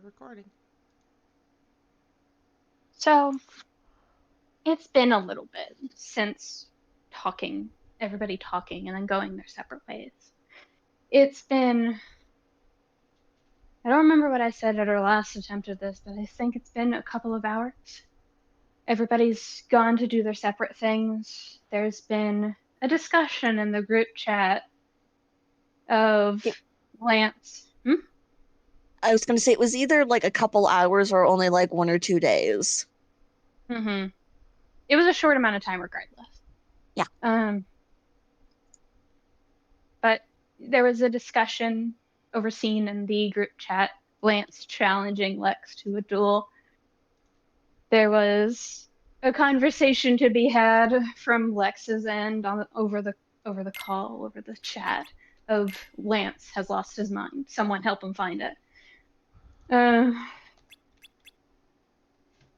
recording. So, it's been a little bit since everybody talking and then going their separate ways. It's been, I don't remember what I said at our last attempt at this, but I think it's been a couple of hours. Everybody's gone to do their separate things. There's been a discussion in the group chat of Yep. Lance. I was going to say it was either like a couple hours or only like 1 or 2 days. Mm-hmm. It was a short amount of time regardless. Yeah. But there was a discussion overseen in the group chat, Lance challenging Lex to a duel. There was a conversation to be had from Lex's end over the call, over the chat, of Lance has lost his mind. Someone help him find it.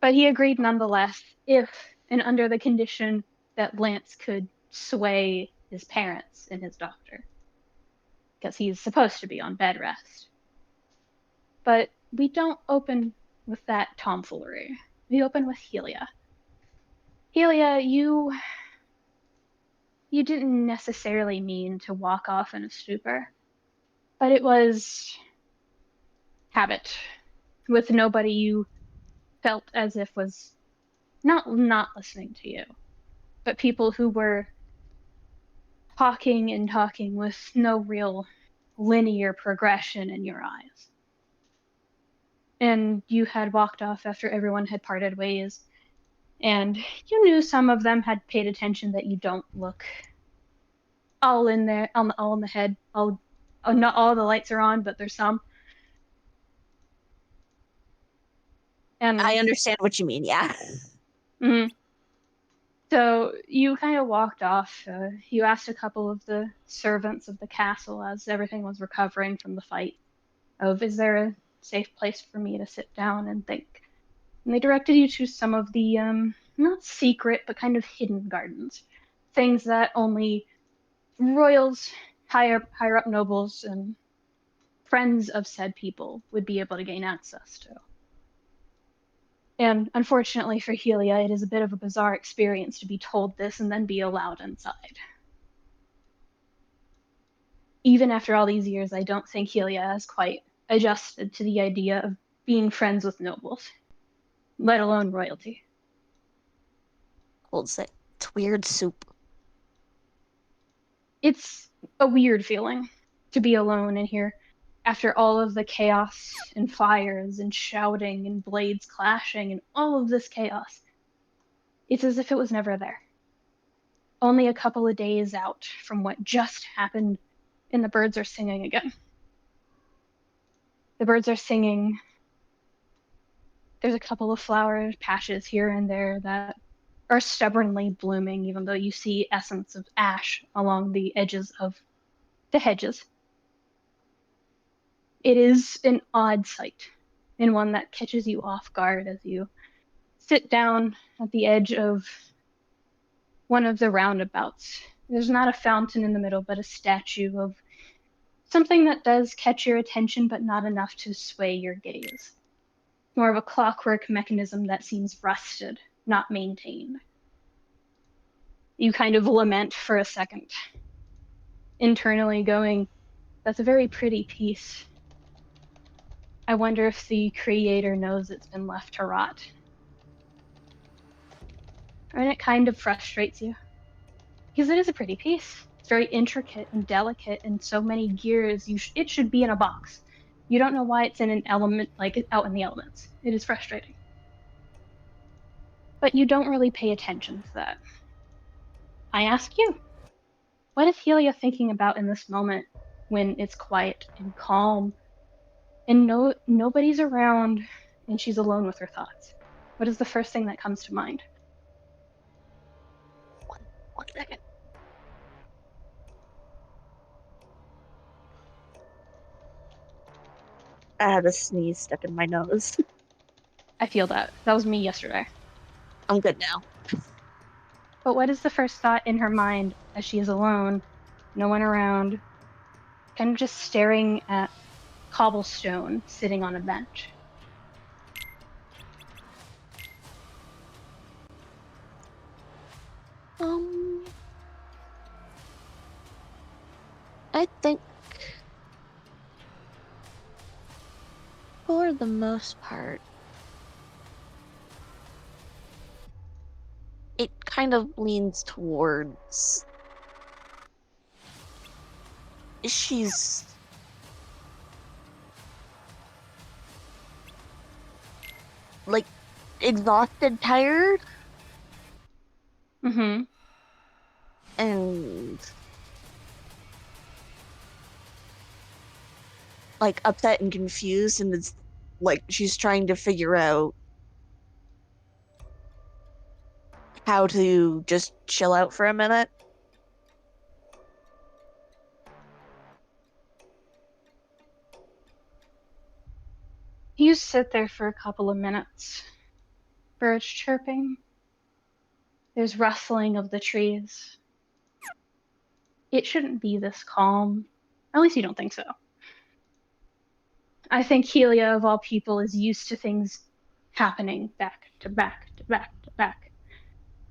But he agreed nonetheless, if and under the condition that Lance could sway his parents and his doctor, because he's supposed to be on bed rest. But we don't open with that tomfoolery. We open with Helia. Helia, you didn't necessarily mean to walk off in a stupor, but it was habit with nobody you felt as if was not listening to you, but people who were talking and talking with no real linear progression in your eyes. And you had walked off after everyone had parted ways, and you knew some of them had paid attention that you don't look all in there, all in the head. Not all the lights are on, but there's some. And I understand what you mean, yeah. Mm-hmm. So you kind of walked off. You asked a couple of the servants of the castle as everything was recovering from the fight is there a safe place for me to sit down and think? And they directed you to some of the, not secret, but kind of hidden gardens. Things that only royals, higher up nobles, and friends of said people would be able to gain access to. And unfortunately for Helia, it is a bit of a bizarre experience to be told this and then be allowed inside. Even after all these years, I don't think Helia has quite adjusted to the idea of being friends with nobles, let alone royalty. Hold say it's weird soup. It's a weird feeling to be alone in here after all of the chaos and fires and shouting and blades clashing and all of this chaos. It's as if it was never there. Only a couple of days out from what just happened, and the birds are singing again. The birds are singing. There's a couple of flower patches here and there that are stubbornly blooming, even though you see essence of ash along the edges of the hedges. It is an odd sight, and one that catches you off guard as you sit down at the edge of one of the roundabouts. There's not a fountain in the middle, but a statue of something that does catch your attention, but not enough to sway your gaze. More of a clockwork mechanism that seems rusted, not maintained. You kind of lament for a second, internally going, that's a very pretty piece. I wonder if the creator knows it's been left to rot. And it kind of frustrates you. Because it is a pretty piece. It's very intricate and delicate and so many gears. It should be in a box. You don't know why it's in an element, like out in the elements. It is frustrating. But you don't really pay attention to that. I ask you, what is Helia thinking about in this moment when it's quiet and calm and nobody's around and she's alone with her thoughts? What is the first thing that comes to mind? One second. I had a sneeze stuck in my nose. I feel that. That was me yesterday. I'm good now. But what is the first thought in her mind as she is alone, no one around, kind of just staring at cobblestone sitting on a bench? I think for the most part, it kind of leans towards she's like exhausted, tired, Mm-hmm. and like upset and confused, and it's like she's trying to figure out how to just chill out for a minute. You sit there for a couple of minutes. Birds chirping. There's rustling of the trees. It shouldn't be this calm. At least you don't think so. I think Helia, of all people, is used to things happening back to back to back to back,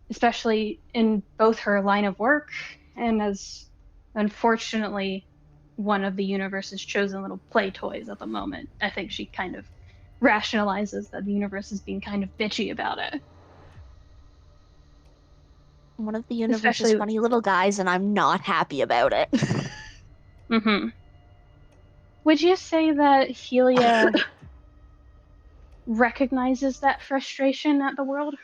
especially in both her line of work and as, unfortunately, one of the universe's chosen little play toys at the moment. I think she kind of rationalizes that the universe is being kind of bitchy about it. One of the universe's Especially, funny little guys, and I'm not happy about it. mm-hmm. Would you say that Helia recognizes that frustration at the world?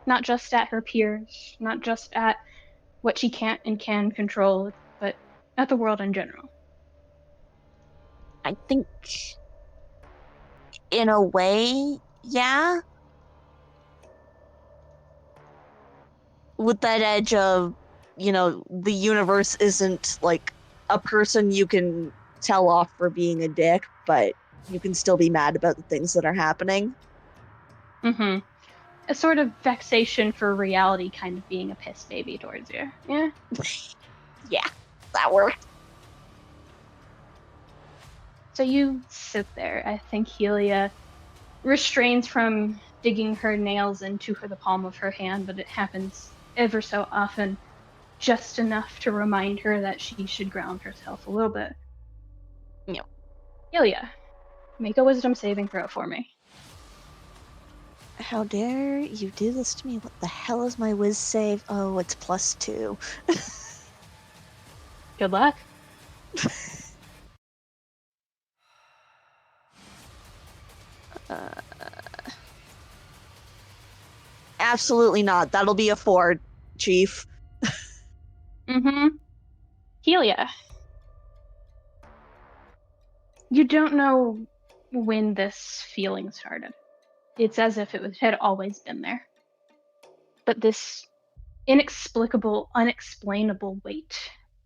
Not just at her peers, not just at what she can't and can control, but at the world in general. I think, in a way, yeah, with that edge of, the universe isn't like a person you can tell off for being a dick, but you can still be mad about the things that are happening. Mm-hmm. A sort of vexation for reality kind of being a piss baby towards you. Yeah. Yeah, that worked. So you sit there. I think Helia restrains from digging her nails into the palm of her hand, but it happens ever so often, just enough to remind her that she should ground herself a little bit. Yep. Helia, make a wisdom saving throw for me. How dare you do this to me? What the hell is my whiz save? Oh, it's +2. Good luck. Absolutely not. That'll be a 4, Chief. Mm-hmm. Helia, you don't know when this feeling started. It's as if had always been there. But this inexplicable, unexplainable weight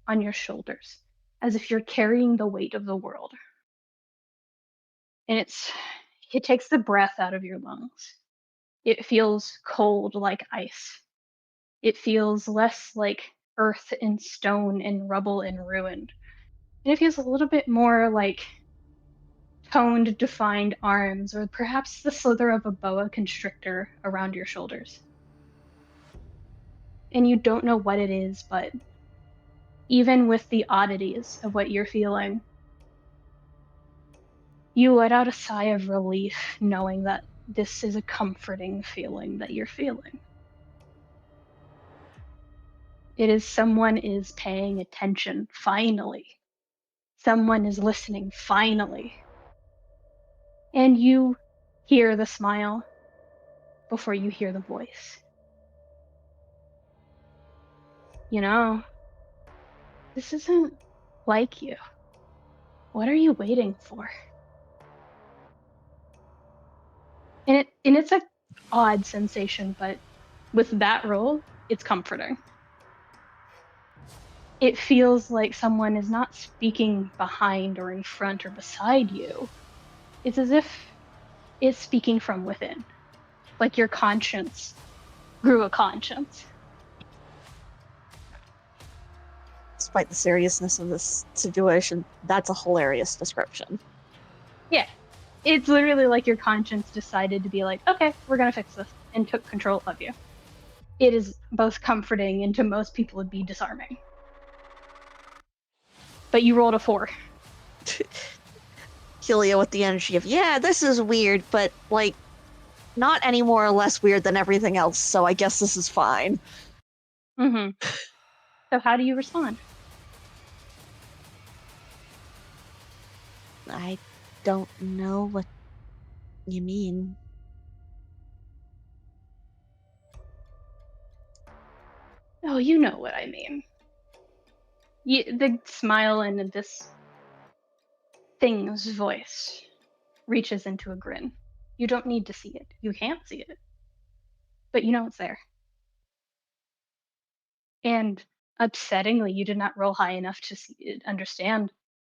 on your shoulders, as if you're carrying the weight of the world. And it takes the breath out of your lungs. It feels cold like ice. It feels less like earth and stone and rubble and ruin. And it feels a little bit more like toned, defined arms, or perhaps the slither of a boa constrictor around your shoulders. And you don't know what it is, but even with the oddities of what you're feeling, you let out a sigh of relief knowing that this is a comforting feeling that you're feeling. It is someone is paying attention, finally. Someone is listening, finally. And you hear the smile before you hear the voice. You know, this isn't like you. What are you waiting for? And it's a odd sensation, but with that role, it's comforting. It feels like someone is not speaking behind or in front or beside you. It's as if it's speaking from within, like your conscience grew a conscience. Despite the seriousness of this situation, that's a hilarious description. Yeah, it's literally like your conscience decided to be like, okay, we're gonna fix this, and took control of you. It is both comforting and to most people would be disarming. But you rolled a 4. Helia with the energy of, yeah, this is weird, but, like, not any more or less weird than everything else, so I guess this is fine. Mm-hmm. So how do you respond? I don't know what you mean. Oh, you know what I mean. The smile in this thing's voice reaches into a grin. You don't need to see it. You can't see it. But you know it's there. And upsettingly, you did not roll high enough to understand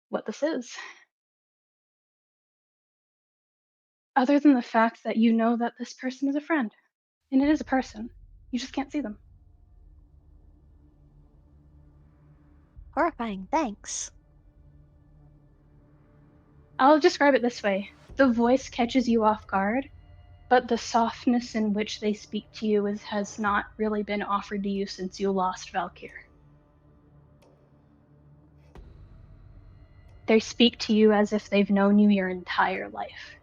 what this is. Other than the fact that you know that this person is a friend. And it is a person. You just can't see them. Horrifying, thanks. I'll describe it this way. The voice catches you off guard, but the softness in which they speak to you has not really been offered to you since you lost Valkyr. They speak to you as if they've known you your entire life.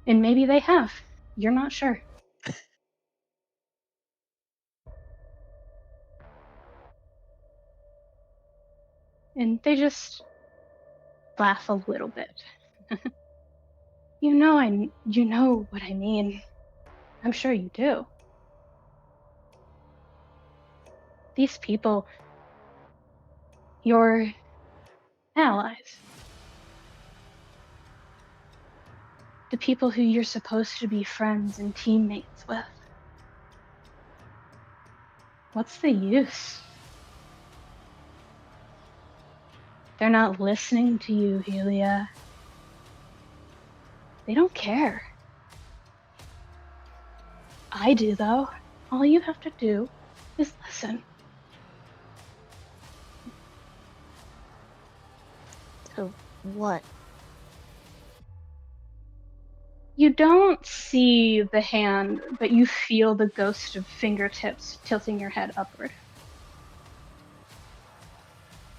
And maybe they have. You're not sure. And they just laugh a little bit. You know what I mean. I'm sure you do. These people, your allies, the people who you're supposed to be friends and teammates with. What's the use? They're not listening to you, Helia. They don't care. I do, though. All you have to do is listen. So, what? You don't see the hand, but you feel the ghost of fingertips tilting your head upward.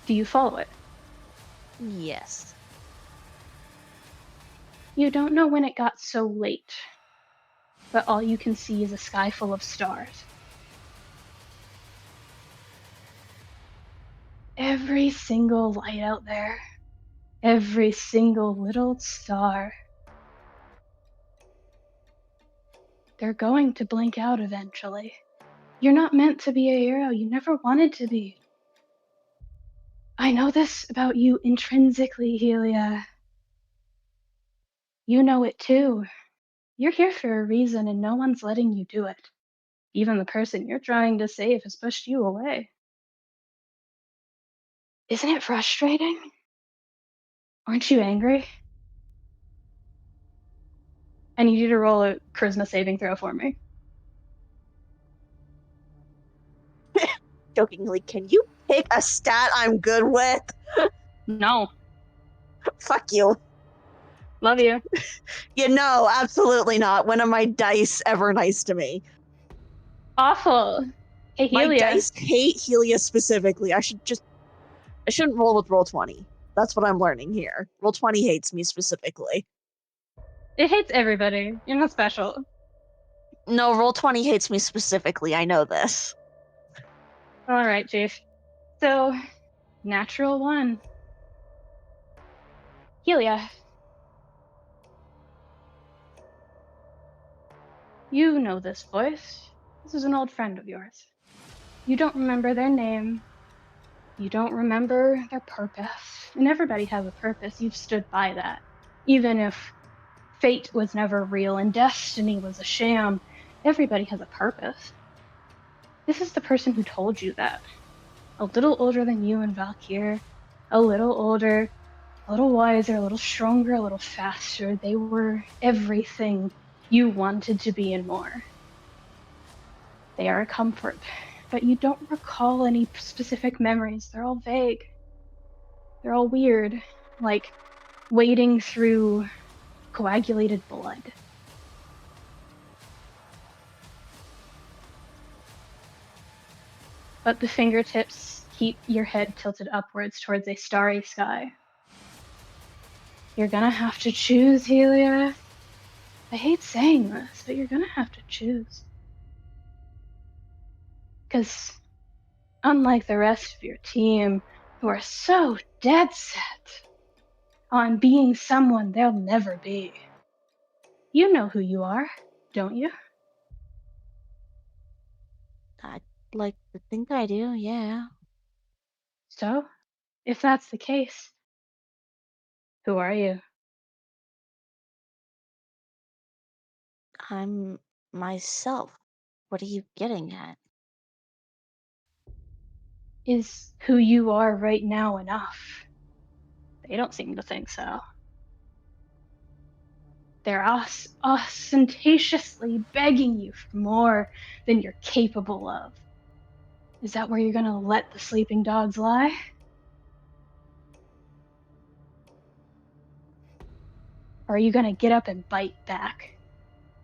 Do you follow it? Yes. You don't know when it got so late, but all you can see is a sky full of stars. Every single light out there, every single little star, they're going to blink out eventually. You're not meant to be a hero. You never wanted to be. I know this about you intrinsically, Helia. You know it too. You're here for a reason and no one's letting you do it. Even the person you're trying to save has pushed you away. Isn't it frustrating? Aren't you angry? I need you to roll a charisma saving throw for me. Jokingly, can you pick a stat I'm good with? No. Fuck you. Love you. No, absolutely not. When are my dice ever nice to me? Awful. Hey, My Helia. dice hate Helia specifically. I shouldn't roll with roll 20. That's what I'm learning here. Roll 20 hates me specifically. It hates everybody. You're not special. No, roll 20 hates me specifically. I know this. All right, Chief. So, natural 1. Helia. You know this voice. This is an old friend of yours. You don't remember their name. You don't remember their purpose. And everybody has a purpose. You've stood by that. Even if fate was never real and destiny was a sham, everybody has a purpose. This is the person who told you that. A little older than you and Valkyr, a little older, a little wiser, a little stronger, a little faster. They were everything you wanted to be and more. They are a comfort, but you don't recall any specific memories. They're all vague. They're all weird, like wading through coagulated blood. but the fingertips keep your head tilted upwards towards a starry sky. You're gonna have to choose, Helia. I hate saying this, but you're gonna have to choose. Because unlike the rest of your team, who are so dead set on being someone they'll never be, you know who you are, don't you? I'd like to think I do, yeah. So, if that's the case, who are you? I'm myself. What are you getting at? Is who you are right now enough? They don't seem to think so. They're ostentatiously begging you for more than you're capable of. Is that where you're gonna let the sleeping dogs lie? Or are you gonna get up and bite back?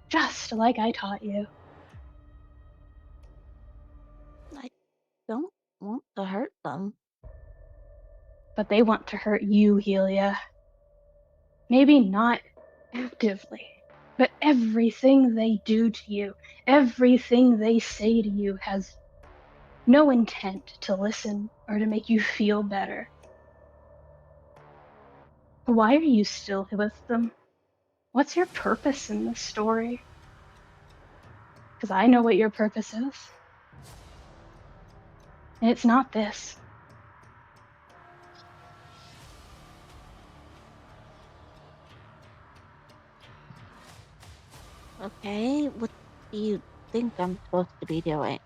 Just like I taught you. I don't want to hurt them. But they want to hurt you, Helia. Maybe not actively, but everything they do to you, everything they say to you has no intent to listen or to make you feel better. Why are you still with them? What's your purpose in this story? Because I know what your purpose is. And it's not this. Okay, what do you think I'm supposed to be doing?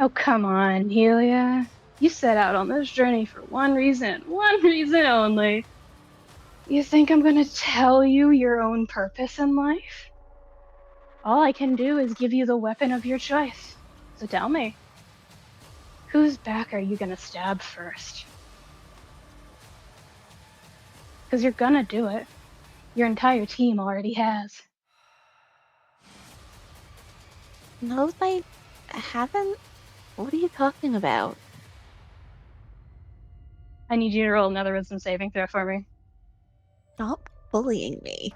Oh, come on, Helia. You set out on this journey for one reason only. You think I'm gonna tell you your own purpose in life? All I can do is give you the weapon of your choice. So tell me, whose back are you gonna stab first? Because you're gonna do it. Your entire team already has. No, I haven't. What are you talking about? I need you to roll another wisdom saving throw for me. Stop bullying me.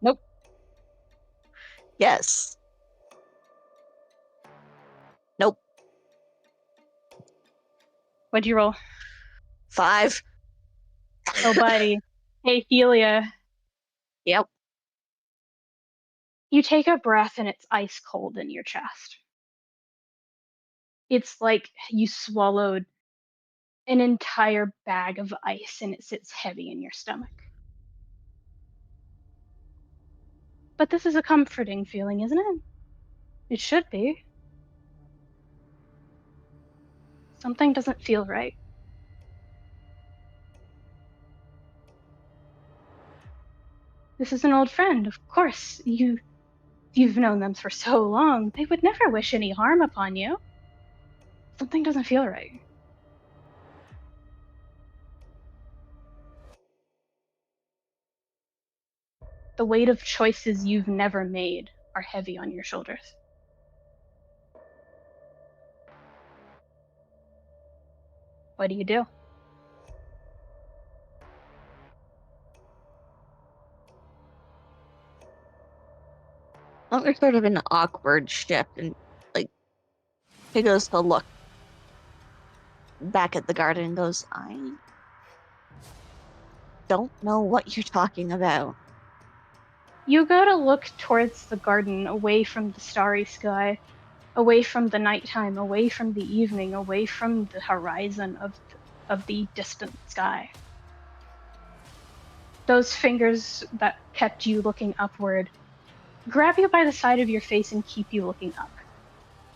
Nope. Yes. Nope. What'd you roll? 5. Oh, buddy. Hey, Helia. Yep. You take a breath and it's ice cold in your chest. It's like you swallowed an entire bag of ice and it sits heavy in your stomach. But this is a comforting feeling, isn't it? It should be. Something doesn't feel right. This is an old friend, of course. You've known them for so long. They would never wish any harm upon you. Something doesn't feel right. The weight of choices you've never made are heavy on your shoulders. What do you do? Well, there's sort of an awkward shift, and like he goes to look back at the garden and goes, I don't know what you're talking about. You go to look towards the garden, away from the starry sky, away from the nighttime, away from the evening, away from the horizon of the distant sky. Those fingers that kept you looking upward grab you by the side of your face and keep you looking up.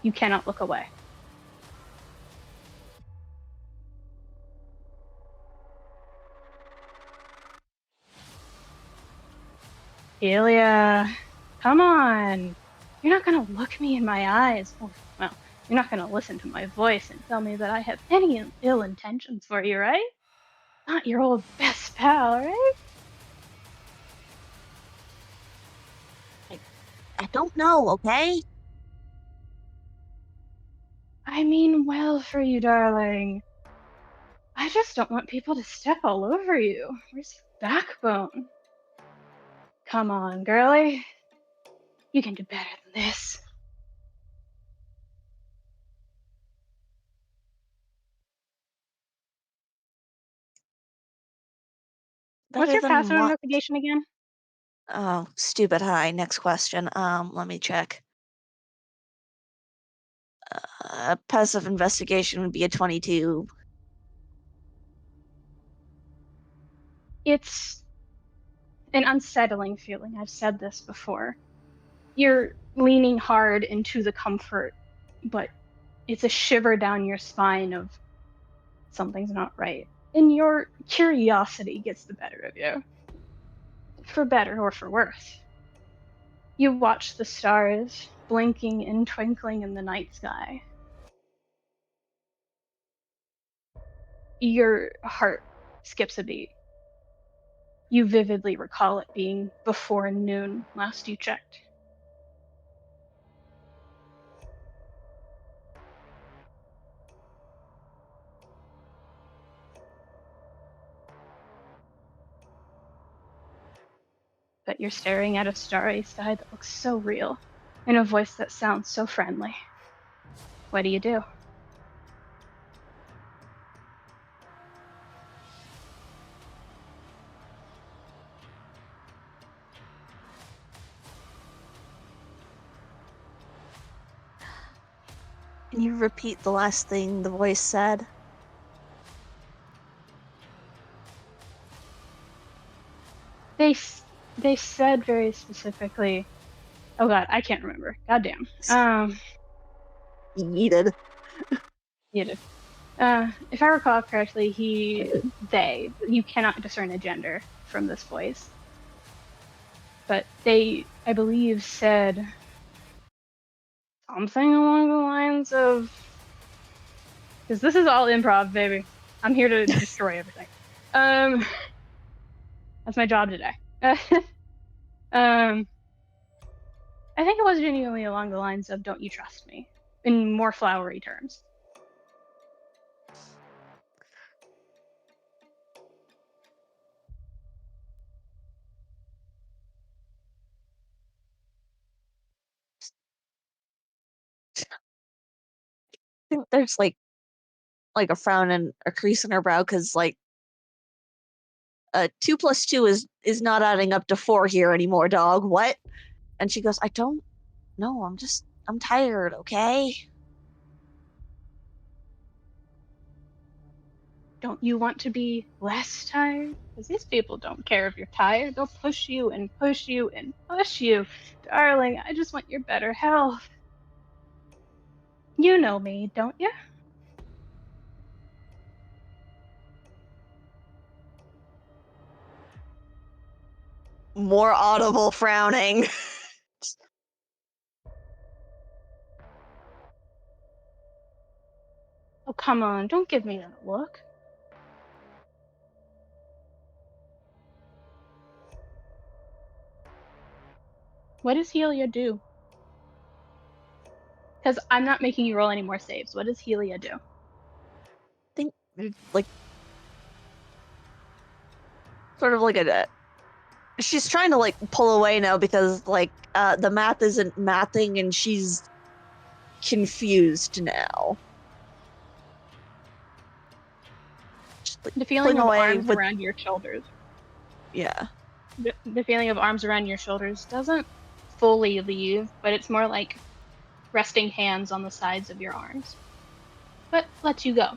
You cannot look away. Helia, come on. You're not going to look me in my eyes. Well, you're not going to listen to my voice and tell me that I have any ill intentions for you, right? Not your old best pal, right? I don't know, okay? I mean well for you, darling. I just don't want people to step all over you. Where's your backbone? Come on, girlie. You can do better than this. What's Better your than passive what? investigation again? Oh, stupid high. Next question. Let me check. Passive investigation would be a 22. It's an unsettling feeling. I've said this before. You're leaning hard into the comfort, but it's a shiver down your spine of something's not right. And your curiosity gets the better of you, for better or for worse. You watch the stars blinking and twinkling in the night sky. Your heart skips a beat. You vividly recall it being before noon last you checked. But you're staring at a starry sky that looks so real, in a voice that sounds so friendly. What do you do? Can you repeat the last thing the voice said? They said very specifically. Oh God, I can't remember. Goddamn. Yeeted. You did. If I recall correctly, you cannot discern a gender from this voice. But they, I believe, said something along the lines of, because this is all improv, baby. I'm here to destroy everything. That's my job today. um, I think it was genuinely along the lines of, "Don't you trust me?" in more flowery terms. I think there's like a frown and a crease in her brow because 2 plus 2 is not adding up to 4 here anymore, dog. What? And she goes, I don't know. I'm tired. Okay. Don't you want to be less tired? Because these people don't care if you're tired. They'll push you and push you and push you. Darling, I just want your better health. You know me, don't you? More audible frowning. Oh, come on, don't give me that look. What does Helia do? Because I'm not making you roll any more saves. What does Helia do? Think like sort of like a she's trying to pull away now because the math isn't mathing and she's confused now. Just, The pulling feeling of away arms with around your shoulders. yeah. The feeling of arms around your shoulders doesn't fully leave, but it's more like resting hands on the sides of your arms. But lets you go.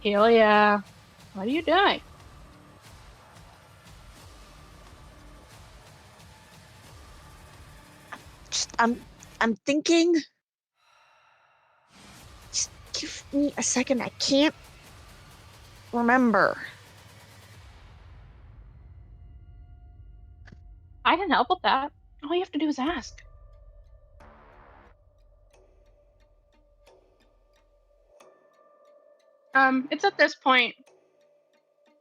Helia, what are you doing? Just I'm thinking. Just give me a second. I can't remember. I can help with that. All you have to do is ask. It's at this point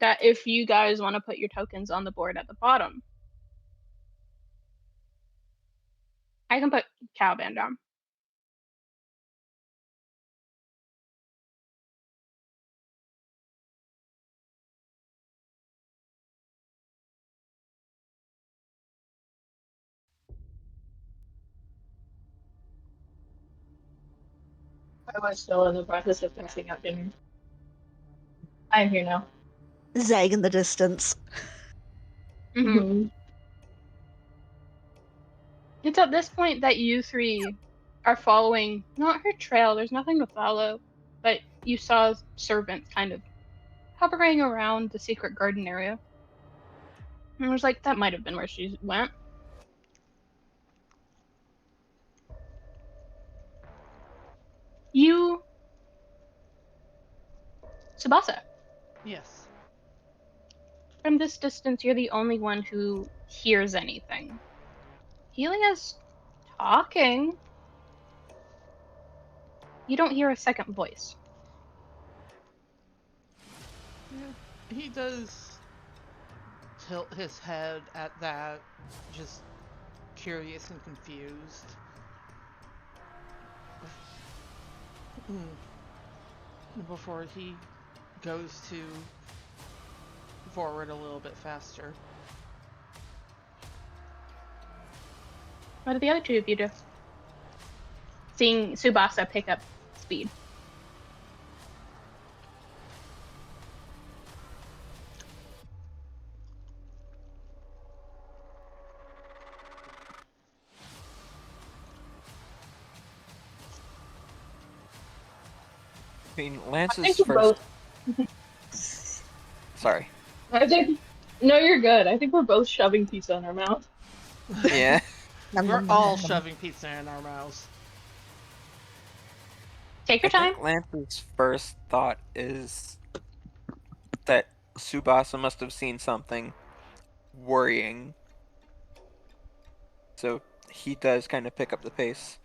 that if you guys want to put your tokens on the board at the bottom, I can put Caliban down. I was still in the process of passing out dinner. I'm here now. Zag in the distance. Mm-hmm. It's at this point that you three are following, not her trail, there's nothing to follow, but you saw servants kind of hovering around the secret garden area. And I was like, that might have been where she went. You, Tsubasa, Yes. from this distance, you're the only one who hears anything. Helia's talking. You don't hear a second voice. Yeah, he does tilt his head at that, just curious and confused. Before he goes to forward a little bit faster. What do the other two of you do? Seeing Tsubasa pick up speed. I mean, I Lance's think we're first. both. Sorry. I think. No, you're good. I think we're both shoving pizza in our mouth. Yeah. We're all shoving pizza in our mouths. Take I your time. think Lance's first thought is that Tsubasa must have seen something worrying. So he does kind of pick up the pace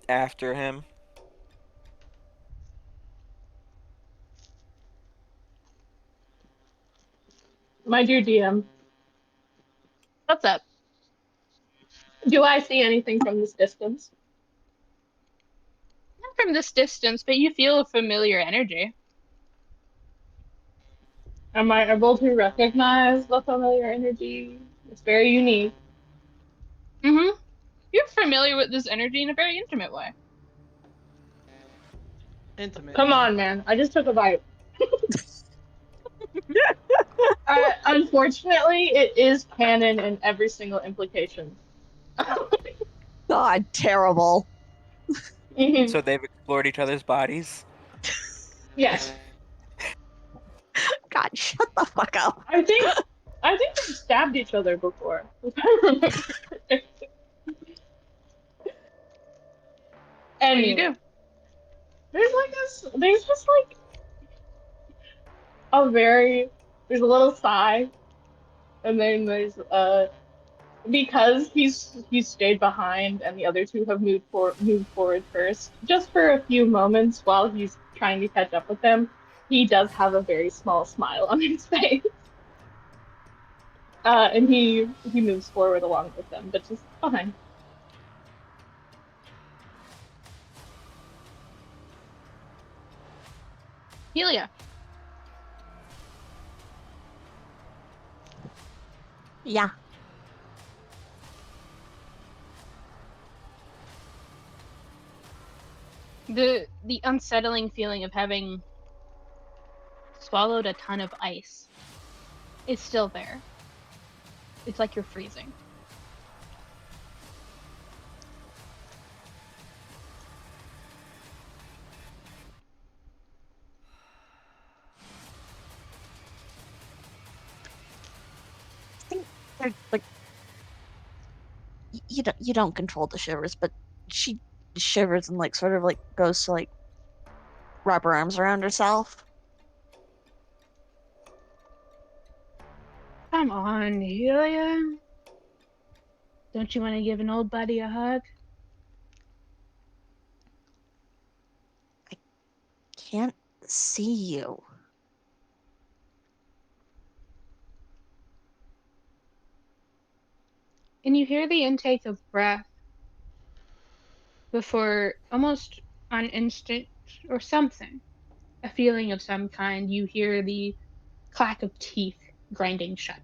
after him. My dear DM, What's up? do I see anything from this distance? Not from this distance, but you feel a familiar energy. Am I able to recognize the familiar energy? It's very unique. Mm-hmm. You're familiar with this energy in a very intimate way. Intimate. Come on, man. I just took a bite. Unfortunately, it is canon in every single implication. God, terrible. So they've explored each other's bodies. Yes. God, shut the fuck up. I think they've stabbed each other before. If I remember correctly. What do you Anyway, do? there's just like a very there's a little sigh, and then there's because he's stayed behind and the other two have moved forward first, just for a few moments while he's trying to catch up with them. He does have a very small smile on his face. And he moves forward along with them, but just behind. Helia. Yeah. The unsettling feeling of having swallowed a ton of ice is still there. It's like you're freezing. I think they're like you don't control the shivers, but she shivers and like sort of like goes to like wrap her arms around herself. Come on, Helia. Don't you want to give an old buddy a hug? Can't see you. And you hear the intake of breath before, almost on instinct or something, a feeling of some kind, you hear the clack of teeth grinding shut.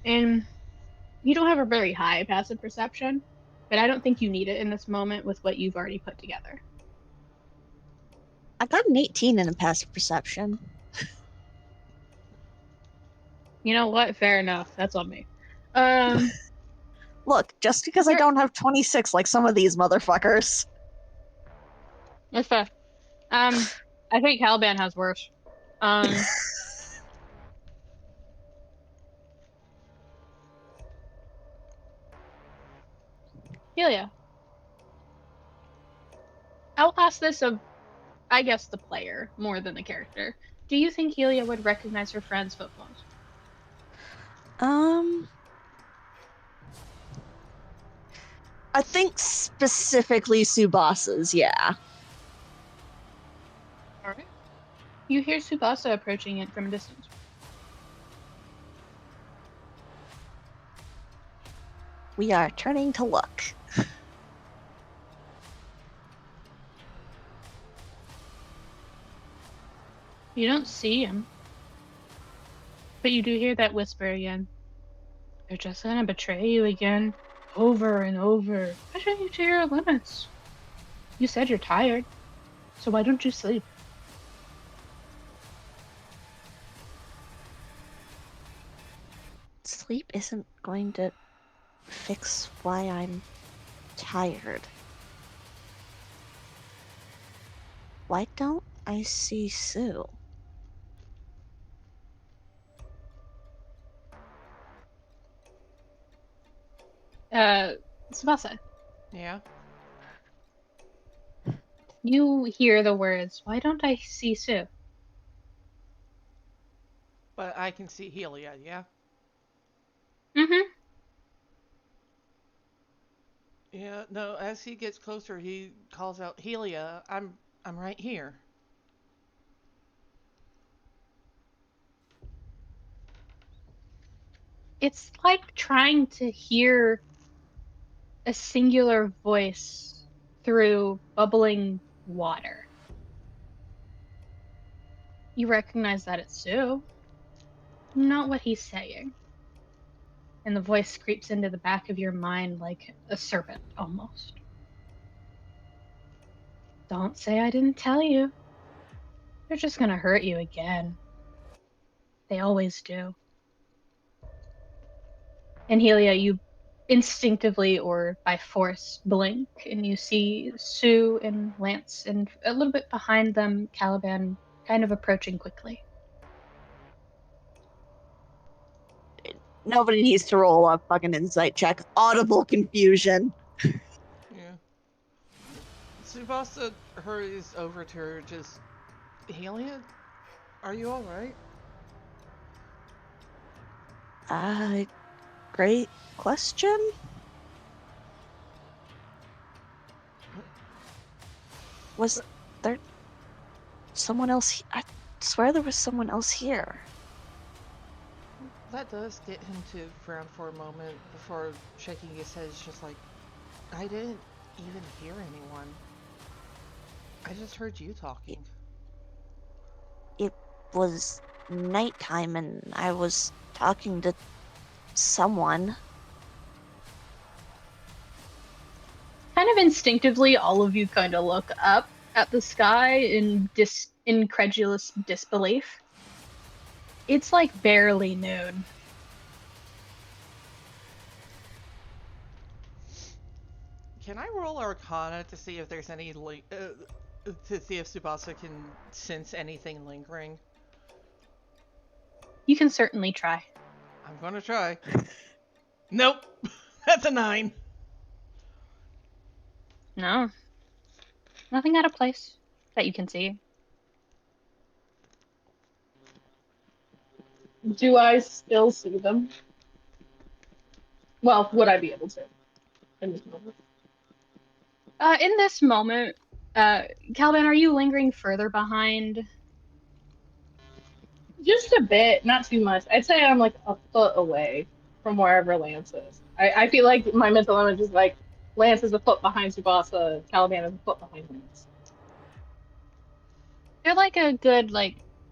And you don't have a very high passive perception, but I don't think you need it in this moment with what you've already put together. I got an 18 in a passive perception. You know what? Fair enough. That's on me. Look, just because I don't have 26 like some of these motherfuckers. That's fair. I think Caliban has worse. Helia. I'll ask this of, I guess, the player more than the character. Do you think Helia would recognize her friend's footfalls? I think specifically Tsubasa's, yeah. Alright. You hear Tsubasa approaching it from a distance. We are turning to look. You don't see him, but you do hear that whisper again. They're just gonna betray you again, over and over, pushing you to your limits. You said you're tired, so why don't you sleep? Sleep isn't going to fix why I'm tired. Why don't I see Sue? Tsubasa, Yeah. you hear the words, why don't I see Sue? But I can see Helia, yeah? Mm-hmm. Yeah, no, as he gets closer, he calls out, Helia, I'm right here. It's like trying to hear a singular voice through bubbling water. You recognize that it's Sue, not what he's saying. And the voice creeps into the back of your mind like a serpent, almost. Don't say I didn't tell you. They're just gonna hurt you again. They always do. And Helia, you instinctively or by force blink, and you see Sue and Lance, and a little bit behind them, Caliban kind of approaching quickly. Nobody needs to roll a fucking insight check. Audible confusion. Yeah. Tsubasa hurries over to her, just, Helia, are you alright? Great question. Was there someone else? I swear there was someone else here. That does get him to frown for a moment before shaking his head. It's just like, I didn't even hear anyone. I just heard you talking. It was nighttime and I was talking to someone. Kind of instinctively, all of you kind of look up at the sky in incredulous disbelief. It's like barely noon. Can I roll Arcana to see if there's any to see if Tsubasa can sense anything lingering? You can certainly try. I'm gonna try. Nope, that's a 9. No. Nothing out of place that you can see. Do I still see them? Well, would I be able to in this moment? In this moment, Caliban, are you lingering further behind Just a bit, not too much. I'd say I'm like a foot away from wherever Lance is. I feel like my mental image is like Lance is a foot behind Tsubasa, Caliban is a foot behind Lance. They're like a good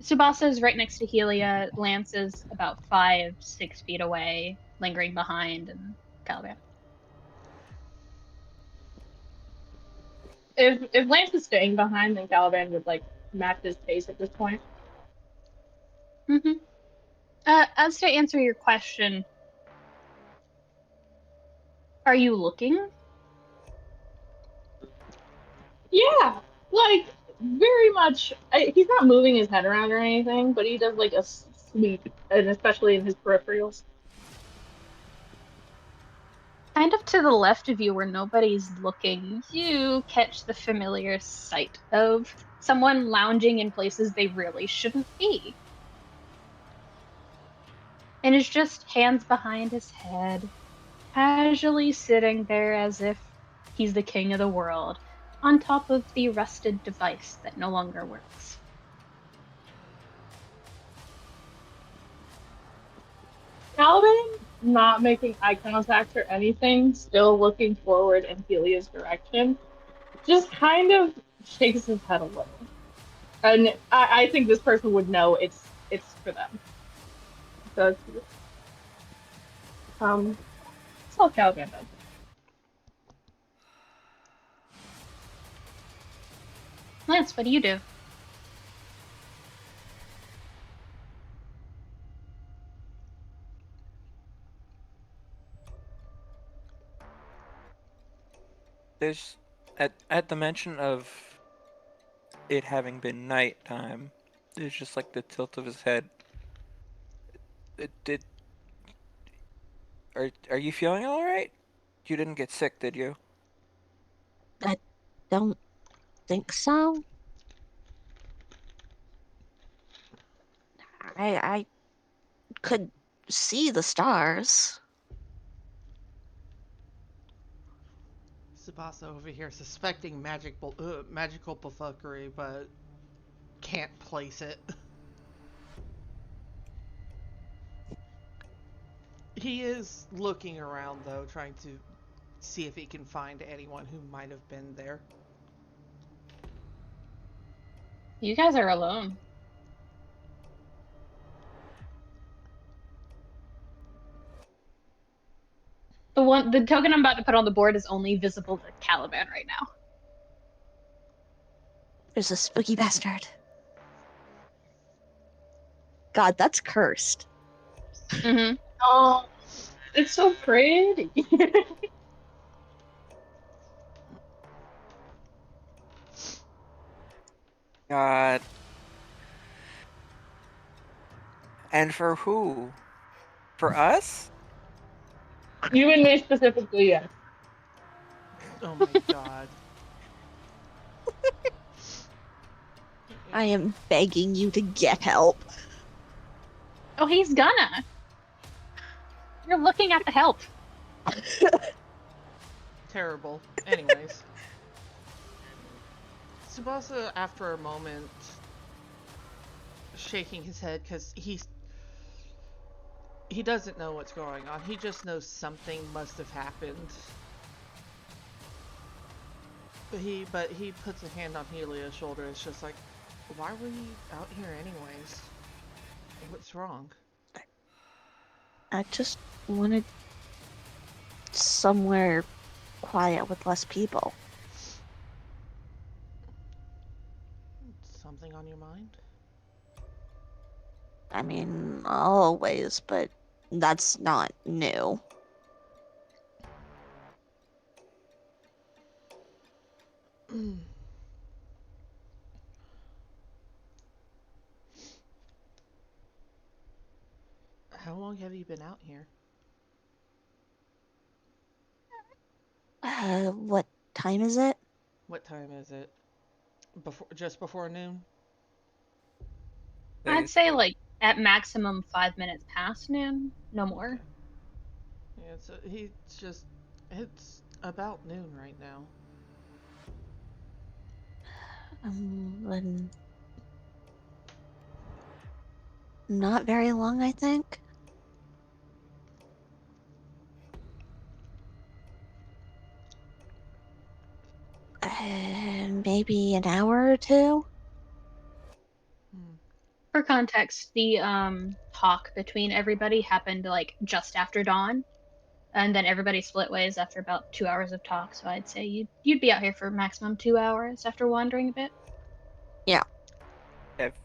Tsubasa is right next to Helia. Lance is about 5, 6 feet away, lingering behind, and Caliban. If Lance is staying behind, then Caliban would like match his pace at this point. Mm-hmm. As to answer your question, are you looking? Yeah, like very much. He's not moving his head around or anything, but he does like a sweep, and especially in his peripherals. Kind of to the left of you where nobody's looking, you catch the familiar sight of someone lounging in places they really shouldn't be. And is just hands behind his head, casually sitting there as if he's the king of the world, on top of the rusted device that no longer works. Caliban not making eye contact or anything, still looking forward in Helia's direction, just kind of shakes his head a little. And I think this person would know it's for them. So that's all Caliban does. Lance, what do you do? There's at the mention of it having been nighttime, there's just like the tilt of his head. It did. Are you feeling all right? You didn't get sick, did you? I don't think so. I could see the stars. Tsubasa over here suspecting magical buffoonery, but can't place it. He is looking around though, trying to see if he can find anyone who might have been there. You guys are alone. The token I'm about to put on the board is only visible to Caliban right now. There's a spooky bastard. God, that's cursed. Mm-hmm. Oh, it's so pretty. God. And for who? For us? You and me specifically, yes. Oh my god. I am begging you to get help. Oh, he's gonna. You're looking at the help. Terrible. Anyways. Tsubasa, after a moment, shaking his head because he doesn't know what's going on. He just knows something must have happened. But he puts a hand on Helia's shoulder. It's just like, why were you out here anyways? What's wrong? I just wanted somewhere quiet with less people. Something on your mind? I mean, always, but that's not new. How long have you been out here? What time is it? What time is it? Just before noon? I'd say at maximum 5 minutes past noon, no more. Okay. Yeah, it's about noon right now. Then Not very long, I think. Maybe an hour or two? Hmm. For context, the talk between everybody happened like just after dawn, and then everybody split ways after about 2 hours of talk. So I'd say you'd be out here for maximum 2 hours after wandering a bit. Yeah.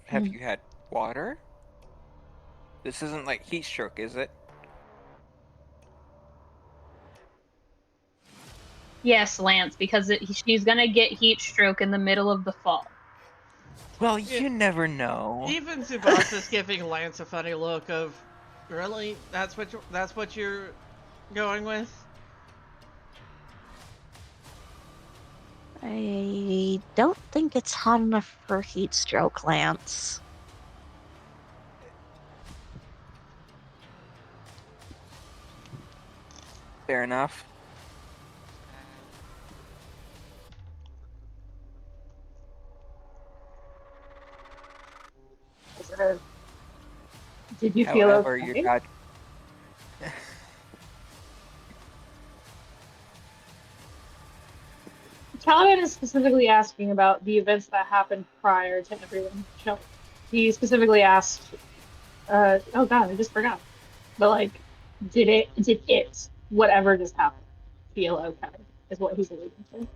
Have you had water? This isn't like heat stroke, is it? Yes, Lance, because she's gonna get heat stroke in the middle of the fall. Well, Yeah. you never know. Even Tsubasa's giving Lance a funny look of, really? That's what you're going with? I don't think it's hot enough for heat stroke, Lance. Fair enough. Did you feel However, your okay? god. Caliban is specifically asking about the events that happened prior to everyone showing. He specifically asked, oh god, I just forgot. But like, did it, whatever just happened, feel okay? Is what he's alluding to.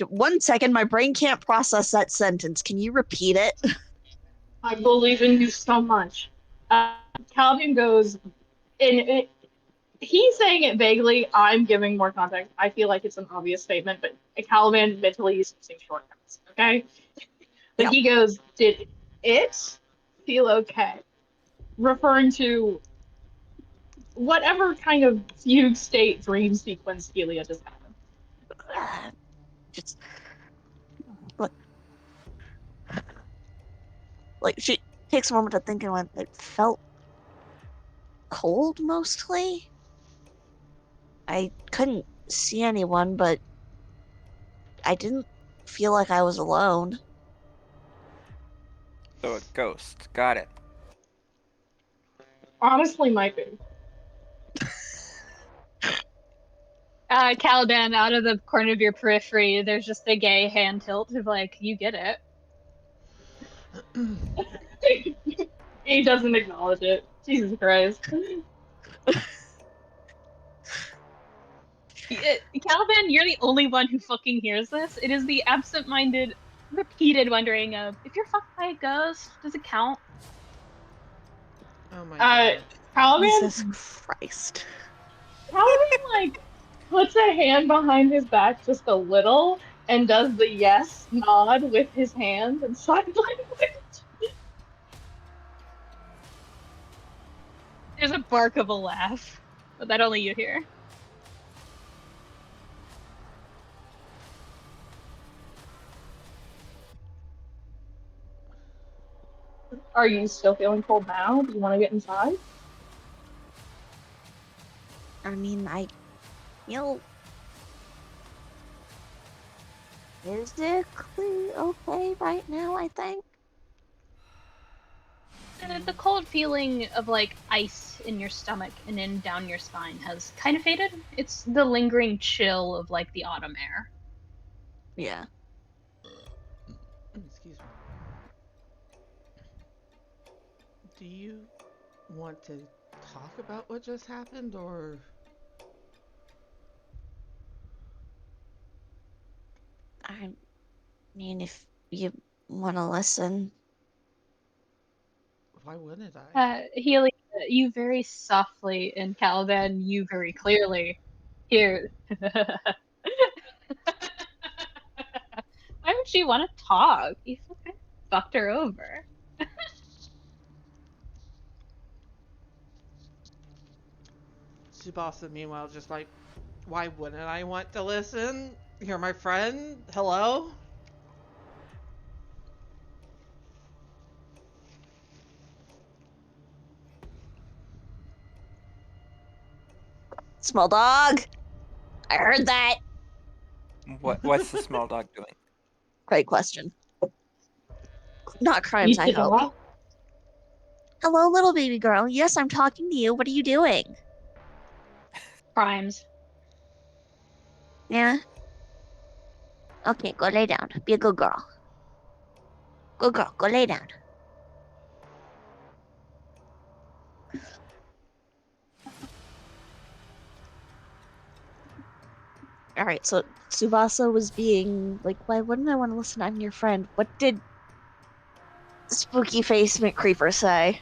One second, my brain can't process that sentence. Can you repeat it? I believe in you so much. Caliban goes, and he's saying it vaguely. I'm giving more context. I feel like it's an obvious statement, but Caliban mentally is using shortcuts. Okay, but Yep. he goes, "Did it feel okay?" Referring to whatever kind of fugue state dream sequence Helia just had. Just like, she takes a moment to think and went, it felt cold mostly. I couldn't see anyone, but I didn't feel like I was alone. So a ghost. Got it. Honestly, might be. Caliban, out of the corner of your periphery, there's just a gay hand tilt of like, you get it. He doesn't acknowledge it. Jesus Christ. Caliban, you're the only one who fucking hears this. It is the absent-minded, repeated wondering of, if you're fucked by a ghost, does it count? Oh my Uh, god. Jesus Caliban, Christ. Caliban, like, puts a hand behind his back just a little and does the yes nod with his hand and sign language. There's a bark of a laugh, but that only you hear. Are you still feeling cold now? Do you want to get inside? I mean, I feel physically okay right now, I think. The cold feeling of like ice in your stomach and then down your spine has kind of faded. It's the lingering chill of like the autumn air. Yeah. Excuse me. Do you want to talk about what just happened, or I mean, if you want to listen. why wouldn't I? Healy, you very softly, and Caliban, you very clearly hear. Why would she want to talk? You fucking fucked her over. Tsubasa, meanwhile, just like, why wouldn't I want to listen? You're my friend. Hello? Small dog. I heard that. What's the small dog doing? Great question. Not crimes, Eat I the hope. dog. Hello, little baby girl. Yes, I'm talking to you. What are you doing? Crimes. Yeah? Okay, go lay down. Be a good girl. Good girl, go lay down. Alright, so Tsubasa was being like, why wouldn't I want to listen? I'm your friend. What did Spooky Face McCreeper say?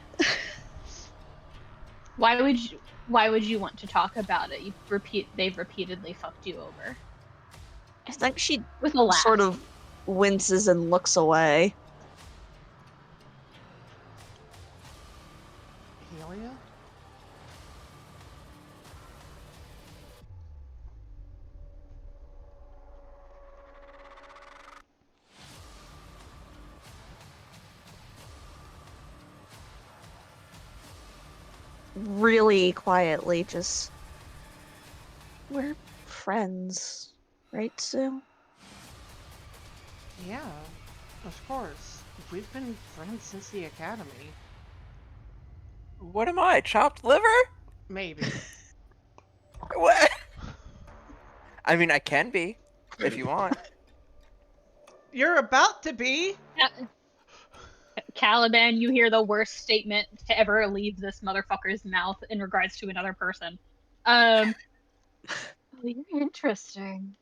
Why would you want to talk about it? They've repeatedly fucked you over. I think she With a laugh. sort of winces and looks away. Helia? Really quietly, just. We're friends, right, Sue? Yeah, of course. We've been friends since the academy. What am I? Chopped liver? Maybe. What? I mean, I can be, if you want. You're about to be! Caliban, you hear the worst statement to ever leave this motherfucker's mouth in regards to another person. Well, you're interesting.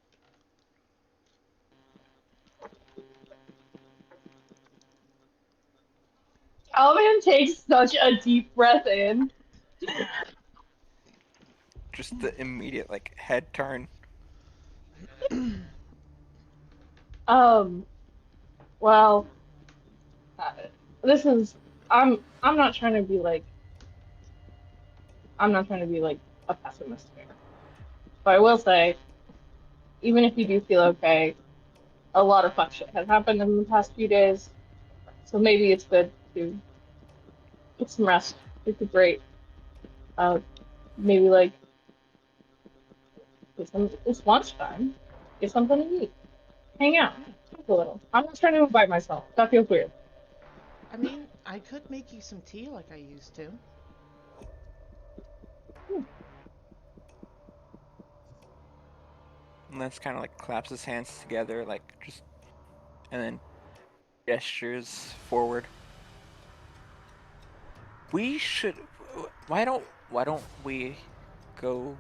Caliban takes such a deep breath in. Just the immediate, like, head turn. Well, uh, this is. I'm not trying to be like. I'm not trying to be like a pessimist here, but I will say, even if you do feel okay, a lot of fuck shit has happened in the past few days. So maybe it's good to get some rest, recuperate. Uh, maybe like it's lunchtime. Get something to eat. Hang out. Talk a little. I'm not trying to invite myself. That feels weird. I mean, I could make you some tea like I used to. And Lance kind of, like, claps his hands together, like, just. And then gestures forward. We should. Why don't we go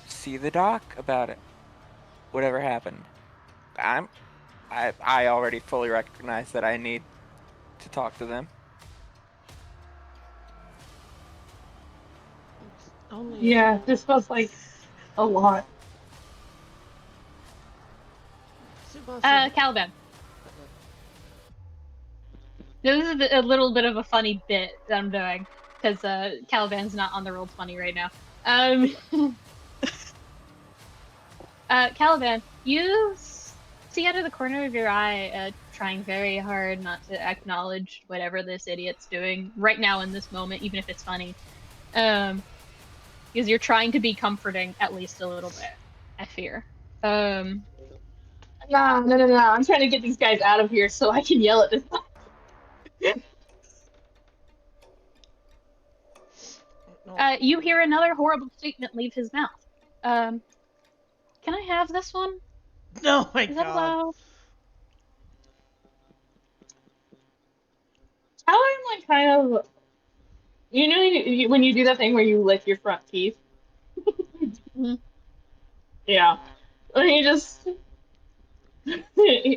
see the doc about it? Whatever happened. I already fully recognize that I need to talk to them. It's only Yeah, this feels like a lot. Tsubasa. Caliban. This is a little bit of a funny bit that I'm doing because Caliban's not on the Roll20 right now. Caliban, you see out of the corner of your eye, trying very hard not to acknowledge whatever this idiot's doing right now in this moment, even if it's funny. Because you're trying to be comforting at least a little bit, I fear. No. I'm trying to get these guys out of here so I can yell at this. No. You hear another horrible statement leave his mouth. Can I have this one? Oh my Is that god. allowed? How I'm like kind of, when you do that thing where you lick your front teeth. Mhm. Yeah, and he just,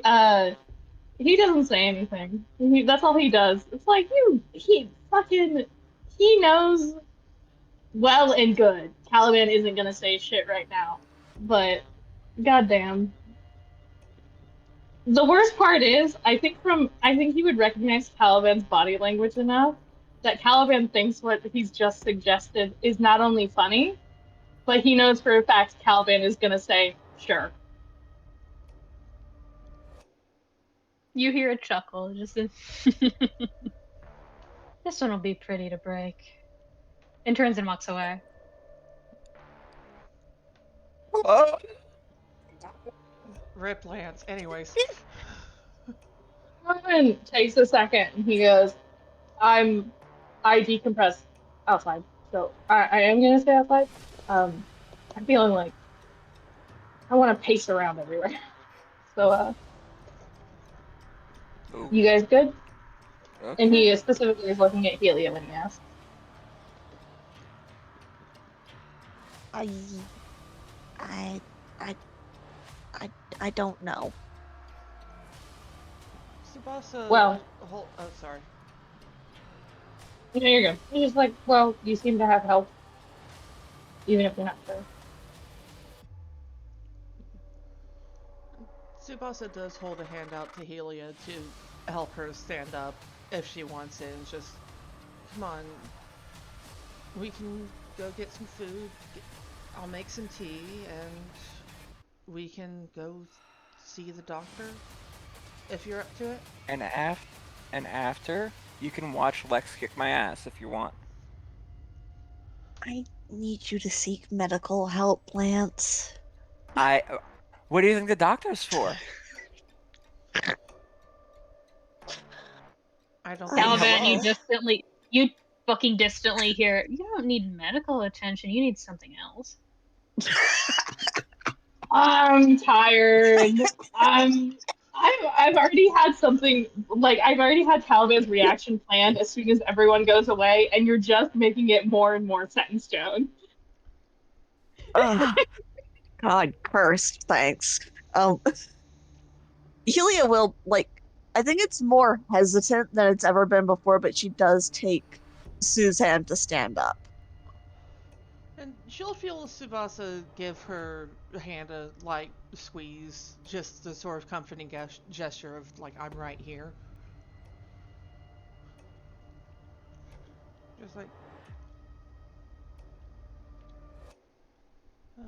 uh, he doesn't say anything. That's all he does. It's like he knows well and good. Caliban isn't gonna say shit right now, but goddamn. The worst part is, I think he would recognize Caliban's body language enough that Caliban thinks what he's just suggested is not only funny, but he knows for a fact Caliban is gonna say, sure. You hear a chuckle, just a this one will be pretty to break. And turns and walks away. Oh! Rip Lance. Anyways. Norman takes a second and he goes, I decompress outside. So I am gonna stay outside. I'm feeling like I want to pace around everywhere. So Oh, you guys good? And okay. he specifically is looking at Helia when he asks. I, I, I, I don't know. Tsubasa. Well, Oh, sorry. you know, you're good. He's just like, well, you seem to have help, even if you're not sure. Tsubasa does hold a hand out to Helia to help her stand up if she wants it. And just, come on, we can go get some food. I'll make some tea, and we can go see the doctor if you're up to it. And after, you can watch Lex kick my ass if you want. I need you to seek medical help, Lance. What do you think the doctor's for? I don't think Caliban, he Hello? you fucking distantly hear, you don't need medical attention, you need something else. I'm tired. I've already had something like I've already had Caliban's reaction planned as soon as everyone goes away, and you're just making it more and more set in stone. Ugh, God, cursed. Thanks. Um, Helia will I think it's more hesitant than it's ever been before, but she does take Sue's hand to stand up. And she'll feel Tsubasa give her hand a light squeeze, just the sort of comforting gesture of, like, I'm right here. Just like, uh,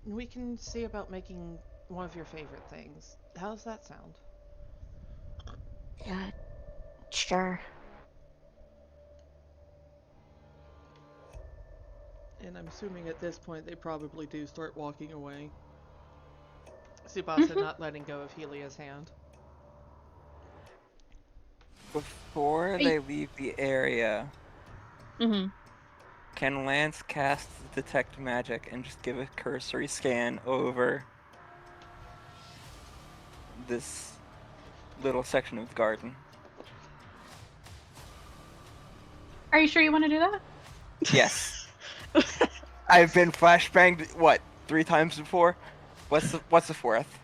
we can see about making one of your favorite things. How does that sound? Yeah, sure. And I'm assuming at this point they probably do start walking away. Tsubasa Mm-hmm. not letting go of Helia's hand. Before they leave the area, Mm-hmm. can Lance cast Detect Magic and just give a cursory scan over this little section of the garden? Are you sure you want to do that? Yes. I've been flashbanged, what, 3 times before? What's the fourth?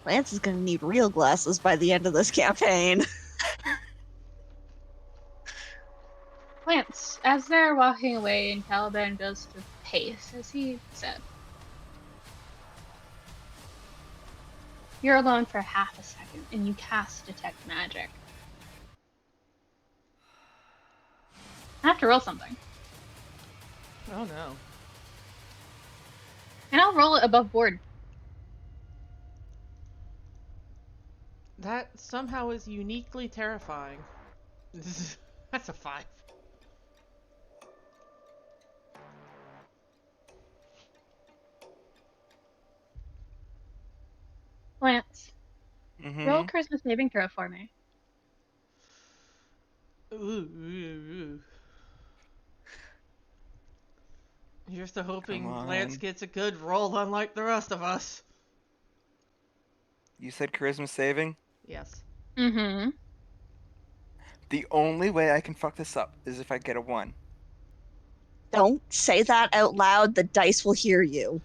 Lance is gonna need real glasses by the end of this campaign. Lance, as they're walking away and Caliban goes to pace, as he said, you're alone for half a second and you cast Detect Magic. I have to roll something. Oh no. And I'll roll it above board. That somehow is uniquely terrifying. That's a 5. Lance, roll a Mm-hmm. charisma saving throw for me. Ooh. Here's to Come hoping Lance on. gets a good roll, unlike the rest of us. You said charisma saving? Yes. Mm-hmm. The only way I can fuck this up is if I get a 1. Don't say that out loud, the dice will hear you.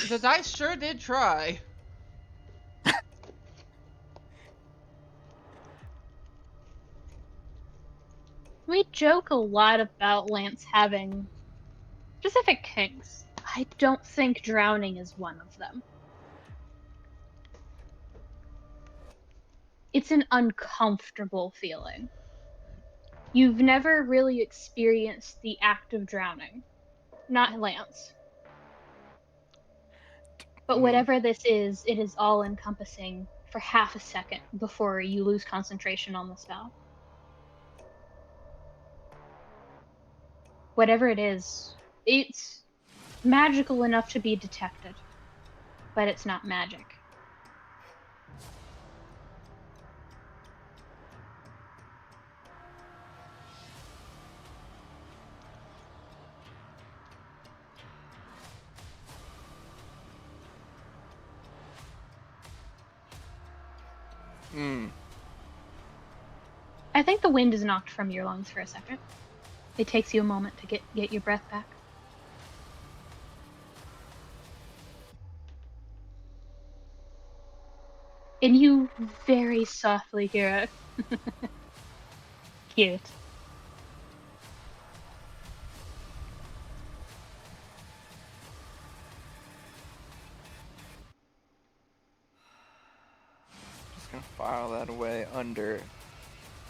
The dice sure did try. We joke a lot about Lance having specific kinks. I don't think drowning is one of them. It's an uncomfortable feeling. You've never really experienced the act of drowning. Not Lance. But Mm, whatever this is, it is all encompassing for half a second before you lose concentration on the spell. Whatever it is, It's magical enough to be detected, but it's not magic. I think the wind is knocked from your lungs for a second. It takes you a moment to get your breath back. And you very softly hear it. Cute. Just gonna file that away under.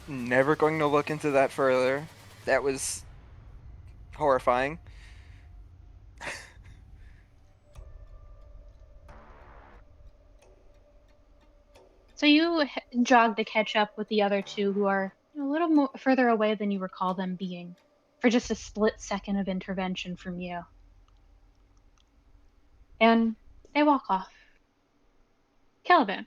Never going to look into that further. That was horrifying. So you jog to catch up with the other two who are a little more further away than you recall them being for just a split second of intervention from you. And they walk off. Caliban.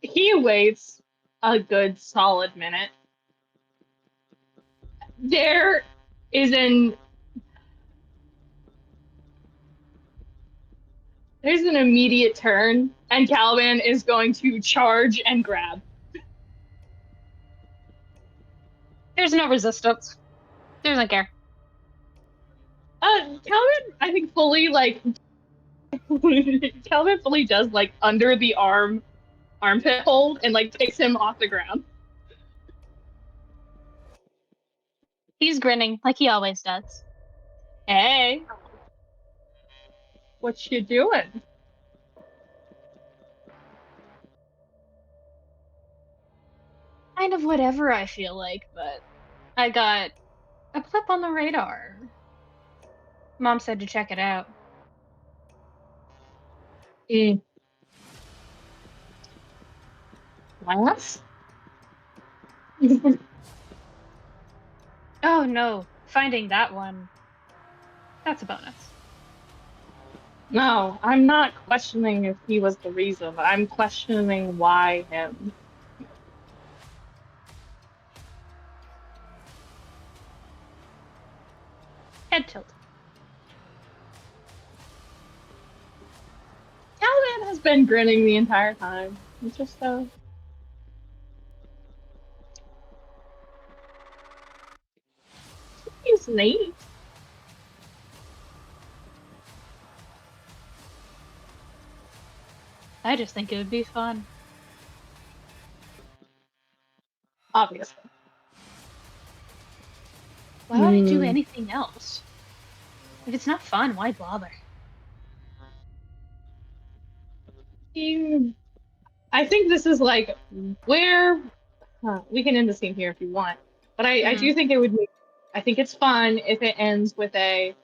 He waits a good solid minute. There is there's an immediate turn, and Caliban is going to charge and grab. There's no resistance. Doesn't care. Caliban, I think fully Caliban fully does under the armpit hold and takes him off the ground. He's grinning like he always does. Hey, what you doing? Kind of whatever I feel like, but I got a blip on the radar. Mom said to check it out. Lance? Oh no, finding that one. That's a bonus. No, I'm not questioning if he was the reason. I'm questioning why him. Head tilt. Caliban has been grinning the entire time. It's just so. He's neat. I just think it would be fun. Obviously. Why would I do anything else? If it's not fun, why bother? I think this is where we can end the scene here if you want, but I do think it would be. I think it's fun if it ends with a.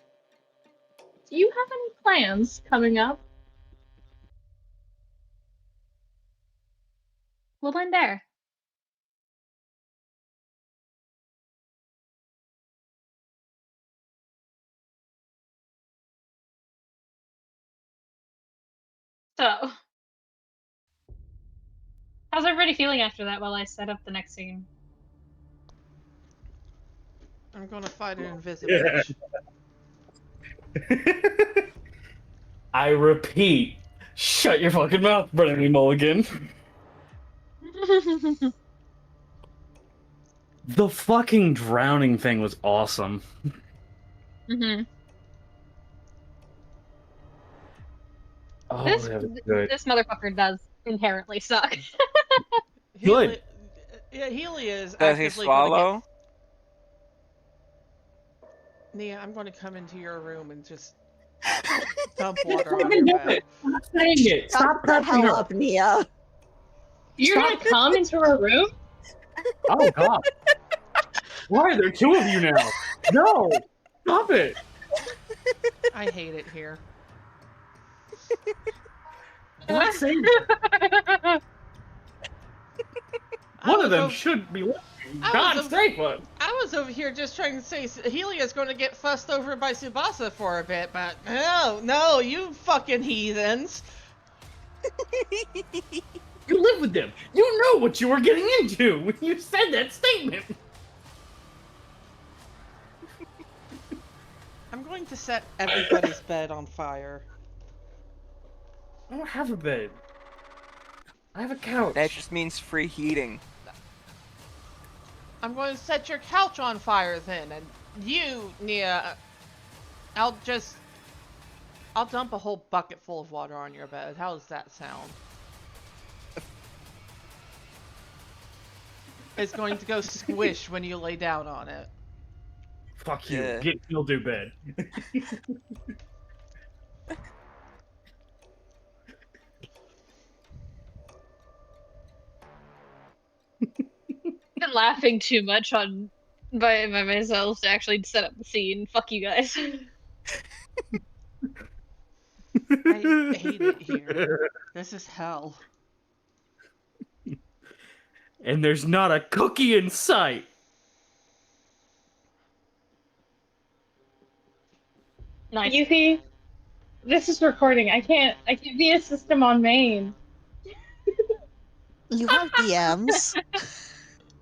Do you have any plans coming up? We'll end there. So, how's everybody feeling after that while I set up the next scene? I'm gonna fight an invisible. I repeat, shut your fucking mouth, Brennan Mulligan. The fucking drowning thing was awesome. Oh, that was good. This motherfucker does inherently suck. Good. Helia is Does he actively gonna swallow? Nia, I'm gonna come into your room and just dump water on your bed. Stop saying it. Stop the touching hell her. up, Nia. You're gonna come into her room? Oh god. Why are there two of you now? No. Stop it. I hate it here. Let's say I one will of them go- should be listening. God save us! I was over here just trying to say Helia's going to get fussed over by Tsubasa for a bit, but no, you fucking heathens. You live with them. You know what you were getting into when you said that statement. I'm going to set everybody's bed on fire. I don't have a bed. I have a couch. That just means free heating. I'm going to set your couch on fire then, and you, Nia, I'll dump a whole bucket full of water on your bed. How does that sound? It's going to go squish when you lay down on it. Fuck you. Yeah. Get mildew bed. I've been laughing too much by myself to actually set up the scene. Fuck you guys. I hate it here. This is hell. And there's not a cookie in sight. Nice. Yuki, this is recording. I can't be a system on main. You have DMs.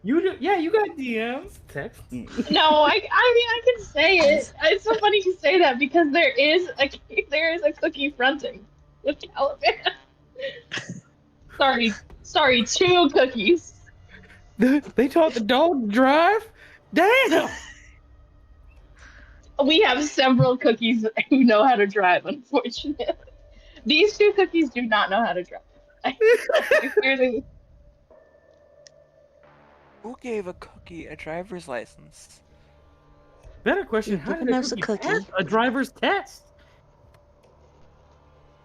You do, yeah, you got DMs. Text. No, I mean I can say it. It's so funny you say that because there is a cookie fronting with Caliban. Sorry, 2 cookies. They taught the dog to drive? Damn! We have several cookies who know how to drive, unfortunately. These 2 cookies do not know how to drive. Who gave a cookie a driver's license? Better question, You've how did given a us a cookie cookie. pass a driver's test?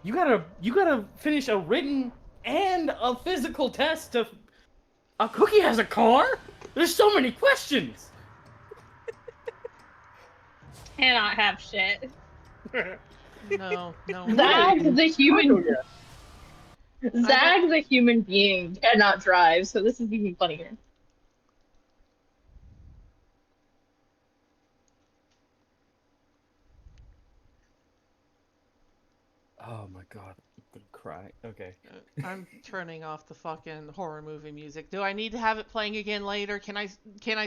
You gotta finish a written and a physical test to... A cookie has a car? There's so many questions! Cannot have shit. No. Zag the human being cannot drive, so this is even funnier. Oh my god, I'm gonna cry. Okay. I'm turning off the fucking horror movie music. Do I need to have it playing again later? Can I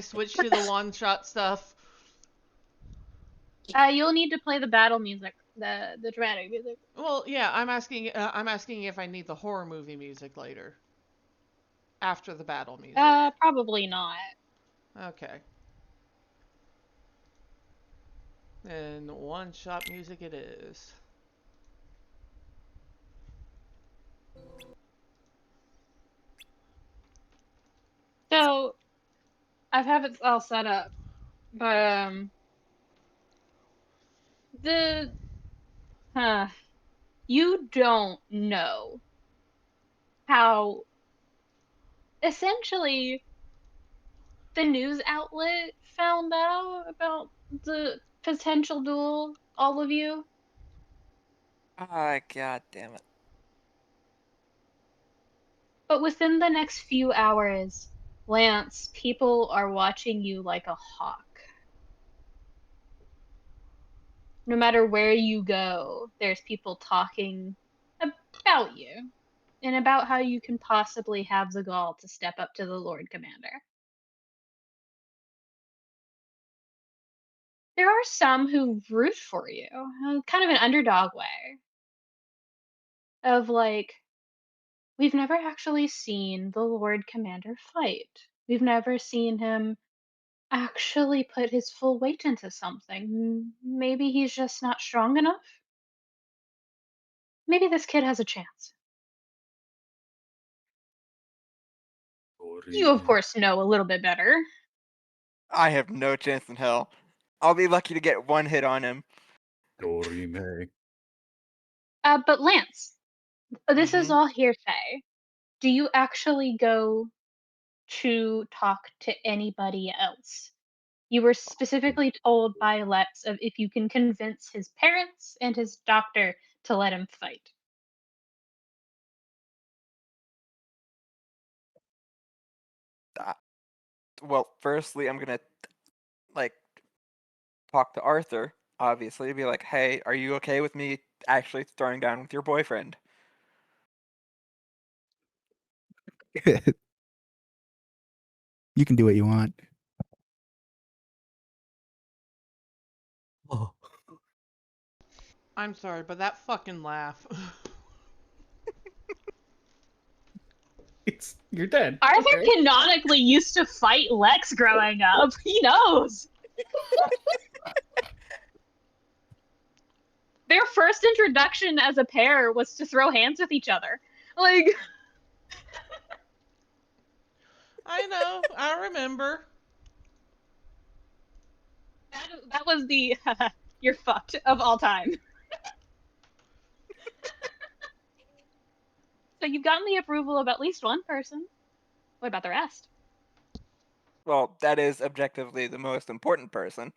switch to the one-shot stuff? You'll need to play the battle music, the dramatic music. Well, yeah, I'm asking if I need the horror movie music later. After the battle music. Probably not. Okay. And one-shot music it is. So, I have it all set up, but you don't know how essentially the news outlet found out about the potential duel, all of you. Ah, god damn it. But within the next few hours, Lance, people are watching you like a hawk. No matter where you go, there's people talking about you and about how you can possibly have the gall to step up to the Lord Commander. There are some who root for you, kind of an underdog way. Of like, we've never actually seen the Lord Commander fight. We've never seen him actually put his full weight into something. Maybe he's just not strong enough. Maybe this kid has a chance. You, of course, know a little bit better. I have no chance in hell. I'll be lucky to get 1 hit on him. Dorime. But Lance, this is Mhm. all hearsay. Do you actually go to talk to anybody else? You were specifically told by Lex of if you can convince his parents and his doctor to let him fight. well, firstly, I'm gonna like talk to Arthur, obviously, be like, "Hey, are you okay with me actually throwing down with your boyfriend?" You can do what you want. Oh. I'm sorry, but that fucking laugh. You're dead. Arthur Okay. canonically used to fight Lex growing up. He knows. Their first introduction as a pair was to throw hands with each other. Like, I know, I remember. that was the you're fucked of all time. So you've gotten the approval of at least one person. What about the rest? Well, that is objectively the most important person.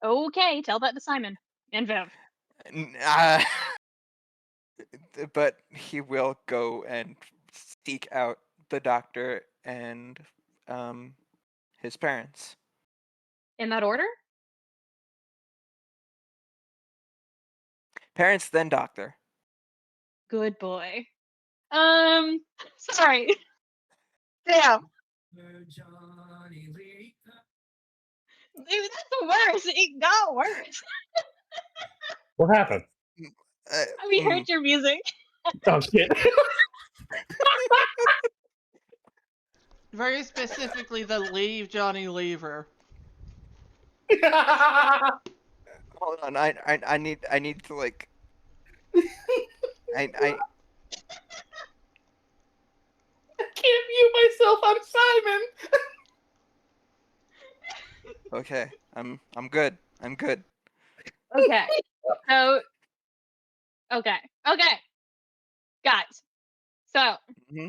Okay, tell that to Simon and Viv. N- but he will go and seek out the doctor and his parents. In that order? Parents, then doctor. Good boy. Sorry. Damn. Dude, that's worse. It got worse. What happened? Uh, We heard your music. Oh shit. Very specifically the leave Johnny Lever. Hold on, I need to like. I Can't mute myself. I'm Simon. okay. I'm good. I'm good. Okay. So, okay. Okay. Guys. So, hmm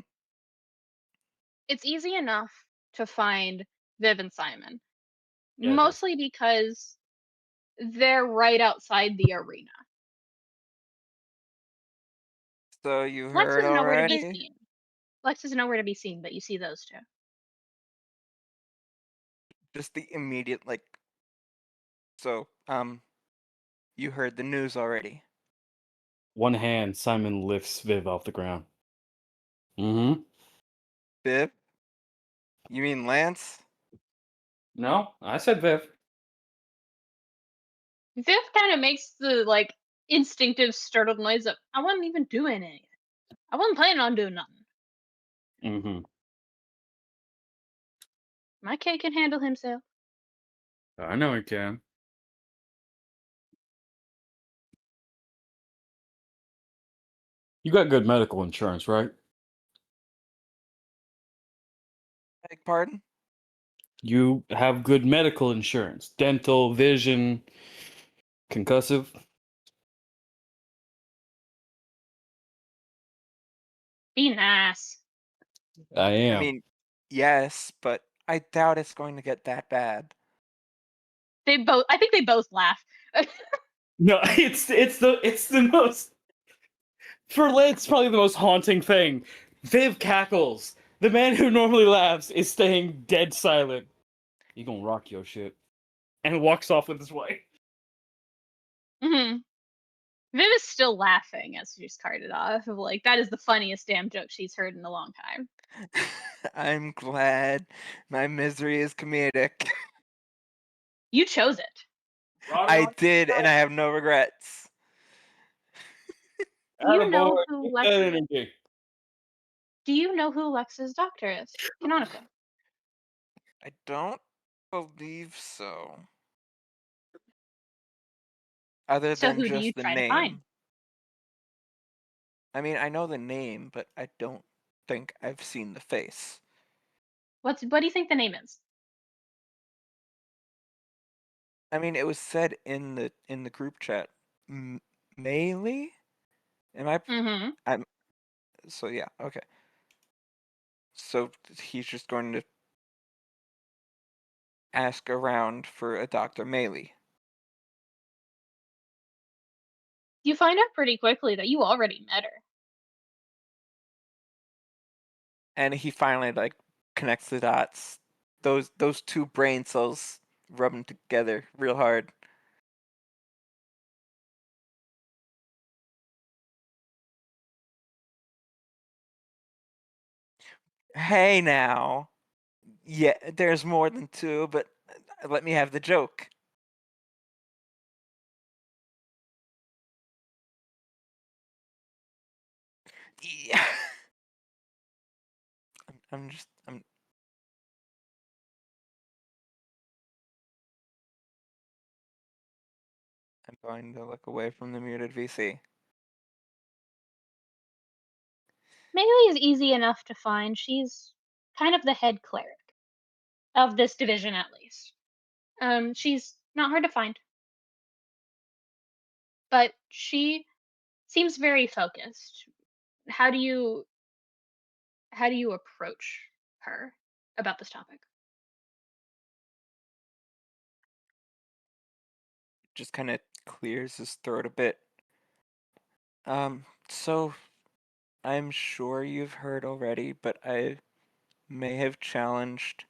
it's easy enough to find Viv and Simon. Yeah, Mostly because they're right outside the arena. So you Lex heard is nowhere to be already? seen. Lex is nowhere to be seen, but you see those two. Just the immediate like. So you heard the news already. One hand, Simon lifts Viv off the ground. Mm-hmm. Viv? You mean Lance? No, I said Viv. Viv kind of makes the like instinctive startled noise of I wasn't even doing anything. I wasn't planning on doing nothing. Mm-hmm. My kid can handle himself. I know he can. You got good medical insurance, right? Beg pardon? You have good medical insurance. Dental, vision, concussive. Be nice. I am. I mean, yes, but I doubt it's going to get that bad. I think they both laugh. No, it's the most for Lance probably the most haunting thing. Viv cackles. The man who normally laughs is staying dead silent. You gonna rock your shit. And walks off with his wife. Mm-hmm. Viv is still laughing as she's carted off. Of like, that is the funniest damn joke she's heard in a long time. I'm glad my misery is comedic. You chose it. I did, and I have no regrets. Do you know Attaboy. who Get Lex? that energy. Do you know who Lex's doctor is? Canonically. I don't believe so. Other So than who do you just the try to find? name. I mean, I know the name, but I don't think I've seen the face. What do you think the name is? I mean, it was said in the group chat. Melee? Am I? Mm-hmm. I'm. So yeah, okay. So he's just going to ask around for a Dr. Melee. You find out pretty quickly that you already met her. And he finally like connects the dots. Those two brain cells rubbing together real hard. Hey now. Yeah, there's more than two, but let me have the joke. Yeah. I'm going to look away from the muted VC. Melee is easy enough to find. She's kind of the head cleric of this division, at least. She's not hard to find, but she seems very focused. How do you approach her about this topic? Just kind of clears his throat a bit. So I'm sure you've heard already, but I may have challenged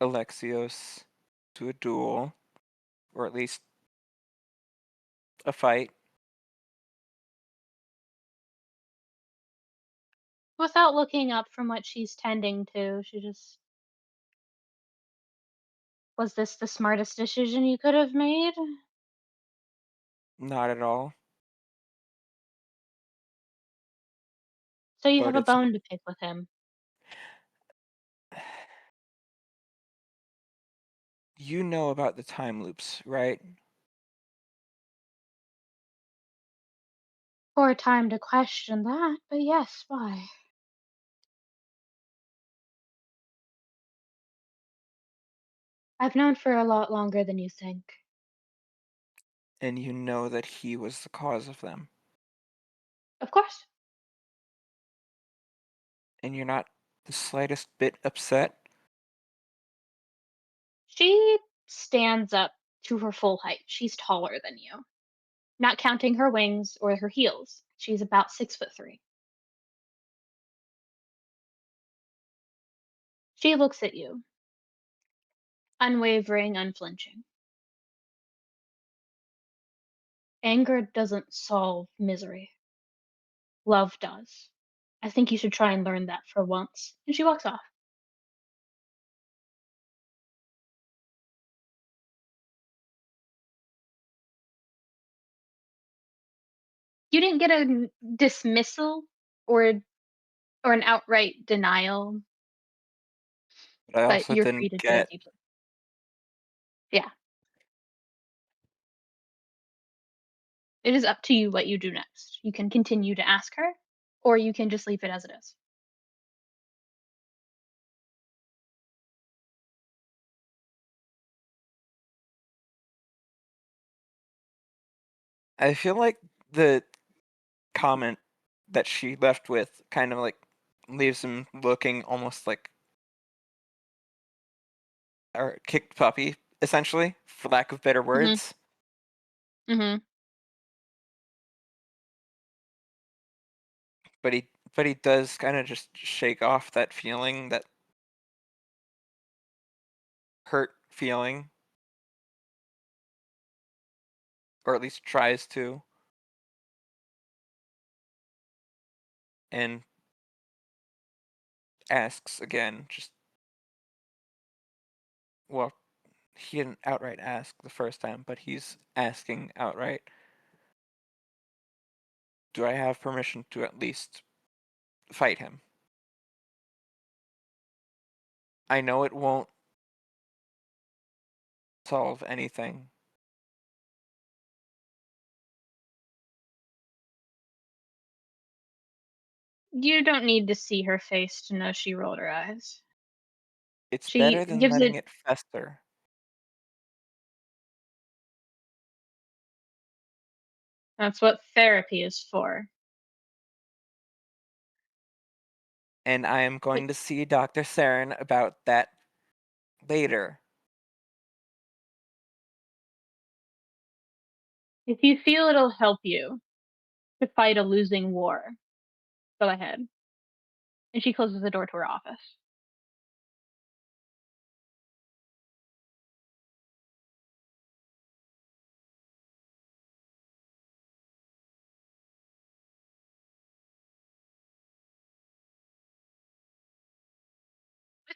Alexios to a duel, or at least a fight. Without looking up from what she's tending to, she just, was this the smartest decision you could have made? Not at all, So you have but a it's bone to pick with him. you know about the time loops, right? Poor time to question that, but yes, why? I've known for a lot longer than you think. And you know that he was the cause of them. Of course. And you're not the slightest bit upset? She stands up to her full height. She's taller than you. Not counting her wings or her heels. She's about 6'3". She looks at you, unwavering, unflinching. Anger doesn't solve misery. Love does. I think you should try and learn that for once. And she walks off. You didn't get a dismissal or an outright denial, But I but also you're free didn't to dig get deeper. Yeah. It is up to you what you do next. You can continue to ask her, or you can just leave it as it is. I feel like the comment that she left with kind of like leaves him looking almost like a kicked puppy, essentially, for lack of better Mhm. words. Mhm. But he does kind of just shake off that feeling, that hurt feeling, or at least tries to, and asks again, just, well, he didn't outright ask the first time, but he's asking outright, do I have permission to at least fight him? I know it won't solve anything. You don't need to see her face to know she rolled her eyes. It's She better than gives letting it. it fester. That's what therapy is for. And I am But going to see Dr. Saren about that later. if you feel it'll help you to fight a losing war, go ahead. And she closes the door to her office.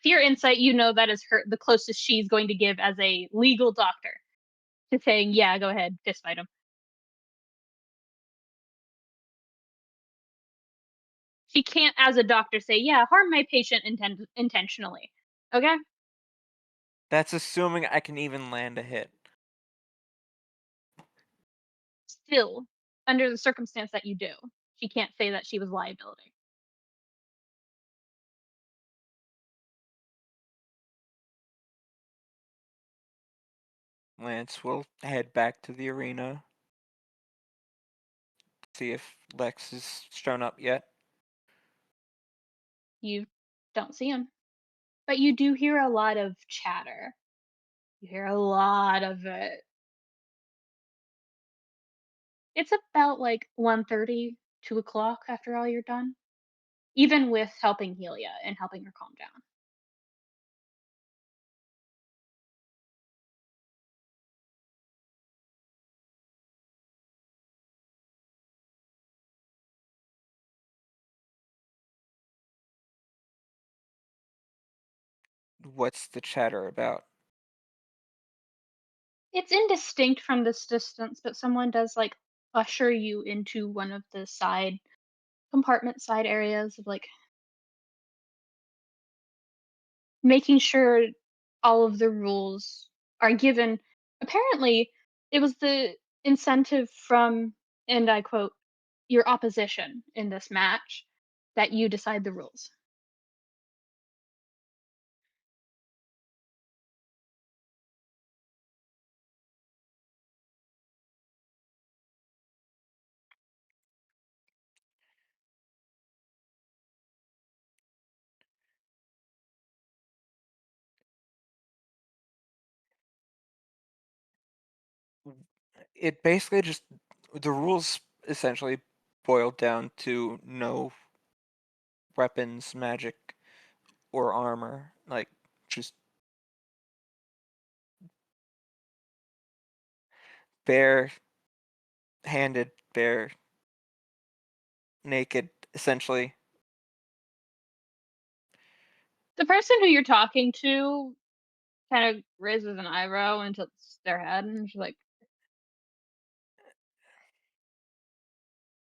With your insight, you know that is the closest she's going to give as a legal doctor to saying, yeah, go ahead, fist fight him. She can't, as a doctor, say, yeah, harm my patient intentionally. Okay? That's assuming I can even land a hit. Still, under the circumstance that you do, she can't say that she was liability. Lance will head back to the arena. See if Lex has shown up yet. You don't see him. But you do hear a lot of chatter. You hear a lot of it. It's about like 1:30, 2 o'clock after all you're done. Even with helping Helia and helping her calm down. What's the chatter about? It's indistinct from this distance, but someone does like usher you into one of the side side areas of like making sure all of the rules are given. Apparently, it was the incentive from, and I quote, your opposition in this match that you decide the rules. It basically just, the rules essentially boiled down to no weapons, magic, or armor. Like, just bare-handed, naked, essentially. The person who you're talking to kind of raises an eyebrow and tilts their head, and she's like,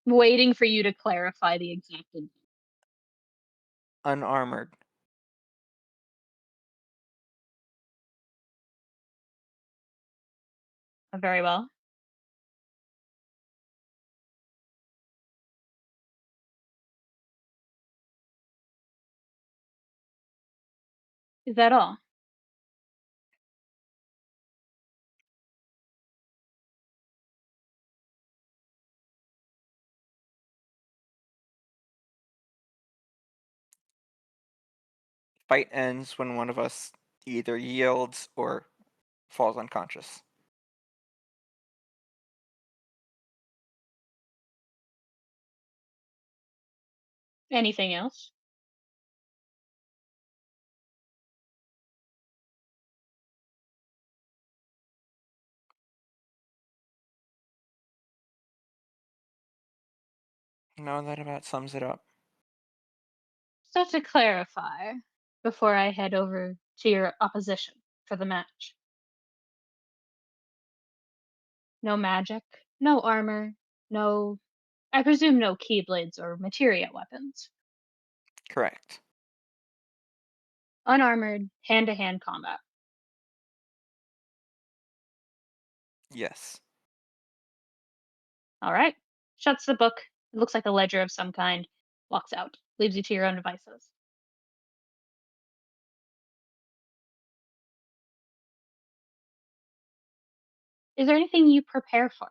waiting for you to clarify the exact. Unarmored. Very well. Is that all? Fight ends when one of us either yields or falls unconscious. Anything else? No, that about sums it up. So to clarify, before I head over to your opposition for the match. No magic, no armor, no, I presume no keyblades or materia weapons. Correct. Unarmored, hand-to-hand combat. Yes. All right. Shuts the book. It looks like a ledger of some kind. Walks out. Leaves you to your own devices. Is there anything you prepare for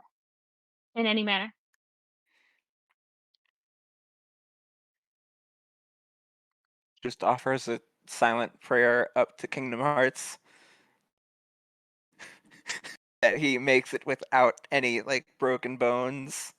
in any manner? Just offers a silent prayer up to Kingdom Hearts. That he makes it without any, like, broken bones.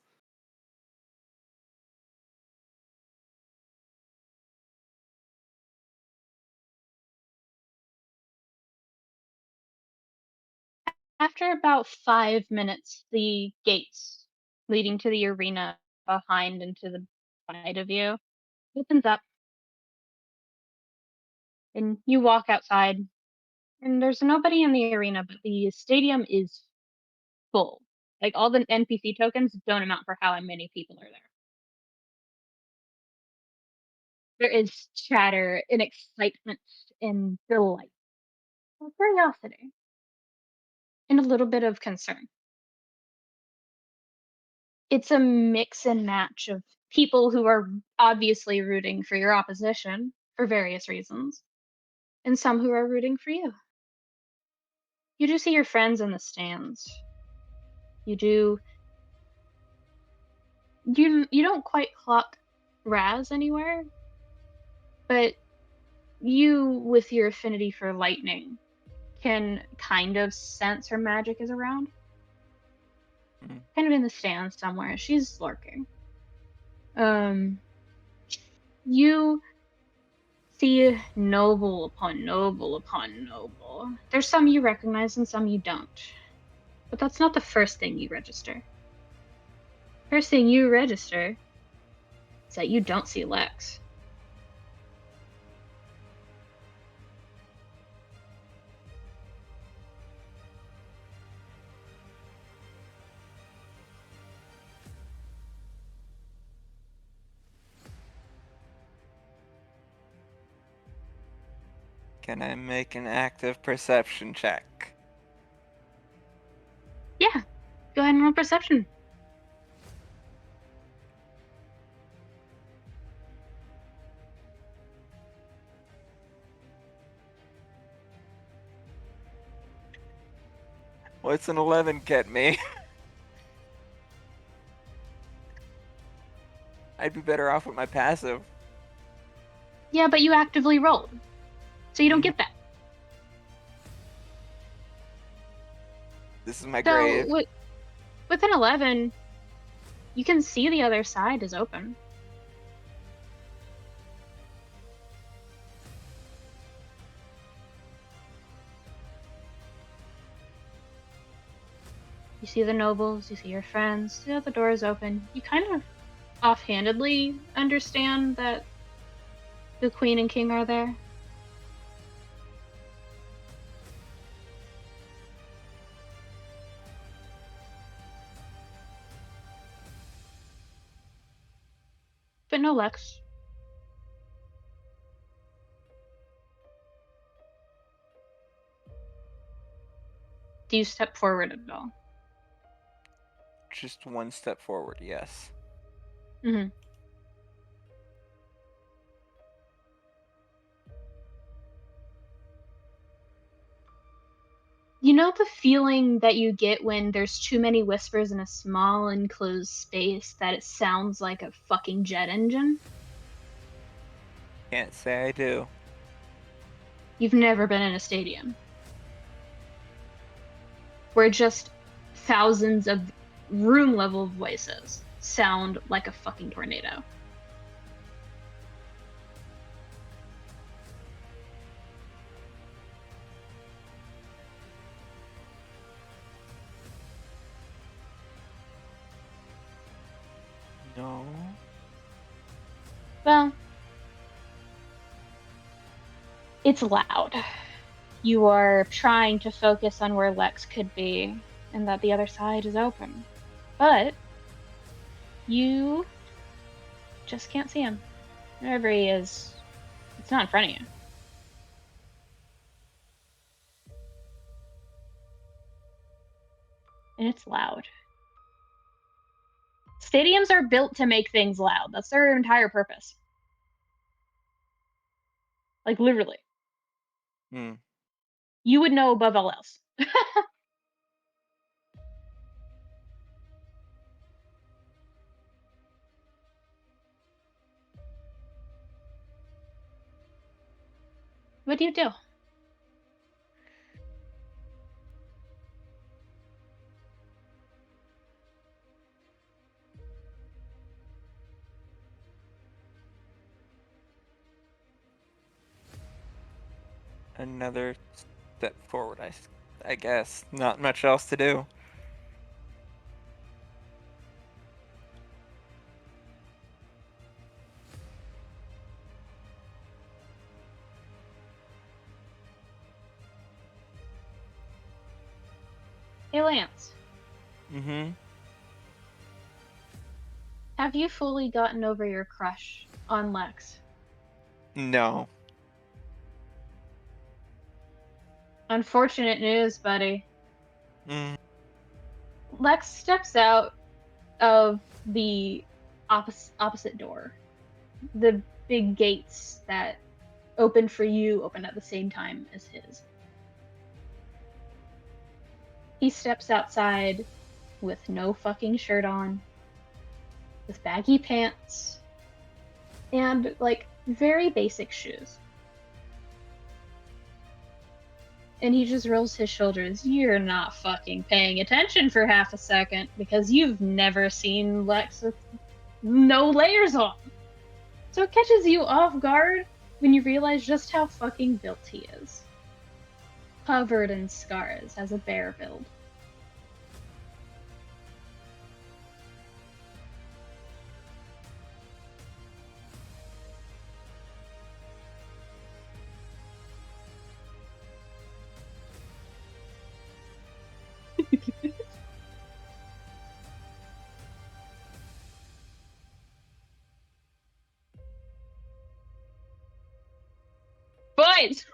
After about 5 minutes, the gates leading to the arena behind and to the side of you opens up. And you walk outside, and there's nobody in the arena, but the stadium is full. Like, all the NPC tokens don't amount for how many people are there. There is chatter and excitement and delight, and curiosity, and a little bit of concern. It's a mix and match of people who are obviously rooting for your opposition for various reasons, and some who are rooting for you. You do see your friends in the stands. You don't quite clock Razz anywhere, but you, with your affinity for lightning, can kind of sense her magic is around. Hmm. Kind of in the stands somewhere. She's lurking. You see noble upon noble upon noble. There's some you recognize and some you don't. But that's not the first thing you register. First thing you register is that you don't see Lex. Can I make an active perception check? Yeah, go ahead and roll perception. What's an 11 get me? I'd be better off with my passive. Yeah, but you actively rolled, so you don't get that. This is my So grave. with an 11, you can see the other side is open. You see the nobles, you see your friends, you know the door is open. You kind of offhandedly understand that the queen and king are there. But no Lex. Do you step forward at all? Just one step forward, yes. Mm-hmm. You know the feeling that you get when there's too many whispers in a small enclosed space that it sounds like a fucking jet engine? Can't say I do. You've never been in a stadium where just thousands of room level voices sound like a fucking tornado. No. Well, it's loud. You are trying to focus on where Lex could be and that the other side is open. But you just can't see him. Wherever he is, it's not in front of you. And it's loud. Stadiums are built to make things loud. That's their entire purpose. Like, literally. Hmm. You would know above all else. What do you do? Another step forward, I guess. Not much else to do. Hey, Lance. Mm-hmm. Have you fully gotten over your crush on Lex? No. Unfortunate news, buddy. Mm. Lex steps out of the opposite door. The big gates that open for you open at the same time as his. He steps outside with no fucking shirt on, with baggy pants, and like very basic shoes. And he just rolls his shoulders. You're not fucking paying attention for half a second because you've never seen Lex with no layers on. So it catches you off guard when you realize just how fucking built he is. Covered in scars, has a bear build. Boys!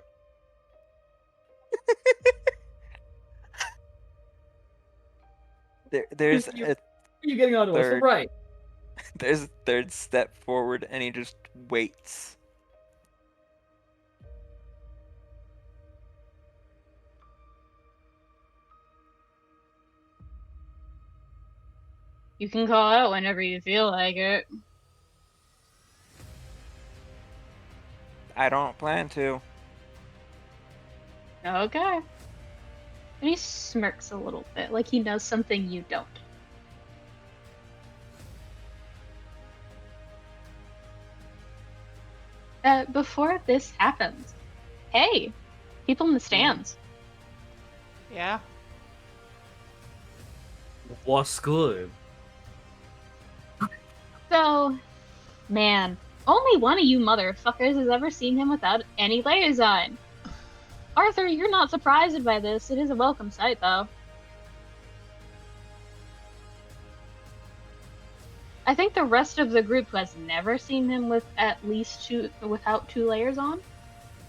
There's You- a You're getting onto us, Third. right? there's a third step forward, and he just waits. You can call out whenever you feel like it. I don't plan to. Okay. And he smirks a little bit, like he knows something you don't. Before this happens, hey, people in the stands. Yeah. What's good? So, man, only one of you motherfuckers has ever seen him without any layers on. Arthur, you're not surprised by this. It is a welcome sight, though. I think the rest of the group who has never seen him with at least without 2 layers on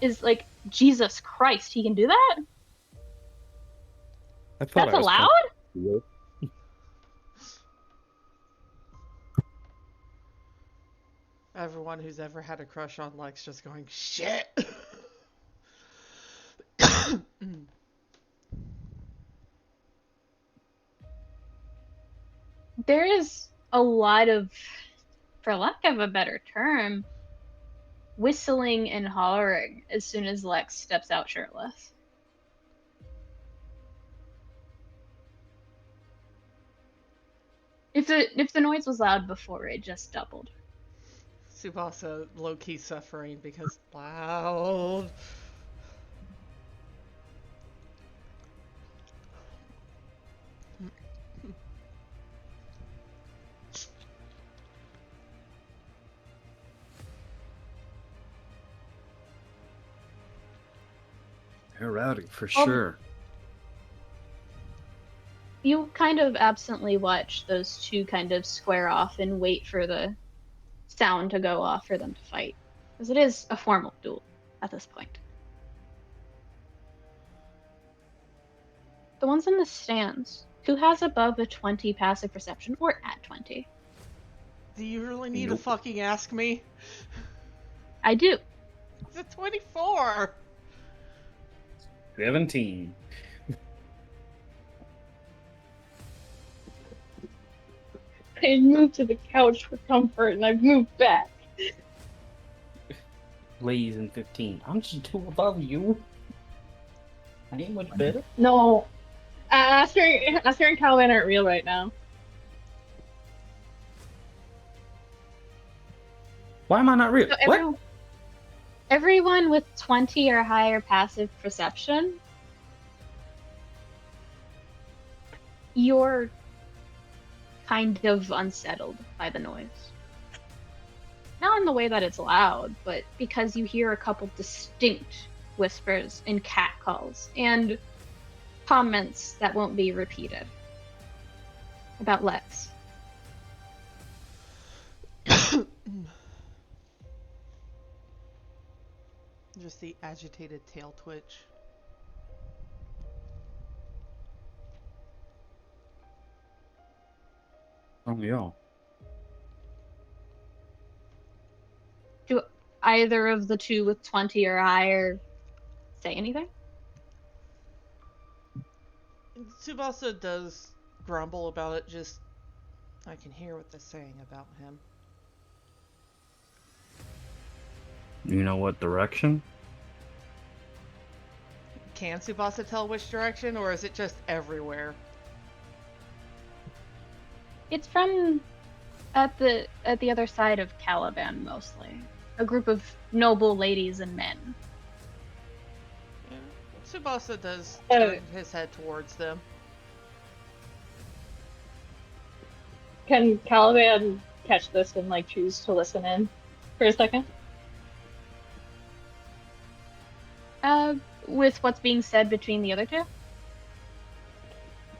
is like, Jesus Christ, he can do that? I thought That's I was allowed? cool. Everyone who's ever had a crush on Lex just going, shit! There is a lot of, for lack of a better term, whistling and hollering as soon as Lex steps out shirtless. If the noise was loud before, it just doubled. Tsubasa low-key suffering because loud. They're rowdy for sure. You kind of absently watch those two kind of square off and wait for the sound to go off for them to fight. Because it is a formal duel at this point. The ones in the stands, who has above a 20 passive perception or at 20? Do you really need to Nope. fucking ask me? I do. It's a 24! 17. I moved to the couch for comfort, and I've moved back. Blaze and 15. I'm just 2 above you. I ain't much better. No. Aster and Caliban aren't real right now. Why am I not real? So What? everyone with 20 or higher passive perception, you're kind of unsettled by the noise. Not in the way that it's loud, but because you hear a couple distinct whispers and catcalls, and comments that won't be repeated about Lex. Just the agitated tail twitch. Oh, yeah. Do either of the two with 20 or higher say anything? Tsubasa does grumble about it, just I can hear what they're saying about him. You know what direction? Can Tsubasa tell which direction, or is it just everywhere? It's from at the other side of Caliban, mostly. A group of noble ladies and men. Yeah. Tsubasa does Oh. turn his head towards them. Can Caliban catch this and like choose to listen in for a second? With what's being said between the other two?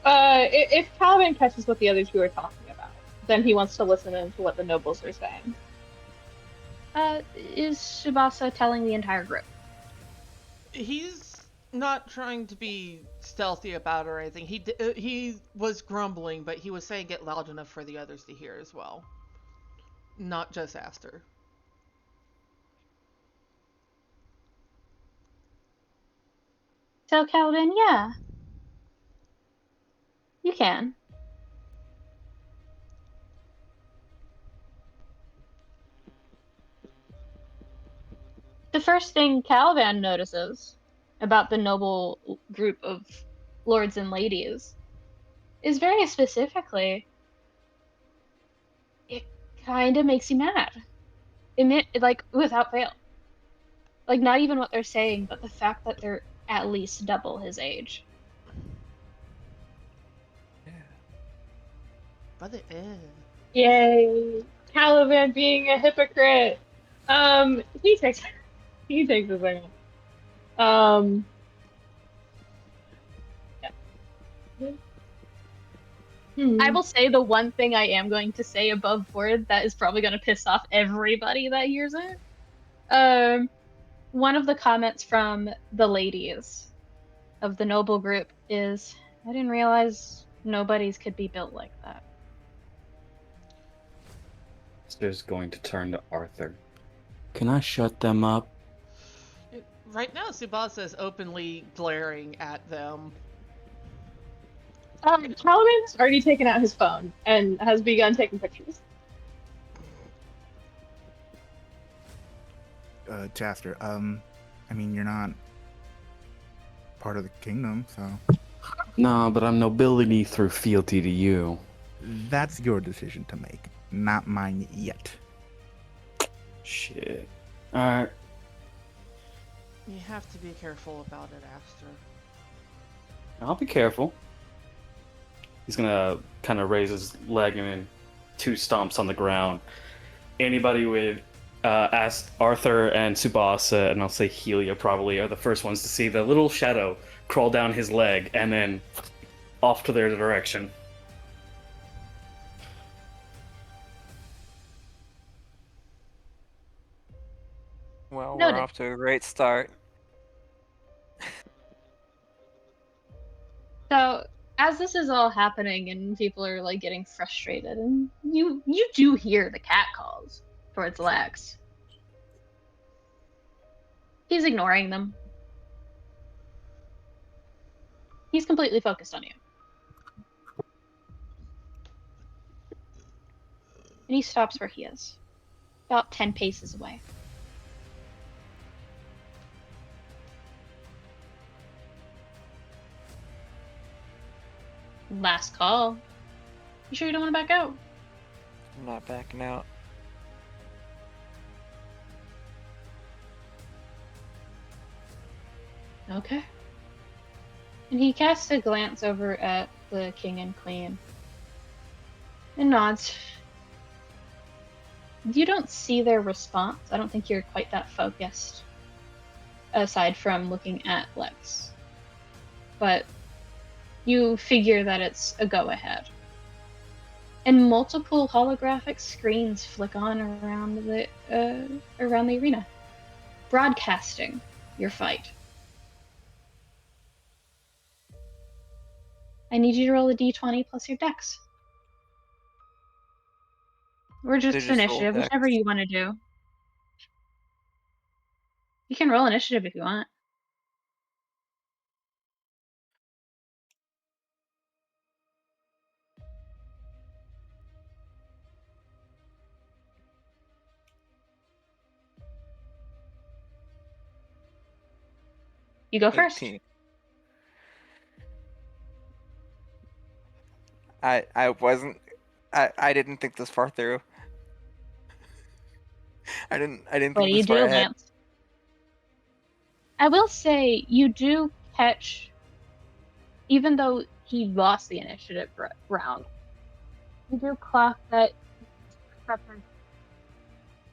If Caliban catches what the other two are talking about, then he wants to listen in to what the nobles are saying. Is Tsubasa telling the entire group? He's not trying to be stealthy about it or anything. He was grumbling, but he was saying it loud enough for the others to hear as well. Not just Aster. So, Caliban, yeah. You can. The first thing Caliban notices about the noble group of lords and ladies is very specifically, it kind of makes you mad. Like, without fail. Like, not even what they're saying, but the fact that they're at least double his age. Yeah. But it is. Yay! Caliban being a hypocrite. He takes a second. Yeah. I will say the one thing I am going to say above board that is probably going to piss off everybody that hears it. One of the comments from the ladies of the noble group is, I didn't realize nobodies could be built like that. Aster's going to turn to Arthur. Can I shut them up? Right now, Tsubasa is openly glaring at them. Caliban's already taken out his phone and has begun taking pictures. Chaster, I mean, you're not part of the kingdom, so Nah, but I'm nobility through fealty to you. that's your decision to make, not mine yet. Shit. Alright. You have to be careful about it, Aster. I'll be careful. He's gonna kind of raise his leg and then two stomps on the ground. Anybody with ask Arthur and Tsubasa, and I'll say Helia probably, are the first ones to see the little shadow crawl down his leg and then off to their direction. Well, Noted. we're off to a great start. So, as this is all happening and people are like getting frustrated, and you do hear the cat calls towards Lex. He's ignoring them. He's completely focused on you. And he stops where he is, about 10 paces away. Last call. You sure you don't want to back out? I'm not backing out. Okay. And he casts a glance over at the king and queen and nods. You don't see their response. I don't think you're quite that focused, aside from looking at Lex. But You figure that it's a go-ahead. And multiple holographic screens flick on around the arena, broadcasting your fight. I need you to roll a d20 plus your dex. Or They just just roll initiative, dex. whichever you want to do. You can roll initiative if you want. You go first. 18. I wasn't. I didn't think this far through. I didn't What think do you this far do, ahead. Lance? I will say you do catch, even though he lost the initiative round, you do clock that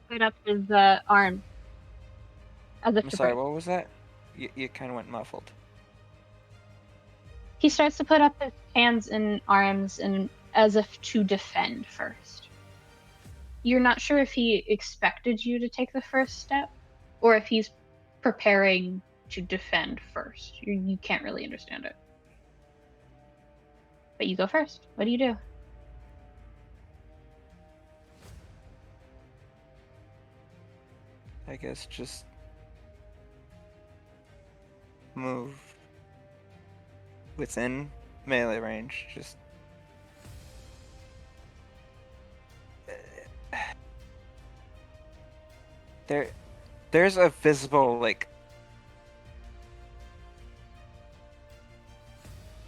put up his arm as if I'm to sorry, break. what was that? You kind of went muffled. He starts to put up his hands and arms and as if to defend first. You're not sure if he expected you to take the first step or if he's preparing to defend first. You can't really understand it. But you go first. What do you do? I guess just move within melee range. Just there's a visible like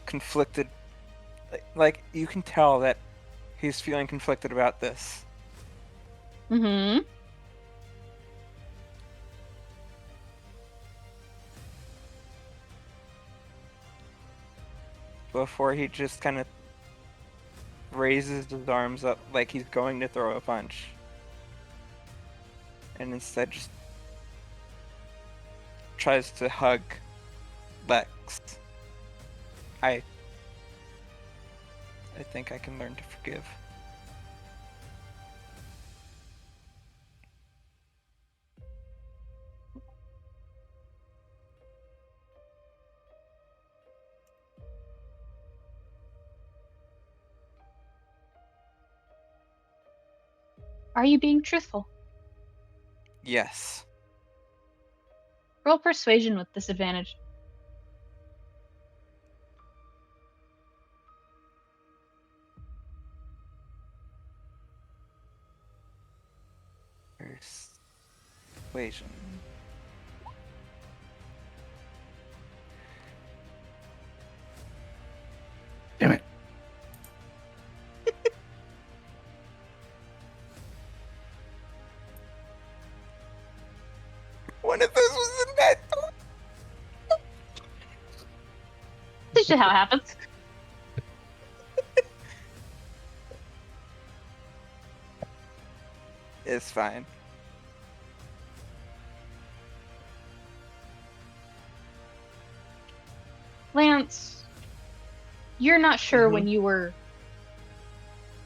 conflicted, like you can tell that he's feeling conflicted about this. Mm-hmm. Before he just kind of raises his arms up like he's going to throw a punch, and instead just tries to hug Lex. I think I can learn to forgive. Are you being truthful? Yes. Roll persuasion with disadvantage. Persuasion. Damn it. One of those was in that. This is how it happens. It's fine. Lance, you're not sure when you're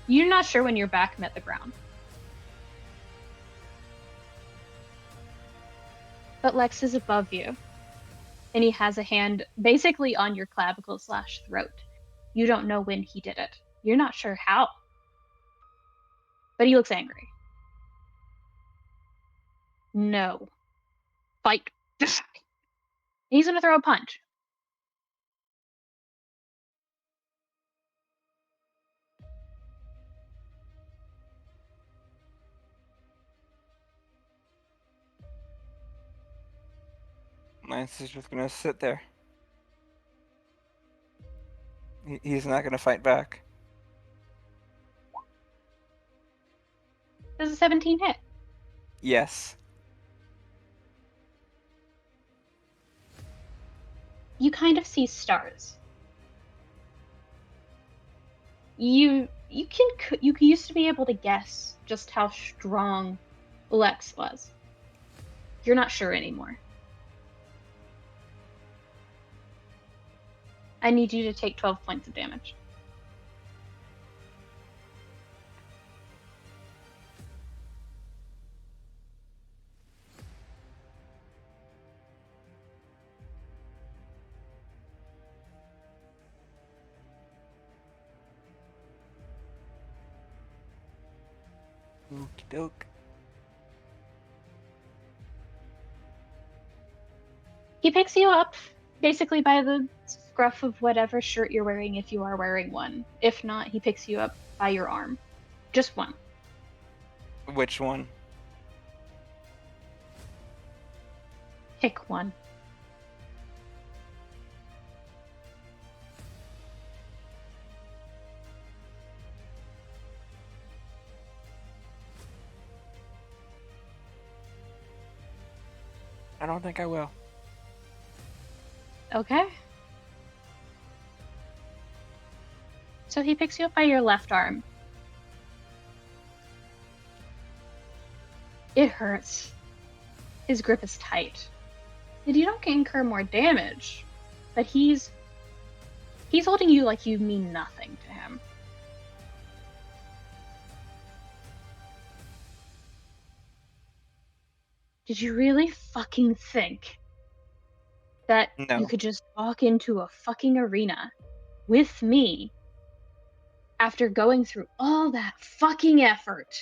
not sure when your back met the ground. But Lex is above you, and he has a hand basically on your clavicle / throat. You don't know when he did it. You're not sure how. But he looks angry. No. Fight. He's gonna throw a punch. Lance is just gonna sit there. He's not gonna fight back. Does a 17 hit? Yes. You kind of see stars. You used to be able to guess just how strong Lex was. You're not sure anymore. I need you to take 12 points of damage. Okie doke. He picks you up, basically by the scruff of whatever shirt you're wearing if you are wearing one. If not, he picks you up by your arm. Just one. Which one? Pick one. I don't think I will. Okay. So he picks you up by your left arm. It hurts. His grip is tight. And you don't incur more damage, but he's holding you like you mean nothing to him. Did you really fucking think that No. you could just walk into a fucking arena with me after going through all that fucking effort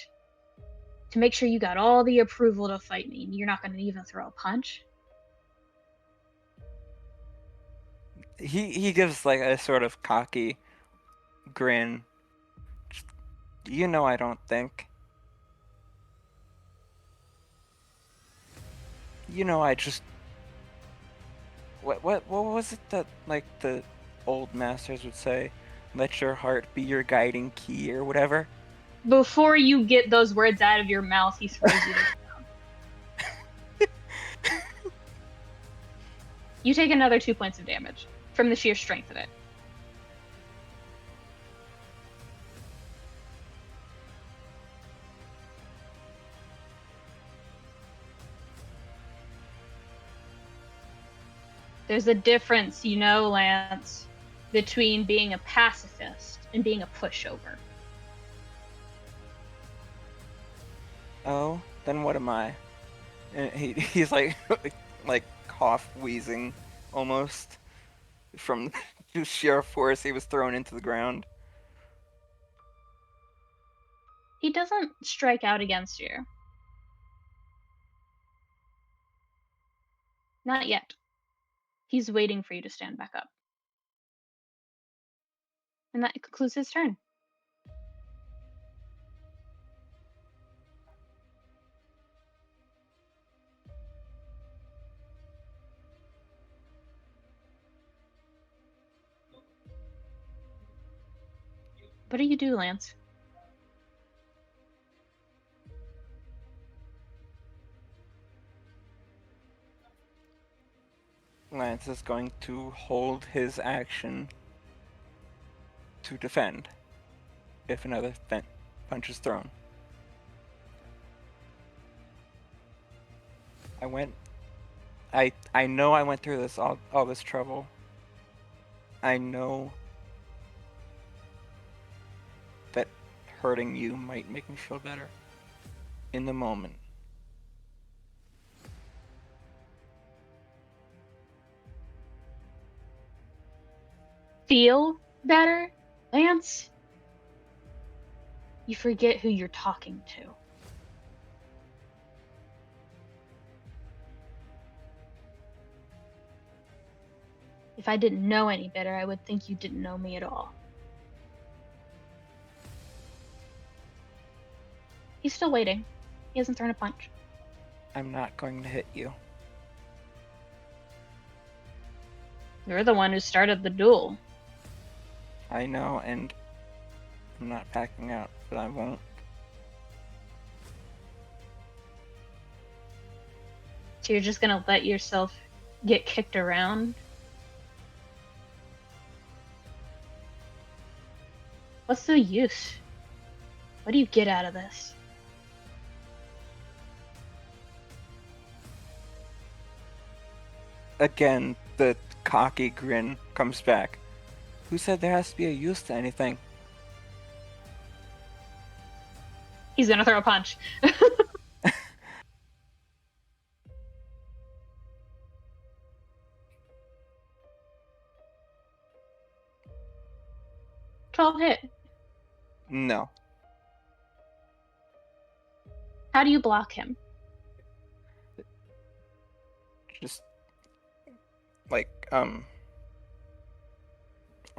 to make sure you got all the approval to fight me and you're not going to even throw a punch? He gives like a sort of cocky grin. Just, you know, I don't think. You know, I just. What was it that like the old masters would say? Let your heart be your guiding key or whatever. Before you get those words out of your mouth, he throws you to the ground. You take another 2 points of damage from the sheer strength of it. There's a difference, you know, Lance, between being a pacifist and being a pushover. Oh, then what am I? And he's like like cough wheezing almost from just sheer force he was thrown into the ground. He doesn't strike out against you. Not yet. He's waiting for you to stand back up. And that concludes his turn. What do you do, Lance? Lance is going to hold his action to defend if another punch is thrown. I know I went through this all this trouble. I know that hurting you might make me feel better in the moment. Feel better, Lance? You forget who you're talking to. If I didn't know any better, I would think you didn't know me at all. He's still waiting. He hasn't thrown a punch. I'm not going to hit you. You're the one who started the duel. I know, and I'm not backing out, but I won't. So you're just gonna let yourself get kicked around? What's the use? What do you get out of this? Again, the cocky grin comes back. Who said there has to be a use to anything? He's gonna throw a punch. 12 hit. No. How do you block him? Just like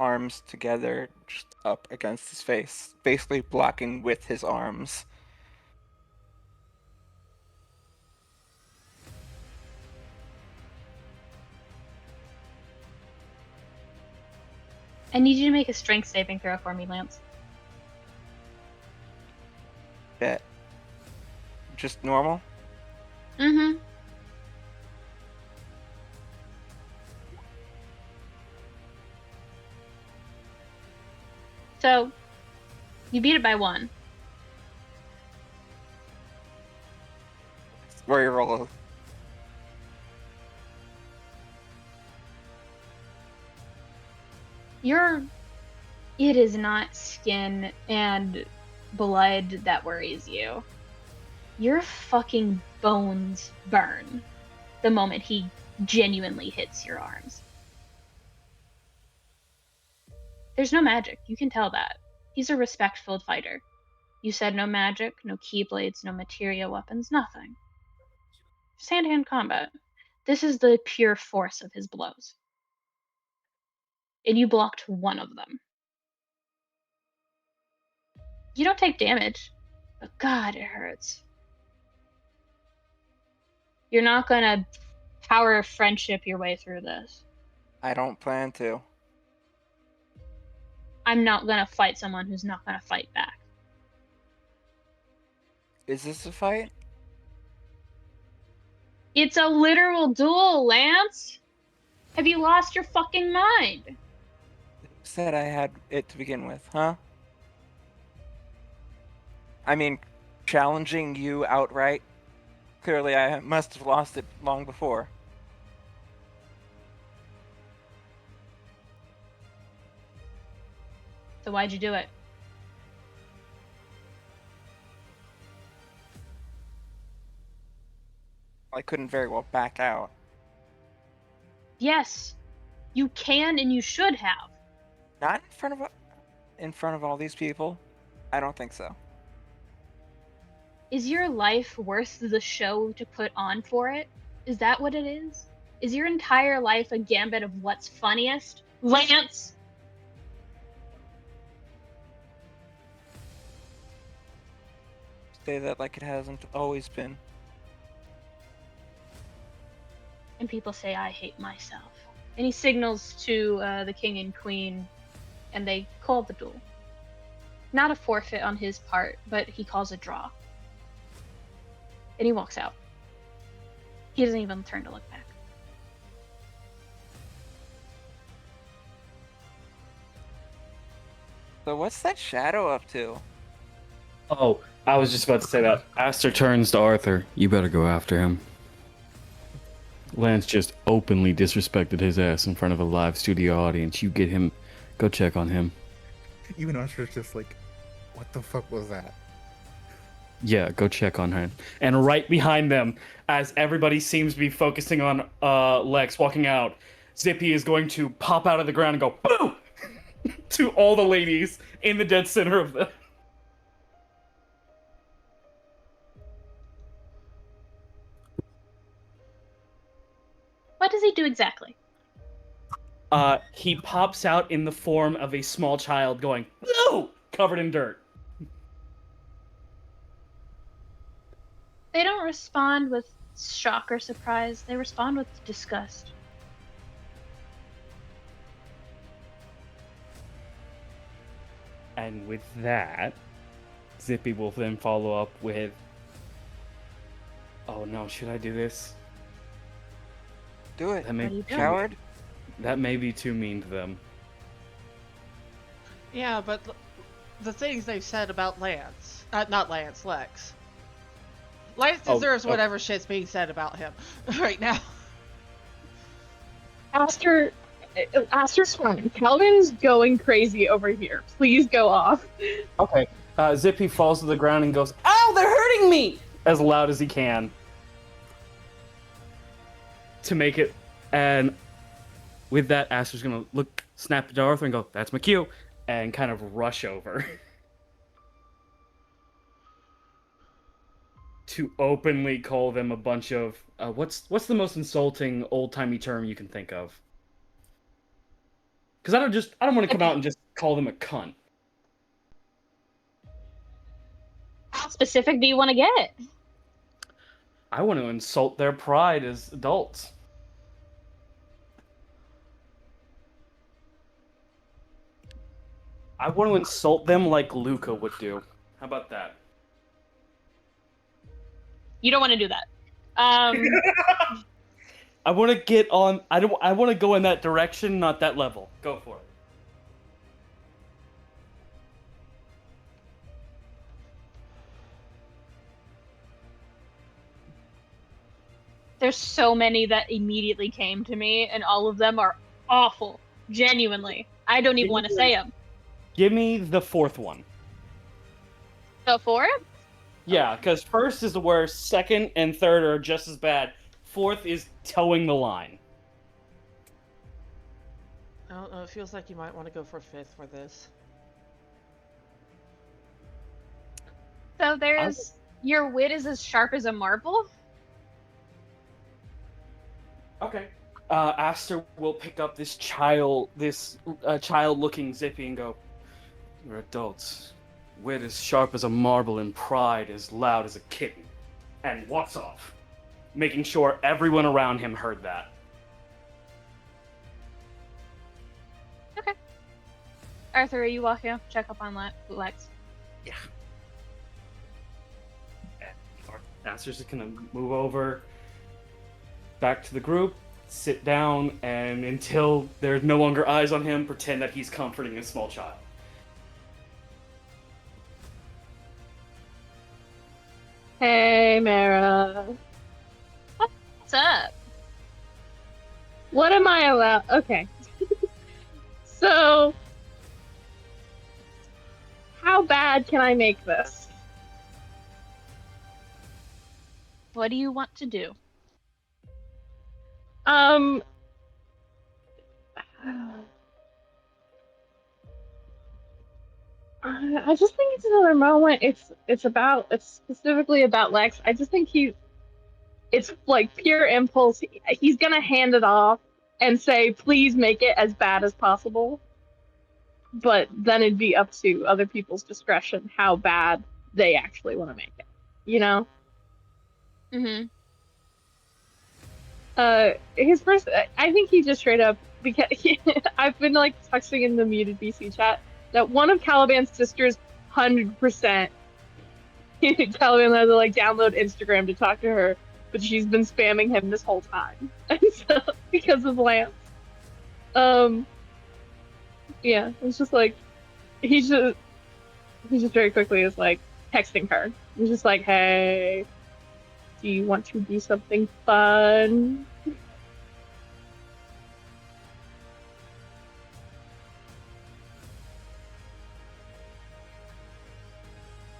arms together, just up against his face, basically blocking with his arms. I need you to make a strength saving throw for me, Lance. Bet. Just normal? Mm-hmm. So, you beat it by 1. Where you roll. It is not skin and blood that worries you. Your fucking bones burn the moment he genuinely hits your arms. There's no magic. You can tell that. He's a respectful fighter. You said no magic, no keyblades, no materia weapons, nothing. Just hand-to-hand combat. This is the pure force of his blows. And you blocked 1 of them. You don't take damage, but God, it hurts. You're not gonna power of friendship your way through this. I don't plan to. I'm not gonna fight someone who's not gonna fight back. Is this a fight? It's a literal duel, Lance! Have you lost your fucking mind? Who said I had it to begin with, huh? I mean, challenging you outright? Clearly I must have lost it long before. So why'd you do it? I couldn't very well back out. Yes, you can and you should have. Not in front of all these people? I don't think so. Is your life worth the show to put on for it? Is that what it is? Is your entire life a gambit of what's funniest? Lance! Say that like it hasn't always been. And people say I hate myself. And he signals to the king and queen, and they call the duel. Not a forfeit on his part, but he calls a draw. And he walks out. He doesn't even turn to look back. So what's that shadow up to? Oh, I was just about to say that. Aster turns to Arthur. You better go after him. Lance just openly disrespected his ass in front of a live studio audience. You get him. Go check on him. Even Usher's just like, what the fuck was that? Yeah, go check on her. And right behind them, as everybody seems to be focusing on Lex walking out, Zippy is going to pop out of the ground and go, boo! to all the ladies in the dead center of the... What does he do exactly? He pops out in the form of a small child going, no! Covered in dirt. They don't respond with shock or surprise. They respond with disgust. And with that, Zippy will then follow up with, oh no, should I do this? Do it, That may, coward. that may be too mean to them. Yeah, but the things they've said about Lance, not Lance, Lex. Lance deserves whatever shit's being said about him right now. Aster Aster's fine. Caliban is going crazy over here. Please go off. Okay. Zippy falls to the ground and goes, "Ow, they're hurting me!" as loud as he can. To make it, and with that, Aster's gonna look, snap at Arthur and go, "That's my cue," and kind of rush over. To openly call them a bunch of, what's the most insulting old-timey term you can think of? Because I don't want to come out and just call them a cunt. How specific do you want to get? I want to insult their pride as adults. I want to insult them like Luca would do. How about that? You don't want to do that. I want to get on. I want to go in that direction, not that level. Go for it. There's so many that immediately came to me, and all of them are awful. Genuinely. I don't even want to say them. Give me the fourth one. Go for it? Yeah, because first is the worst, second and third are just as bad. Fourth is towing the line. I don't know, it feels like you might want to go for fifth for this. So there's... Your wit is as sharp as a marble? Okay. Aster will pick up this child-looking Zippy and go, "You're adults. Wit as sharp as a marble and pride as loud as a kitten." And walks off, making sure everyone around him heard that. Okay. Arthur, are you walking up? Check up on Lex. Yeah. Aster's just gonna move over back to the group, sit down, and until there's no longer eyes on him, pretend that he's comforting a small child. Hey, Mara. What's up? What am I allowed? Okay. So, how bad can I make this? What do you want to do? I just think it's another moment. It's specifically about Lex. I just think it's like pure impulse. He's gonna hand it off and say, "Please make it as bad as possible." But then it'd be up to other people's discretion how bad they actually want to make it. You know? Mm-hmm. His first, I think he just straight up, because I've been like texting in the muted BC chat that one of Caliban's sisters 100% Caliban had to like download Instagram to talk to her, but she's been spamming him this whole time. And so, because of Lance. Yeah, it's just like he just very quickly is like texting her. He's just like, "Hey, do you want to do something fun?"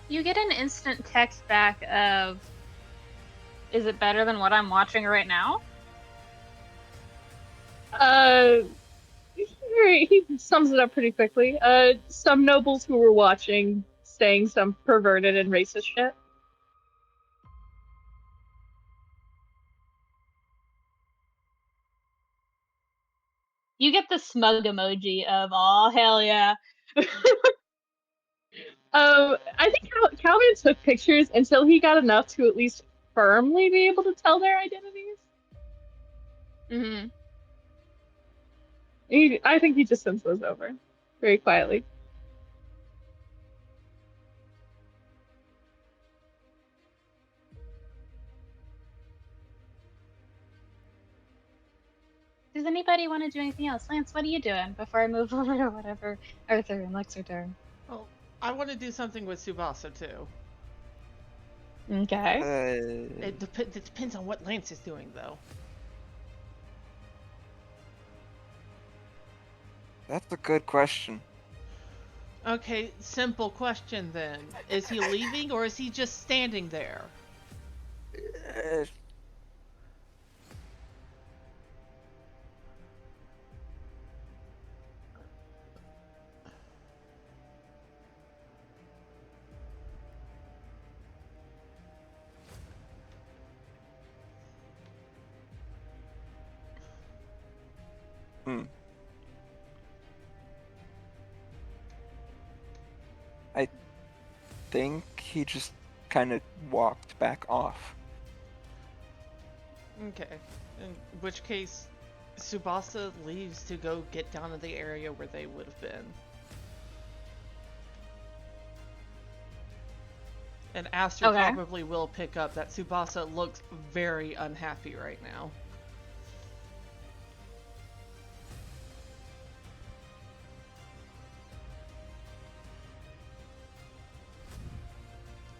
You get an instant text back of, "Is it better than what I'm watching right now?" He sums it up pretty quickly. Some nobles who were watching saying some perverted and racist shit. You get the smug emoji of, "Aw, hell yeah." I think Calvin took pictures until he got enough to at least firmly be able to tell their identities. Mm-hmm. I think he just sends those over very quietly. Does anybody want to do anything else? Lance, what are you doing before I move over to whatever Arthur and Lex are doing? Well, I want to do something with Tsubasa too. Okay. It depends on what Lance is doing, though. That's a good question. Okay, simple question then. Is he leaving or is he just standing there? Uh, hmm. I think he just kind of walked back off. Okay. In which case, Tsubasa leaves to go get down to the area where they would have been. And Aster Okay. probably will pick up that Tsubasa looks very unhappy right now.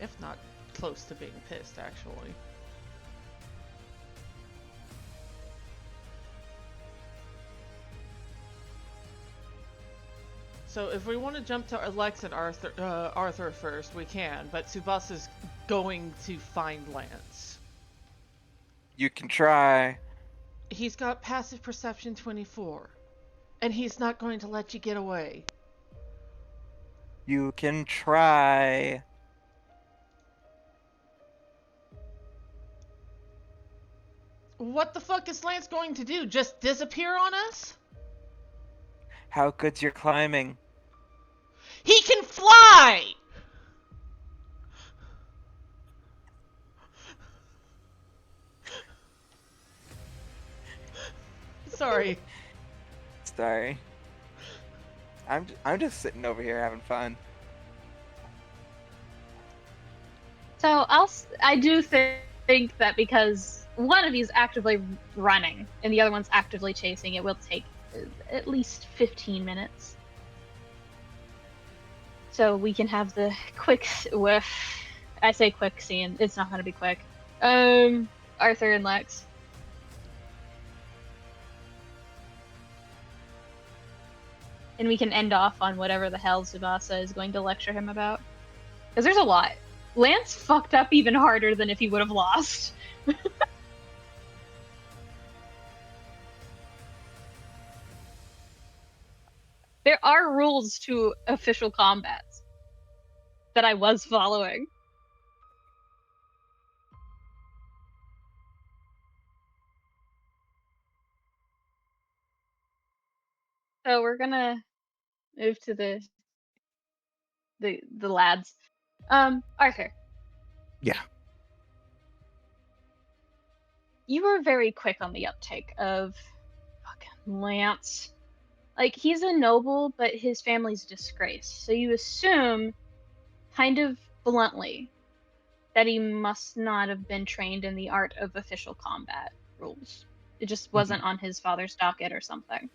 If not close to being pissed, actually. So if we want to jump to Alex and Arthur first, we can, but Tsubasa's going to find Lance. You can try. He's got passive perception 24, and he's not going to let you get away. You can try. What the fuck is Lance going to do? Just disappear on us? How good's your climbing? He can fly! Sorry. Sorry. I'm just sitting over here having fun. So I do think that because one of you is actively running and the other one's actively chasing, it will take at least 15 minutes. So we can have the quick I say quick scene, it's not going to be quick. Arthur and Lex. And we can end off on whatever the hell Tsubasa is going to lecture him about. Because there's a lot. Lance fucked up even harder than if he would have lost. There are rules to official combats that I was following. So we're gonna move to the lads. Arthur. Yeah. You were very quick on the uptake of fucking Lance. Like, he's a noble, but his family's disgraced. So you assume, kind of bluntly, that he must not have been trained in the art of official combat rules. It just wasn't on his father's docket or something.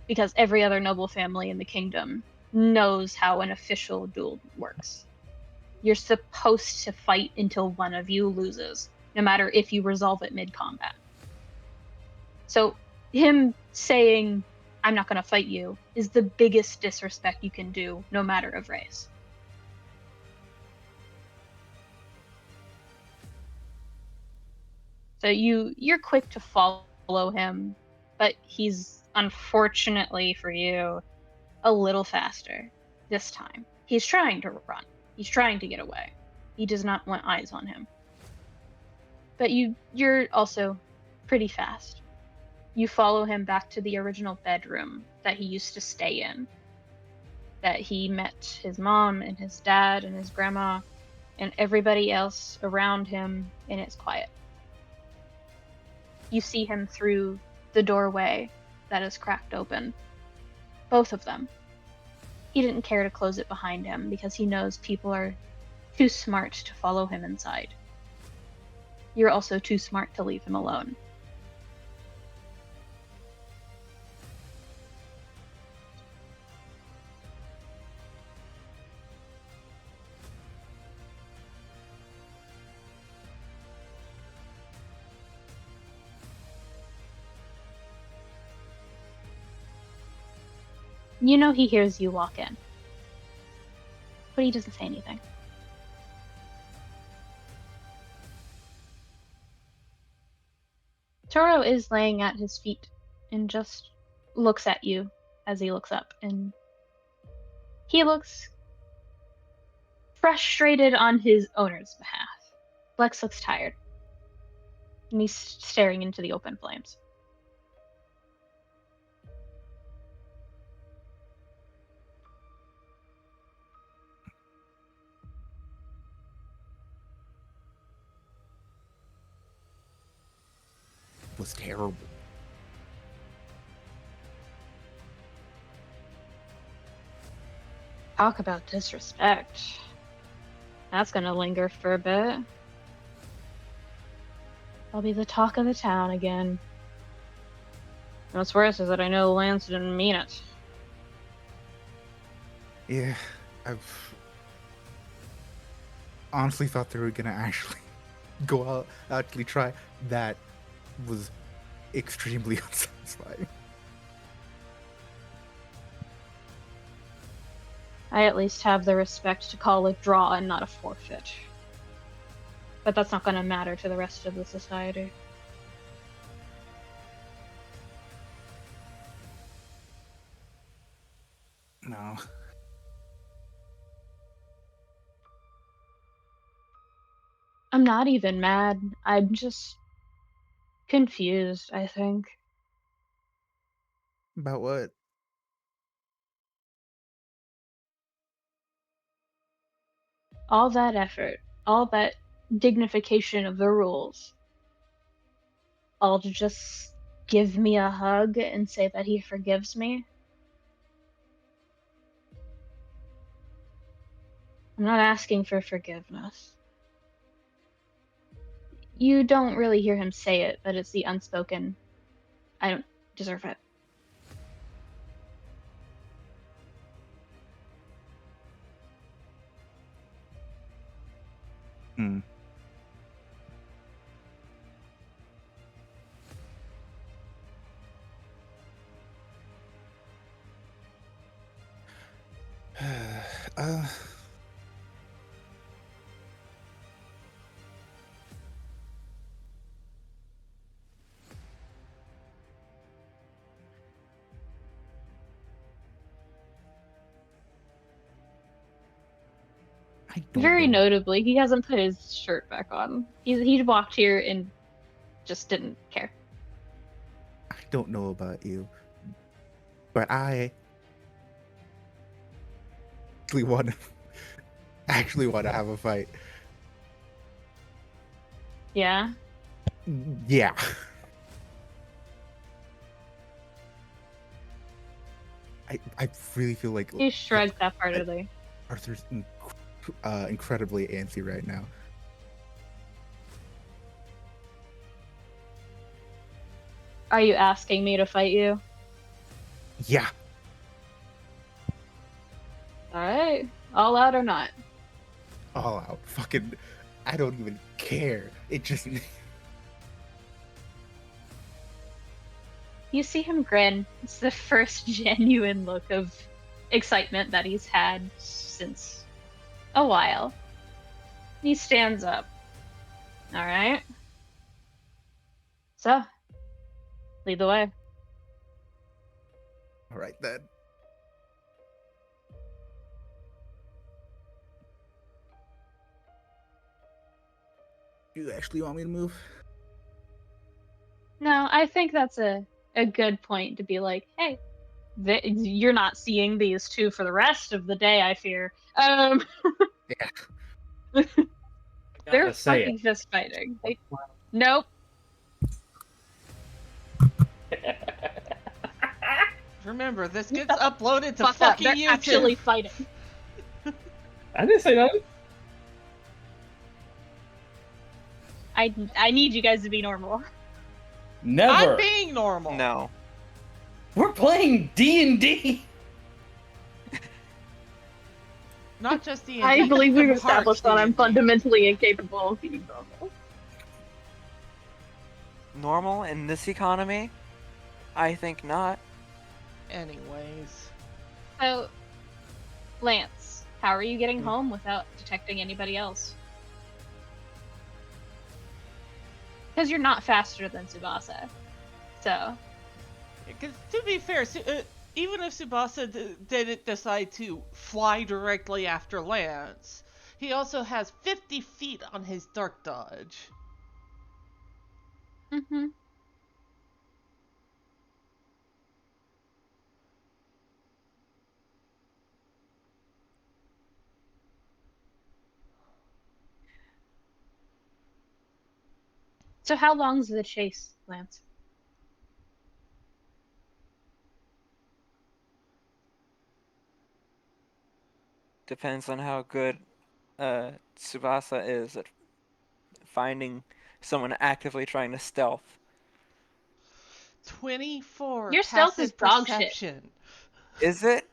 Because every other noble family in the kingdom knows how an official duel works. You're supposed to fight until one of you loses, no matter if you resolve it mid-combat. So him saying, I'm not going to fight you, is the biggest disrespect you can do, no matter of race. So you're quick to follow him, but he's, unfortunately for you, a little faster this time. He's trying to run. He's trying to get away. He does not want eyes on him. But you're also pretty fast. You follow him back to the original bedroom that he used to stay in. That he met his mom and his dad and his grandma and everybody else around him, and it's quiet. You see him through the doorway that is cracked open. Both of them. He didn't care to close it behind him because he knows people are too smart to follow him inside. You're also too smart to leave him alone. You know he hears you walk in. But he doesn't say anything. Toro is laying at his feet and just looks at you as he looks up, and he looks frustrated on his owner's behalf. Lex looks tired, and he's staring into the open flames. It was terrible. Talk about disrespect. That's gonna linger for a bit. I'll be the talk of the town again. And what's worse is that I know Lance didn't mean it. Yeah, I've honestly thought they were gonna actually go out, actually try. That was extremely unsatisfying. I at least have the respect to call a draw and not a forfeit. But that's not gonna matter to the rest of the society. No. I'm not even mad. I'm just confused, I think. About what? All that effort, all that dignification of the rules, all to just give me a hug and say that he forgives me. I'm not asking for forgiveness. You don't really hear him say it, but it's the unspoken, I don't deserve it. Hmm. uh, I don't Very know. notably, he hasn't put his shirt back on. He walked here and just didn't care. I don't know about you, but I actually want to have a fight. Yeah? Yeah. I really feel like He shrugged half-heartedly. Arthur's incredibly antsy right now. Are you asking me to fight you? Yeah. Alright. All out or not? All out. Fucking, I don't even care. It just. You see him grin. It's the first genuine look of excitement that he's had since a while. He stands up. Alright. So, lead the way. All right then. Do you actually want me to move? No, I think that's a good point to be like, hey, you're not seeing these two for the rest of the day, I fear. Yeah. They're Gotta say fucking fist fighting. Nope. Remember, this gets uploaded to Fuck up. fucking They're YouTube. actually fighting. I didn't say nothing. I need you guys to be normal. Never. I'm being normal. No. We're playing D&D. Not just the. I believe we've Kingdom established that Hearts I'm D&D. fundamentally incapable of being normal. Normal in this economy? I think not. Anyways, So, Lance, how are you getting home without detecting anybody else? Because you're not faster than Tsubasa. So, Because to be fair, even if Tsubasa didn't decide to fly directly after Lance, he also has 50 feet on his dark dodge. mm-hmm. So how long's the chase, Lance? Depends on how good Tsubasa is at finding someone actively trying to stealth. 24 Your stealth is passive dog shit. perception. Is it?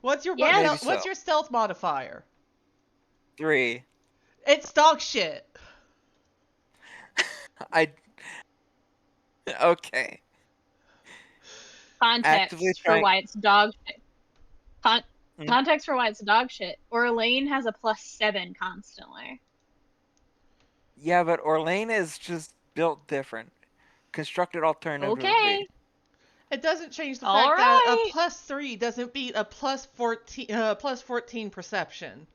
What's your Yes. Maybe so. what's your stealth modifier? 3. It's dog shit. I. Okay. Actively Context for trying. why it's dog shit. Hmm? Context for why it's dog shit. Orlane has a +7 constantly. Yeah, but Orlane is just built different. Constructed alternatively. Okay. It doesn't change the All fact that a right. +3 doesn't beat a plus 14 perception.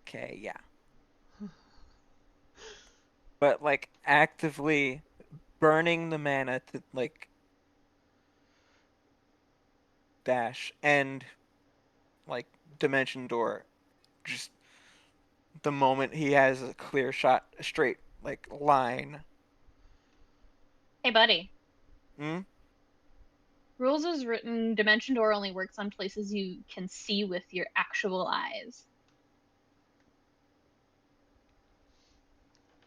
Okay, yeah. But like actively burning the mana to like dash and like dimension door just the moment he has a clear shot, a straight like line. Hey, buddy. Hmm? Rules is written, Dimension Door only works on places you can see with your actual eyes.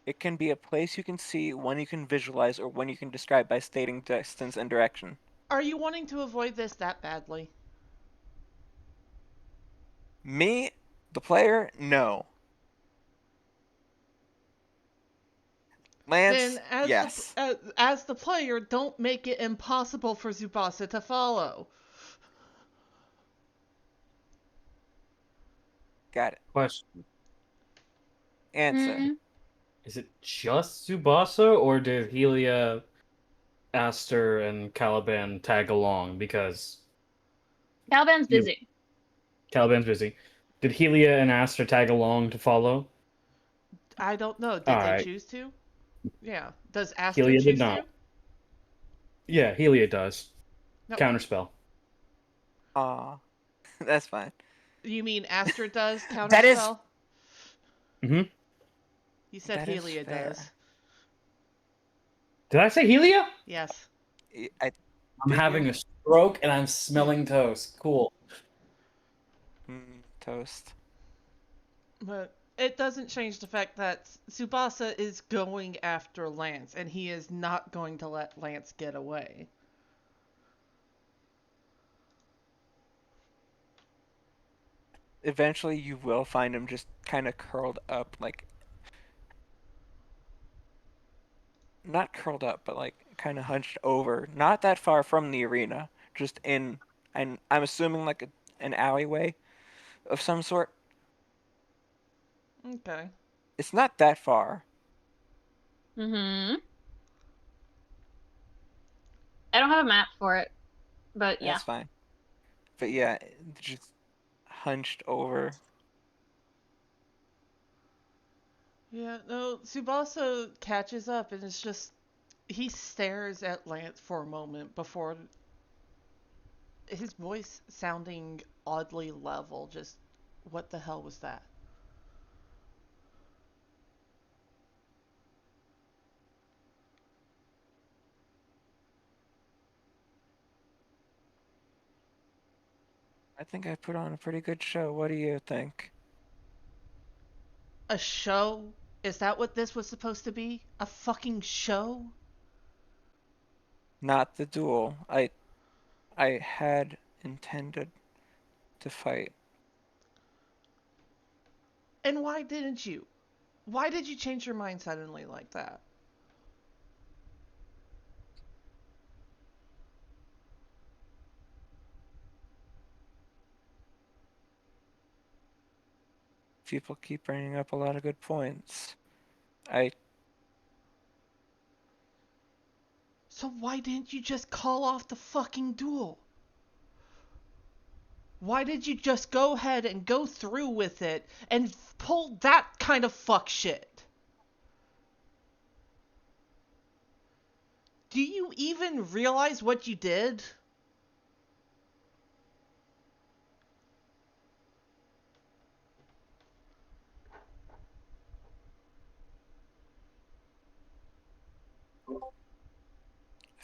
It can be a place you can see, one you can visualize, or one you can describe by stating distance and direction. Are you wanting to avoid this that badly? Me, the player, no. Lance, Then, yes. as the player, don't make it impossible for Tsubasa to follow. Got it. Question: Answer. Is it just Tsubasa, or did Helia, Aster, and Caliban tag along? Because Caliban's you know, busy. Caliban's busy. Did Helia and Aster tag along to follow? I don't know. All Did they right. choose to? Yeah. Does Aster Helia did choose to? not. Yeah, Helia does. No. Counterspell. Aw. That's fine. You mean Aster does That is counterspell? Mm-hmm. You said that is Helia does. fair. Did I say Helia? Yes. I I'm did having you? a stroke and I'm smelling toast. Cool. Toast. But it doesn't change the fact that Tsubasa is going after Lance, and he is not going to let Lance get away. Eventually you will find him just kind of curled up, like not curled up, but like kind of hunched over, not that far from the arena, just in, and I'm assuming like an alleyway of some sort. Okay. It's not that far. Mm-hmm. I don't have a map for it, but yeah. That's fine. But yeah, just hunched over. Yeah, no, Tsubasa catches up and it's just. He stares at Lance for a moment before his voice sounding oddly level. Just, what the hell was that? I think I put on a pretty good show. What do you think? A show? Is that what this was supposed to be? A fucking show? Not the duel. I had intended to fight. And why didn't you? Why did you change your mind suddenly like that? people keep bringing up a lot of good points. So why didn't you just call off the fucking duel? Why did you just go ahead and go through with it and pull that kind of fuck shit? Do you even realize what you did?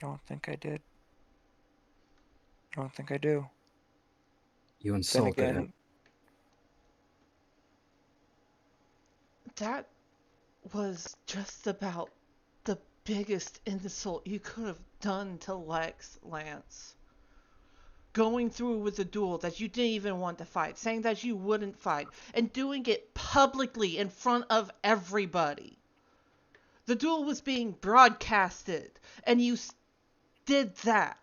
I don't think I did. I don't think I do. You Then insulted again, him. That was just about the biggest insult you could have done to Lance. Going through with a duel that you didn't even want to fight, saying that you wouldn't fight, and doing it publicly in front of everybody. The duel was being broadcasted, and you did that.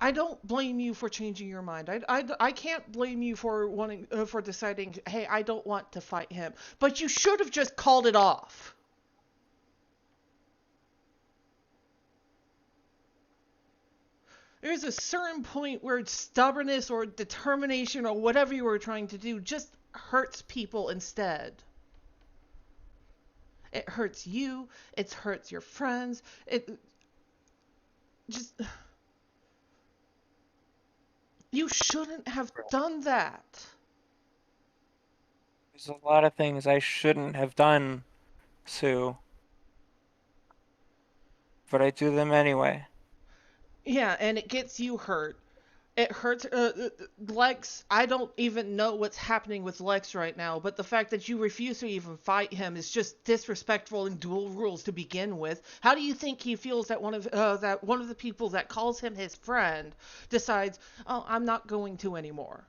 I don't blame you for changing your mind. I can't blame you for wanting for deciding, hey, I don't want to fight him. But you should have just called it off. There's a certain point where stubbornness or determination or whatever you were trying to do just hurts people instead. It hurts you. It hurts your friends. It just... You shouldn't have done that. there's a lot of things I shouldn't have done, Sue. But I do them anyway. Yeah, and it gets you hurt. It hurts Lex. I don't even know what's happening with Lex right now, but the fact that you refuse to even fight him is just disrespectful in duel rules to begin with. How do you think he feels that one of the people that calls him his friend decides, "Oh, I'm not going to anymore"?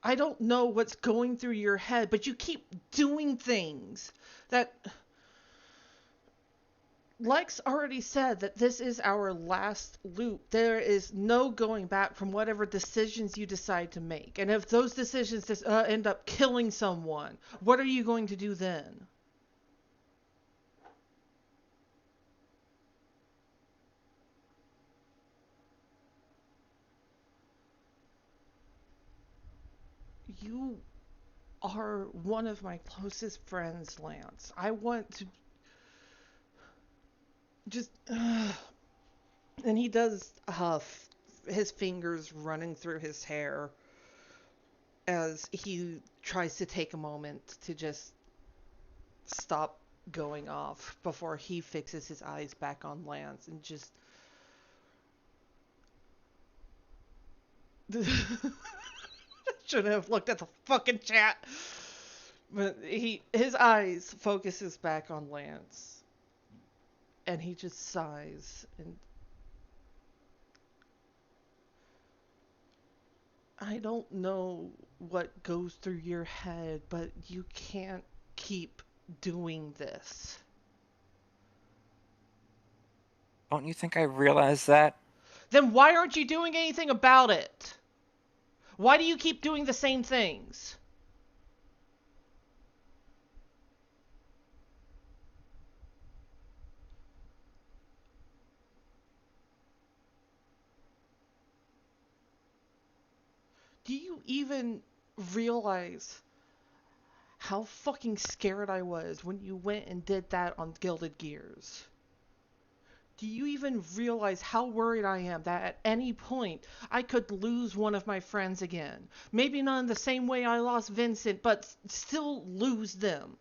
I don't know what's going through your head, but you keep doing things that... Lex already said that this is our last loop. There is no going back from whatever decisions you decide to make. And if those decisions just end up killing someone, what are you going to do then? You are one of my closest friends, Lance. I want to just... And he does huff, his fingers running through his hair as he tries to take a moment to just stop going off before he fixes his eyes back on Lance and just... Shouldn't have looked at the fucking chat. But his eyes focuses back on Lance. And he just sighs and... I don't know what goes through your head, but you can't keep doing this. Don't you think I realize that? Then why aren't you doing anything about it? Why do you keep doing the same things? Do you even realize how fucking scared I was when you went and did that on Gilded Gears? Do you even realize how worried I am that at any point I could lose one of my friends again? Maybe not in the same way I lost Vincent, but still lose them.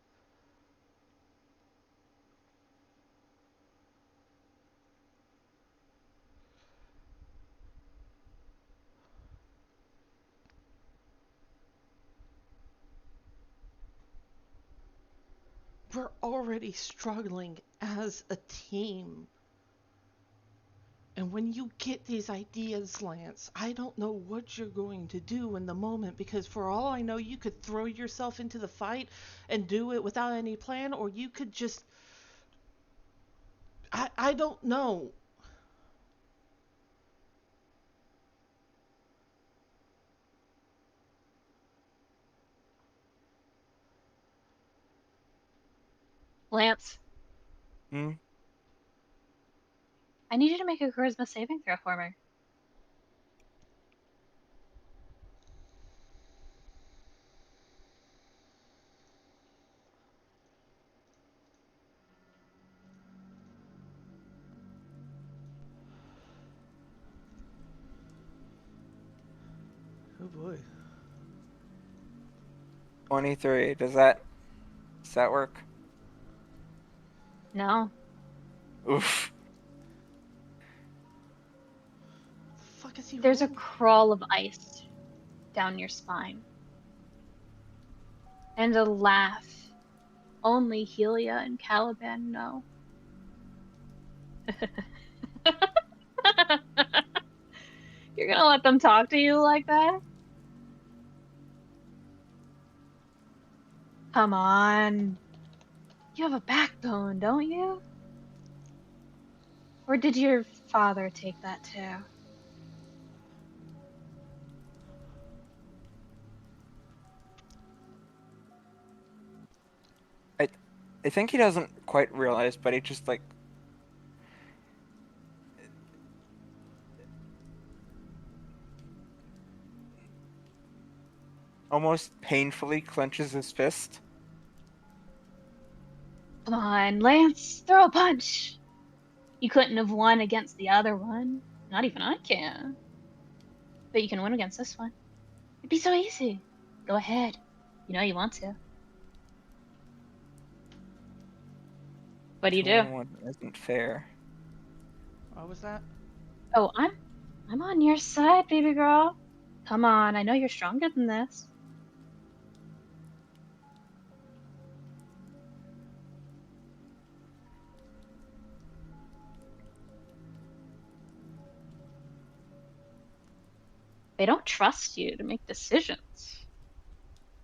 We're already struggling as a team. And when you get these ideas, Lance, I don't know what you're going to do in the moment, because for all I know, you could throw yourself into the fight and do it without any plan, or you could just I don't know. Lance, Hmm? I need you to make a charisma saving throw for me. Oh boy. 23. Does that work? No. Oof. Fuck is he There's a rolling? crawl of ice down your spine. And a laugh only Helia and Caliban know. You're gonna let them talk to you like that? Come on. You have a backbone, don't you? Or did your father take that too? I think he doesn't quite realize, but he just like almost painfully clenches his fist. Come on, Lance, throw a punch. You couldn't have won against the other one. Not even I can. But you can win against this one. It'd be so easy. Go ahead. You know you want to. What do you do? 2-on-1 isn't fair. What was that? Oh, I'm on your side, baby girl. Come on, I know you're stronger than this. They don't trust you to make decisions.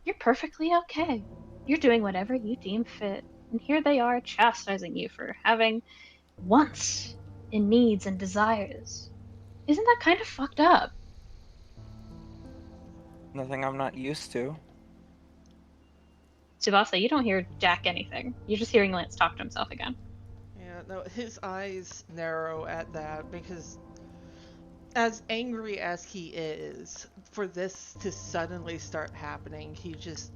You're perfectly okay. You're doing whatever you deem fit. And here they are chastising you for having wants and needs and desires. Isn't that kind of fucked up? Nothing I'm not used to. Tsubasa, you don't hear Jack anything. You're just hearing Lance talk to himself again. Yeah, no, his eyes narrow at that because as angry as he is, for this to suddenly start happening, he just...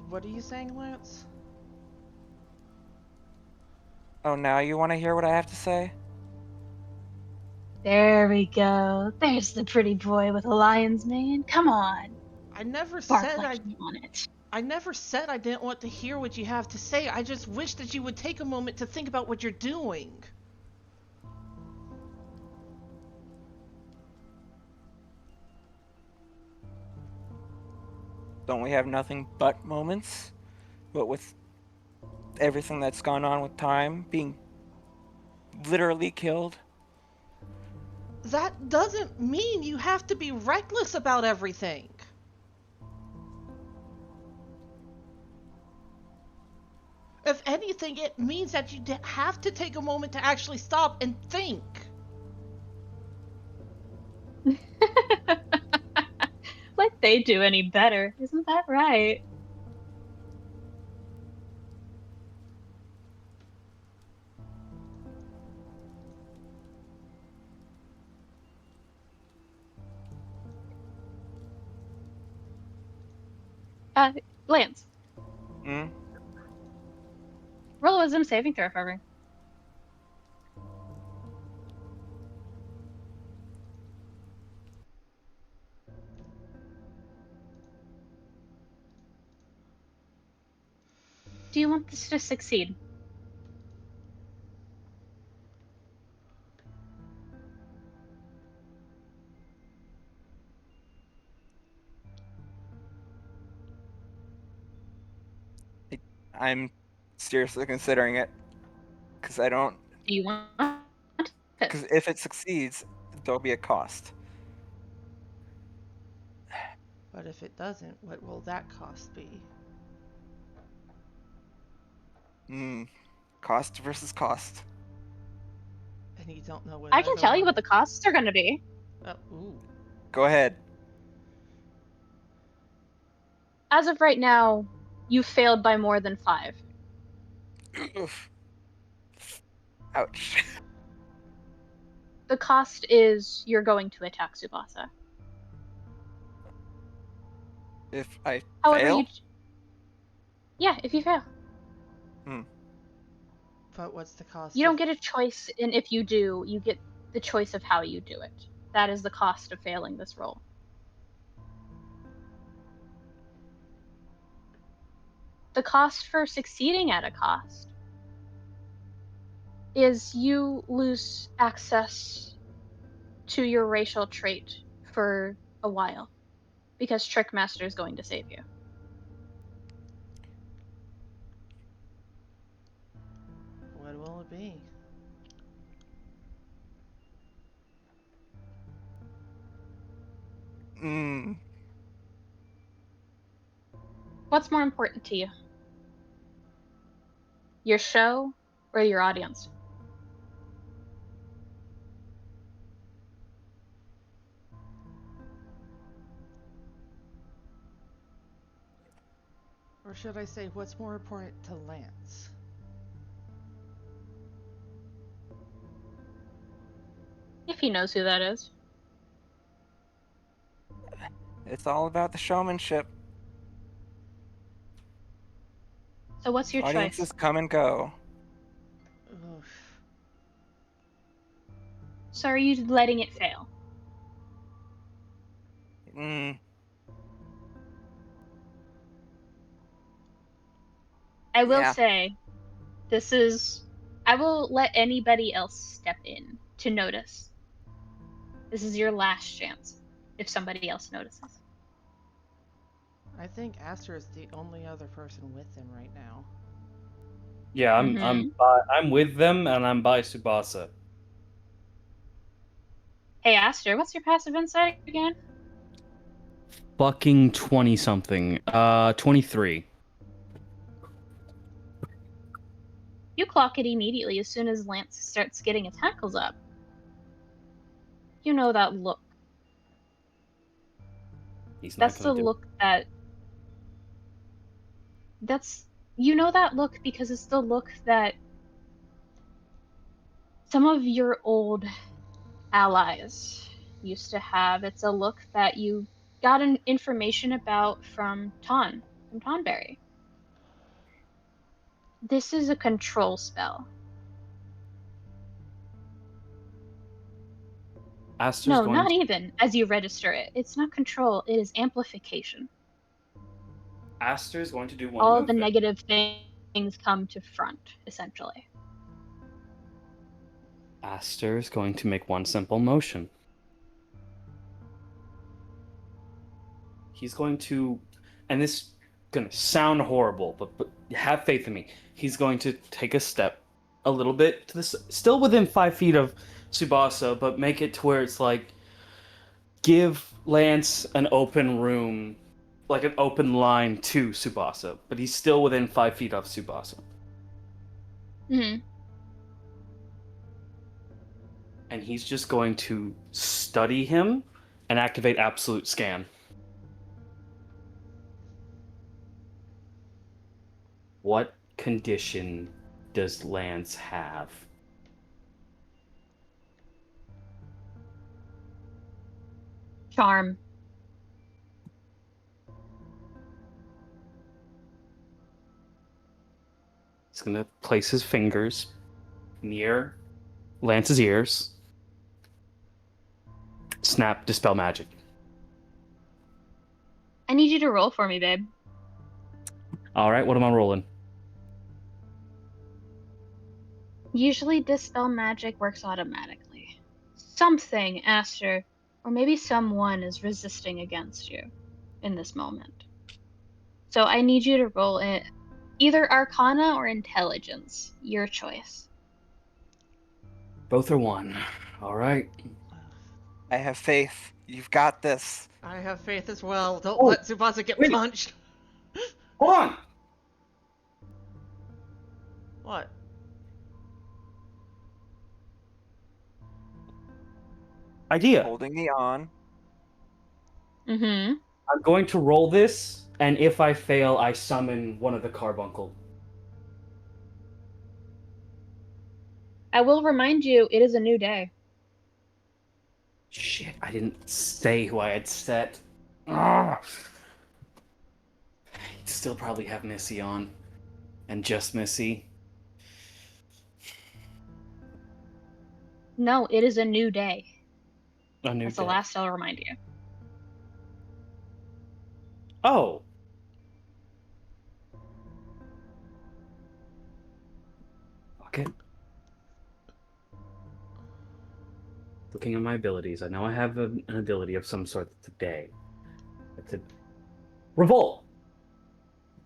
What are you saying, Lance? Oh, now you want to hear what I have to say? There we go. There's the pretty boy with a lion's mane. Come on. I never Bark said like I... you want it. I never said I didn't want to hear what you have to say. I just wish that you would take a moment to think about what you're doing. Don't we have nothing but moments? But with everything that's gone on with time being literally killed? That doesn't mean you have to be reckless about everything. If anything, it means that you have to take a moment to actually stop and think. Like they do any better. Isn't that right? Uh, Lance, Hmm? roll a wisdom saving throw for me. Do you want this to succeed? I'm seriously considering it. Because I don't. Do you want it? Because if it succeeds, there'll be a cost. But if it doesn't, what will that cost be? Cost versus cost. And you don't know what I can either tell you one- what the costs are going to be. Ooh. Go ahead. As of right now, you failed by more than 5. Oof. Ouch. The cost is you're going to attack Tsubasa. If I However, fail? yeah, if you fail. But what's the cost? You don't get a choice, and if you do, you get the choice of how you do it. That is the cost of failing this roll. The cost for succeeding at a cost is you lose access to your racial trait for a while, because Trickmaster is going to save you. What will it be? What's more important to you? Your show or your audience? Or should I say, what's more important to Lance? If he knows who that is. It's all about the showmanship. So what's your Audiences choice? come and go. Oof. So are you letting it fail? I will Yeah. say, I will let anybody else step in to notice. This is your last chance, if somebody else notices. I think Aster is the only other person with him right now. Yeah, I'm with them, and I'm by Tsubasa. Hey, Aster, what's your passive insight again? Fucking 20-something. 23. You clock it immediately as soon as Lance starts getting his hackles up. You know that look. He's not That's the gonna do look that... You know that look because it's the look that some of your old allies used to have. It's a look that you got information about from Tonberry. This is a control spell. Aster's No, going not to... even as you register it. It's not control, it is amplification. Aster's going to do one All move. the negative things come to front, essentially. Aster's going to make one simple motion. He's going to, and this is going to sound horrible, but have faith in me. He's going to take a step a little bit to this, still within 5 feet of Tsubasa, but make it to where it's like, give Lance an open room, like an open line to Tsubasa, but he's still within 5 feet of Tsubasa. Mm-hmm. And he's just going to study him and activate Absolute Scan. What condition does Lance have? Charm. He's going to place his fingers near Lance's ears. Snap, Dispel Magic. I need you to roll for me, babe. All right, what am I rolling? Usually Dispel Magic works automatically. Something, Aster, or maybe someone is resisting against you in this moment. So I need you to roll it either Arcana or Intelligence. Your choice. Both are 1. All right. I have faith. You've got this. I have faith as well. Don't let Tsubasa get punched. Hold on! What? Idea. Holding me on. Mm-hmm. I'm going to roll this, and if I fail, I summon one of the carbuncle. I will remind you, it is a new day. Shit, I didn't say who I had set. Ugh. He'd still probably have Missy on. And just Missy. No, it is a new day. A new That's day. the last I'll remind you. Oh. Fuck it. Looking at my abilities, I know I have an ability of some sort today. It's a revolt.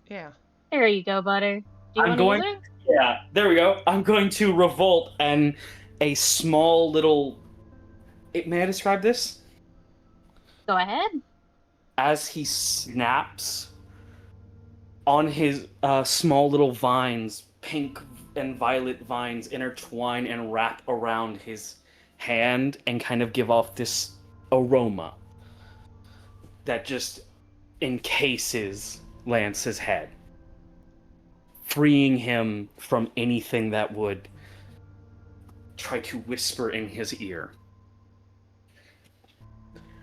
Yeah. There you go, Butter. Do you I'm want to use going. it? Yeah, there we go. I'm going to revolt, and a small little. May I describe this? Go ahead. As he snaps, on his small little vines, pink and violet vines intertwine and wrap around his hand and kind of give off this aroma that just encases Lance's head, freeing him from anything that would try to whisper in his ear.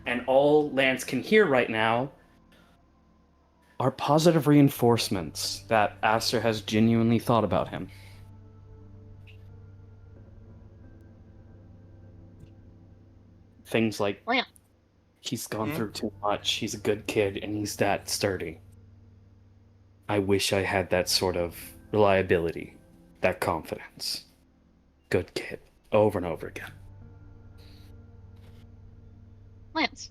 And all Lance can hear right now are positive reinforcements that Aster has genuinely thought about him. Things like, Lance. he's gone through too much, he's a good kid, and he's that sturdy. I wish I had that sort of reliability, that confidence. Good kid, over and over again. Lance.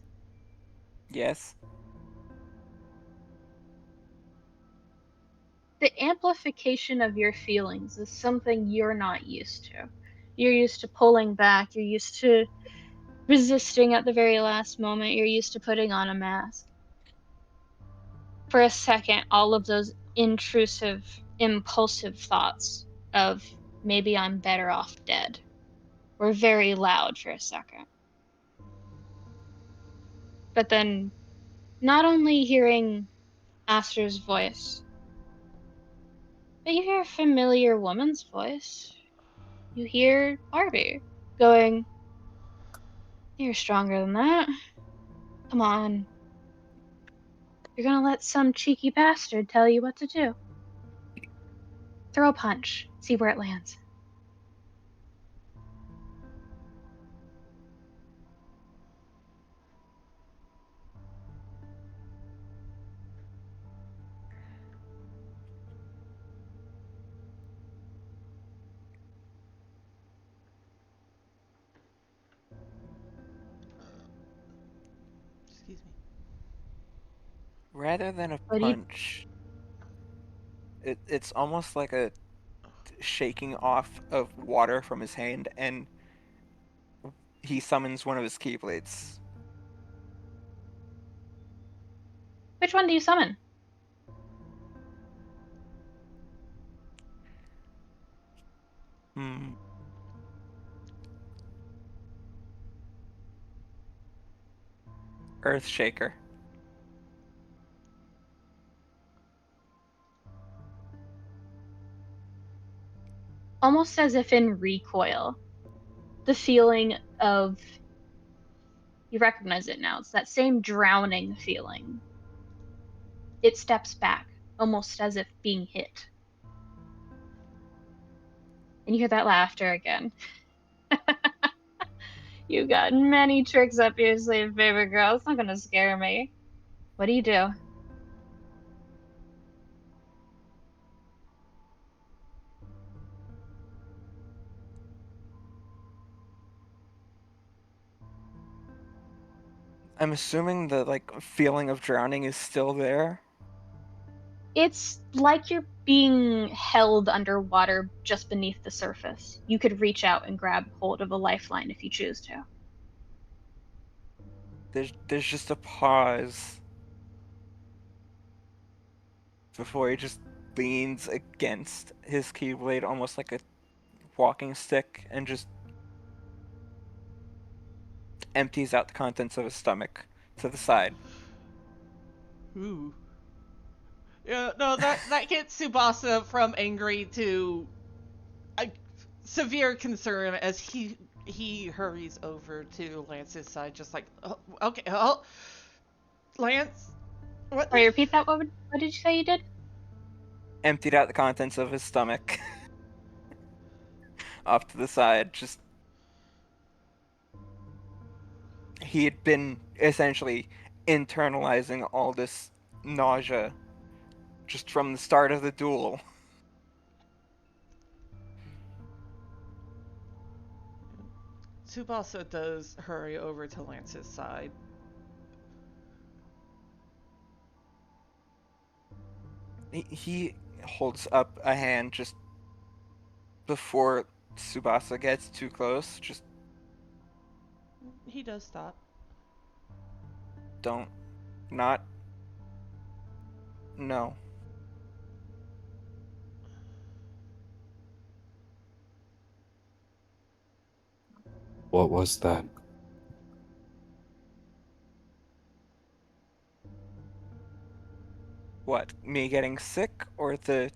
Yes. The amplification of your feelings is something you're not used to. You're used to pulling back, you're used to resisting at the very last moment, you're used to putting on a mask. For a second, all of those intrusive, impulsive thoughts of maybe I'm better off dead were very loud for a second. But then, not only hearing Aster's voice, but you hear a familiar woman's voice. You hear Barbie going, "You're stronger than that. Come on. You're gonna let some cheeky bastard tell you what to do. Throw a punch, see where it lands." Excuse me. Rather than a What do you punch, it's almost like a shaking off of water from his hand, and he summons one of his keyblades. Which one do you summon? Hmm. Earthshaker. Almost as if in recoil. The feeling of, you recognize it now, it's that same drowning feeling. It steps back, almost as if being hit. And you hear that laughter again. You got many tricks up your sleeve, baby girl. It's not gonna scare me. What do you do? I'm assuming the feeling of drowning is still there. It's like you're being held underwater just beneath the surface. You could reach out and grab hold of a lifeline if you choose to. There's just a pause before he just leans against his keyblade almost like a walking stick and just empties out the contents of his stomach to the side. Ooh. Yeah, no, that gets Tsubasa from angry to a severe concern as he hurries over to Lance's side, just like, oh, okay, oh, Lance, what? Sorry, repeat that. What did you say you did? Emptied out the contents of his stomach off to the side. Just he had been essentially internalizing all this nausea just from the start of the duel. Tsubasa does hurry over to Lance's side. He holds up a hand just before Tsubasa gets too close. Just He does stop. don't. Not. No. What was that? What? Me getting sick or the.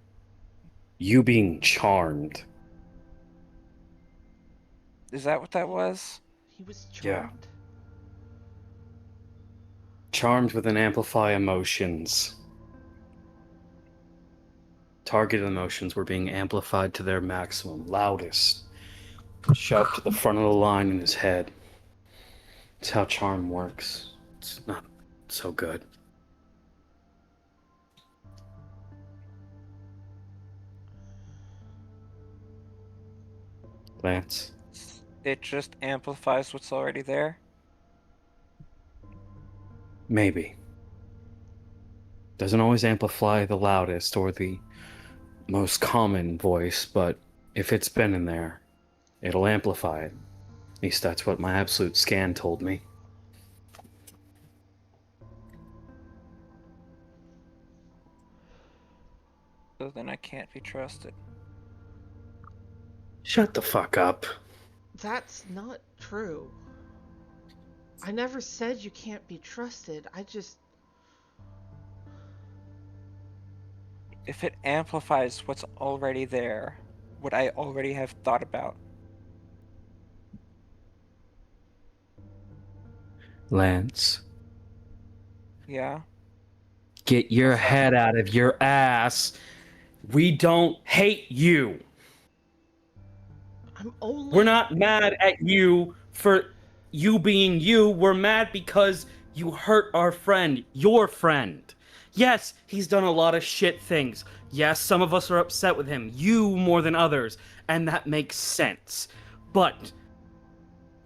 You being charmed. Is that what that was? He was Yeah. charmed. Charmed with an amplify emotions. Targeted emotions were being amplified to their maximum, loudest. Shoved to the front of the line in his head. It's how charm works. It's not so good. Lance, It just amplifies what's already there? maybe. Doesn't always amplify the loudest or the most common voice, but if it's been in there, it'll amplify it. At least that's what my absolute scan told me. So then I can't be trusted. Shut the fuck up. That's not true. I never said you can't be trusted. I just... If it amplifies what's already there, what I already have thought about. Lance, Yeah? get your What's that? head out of your ass. We don't hate you. I'm only... We're not mad at you for you being you. We're mad because you hurt our friend, your friend. Yes, he's done a lot of shit things. Yes, some of us are upset with him, you more than others, and that makes sense. But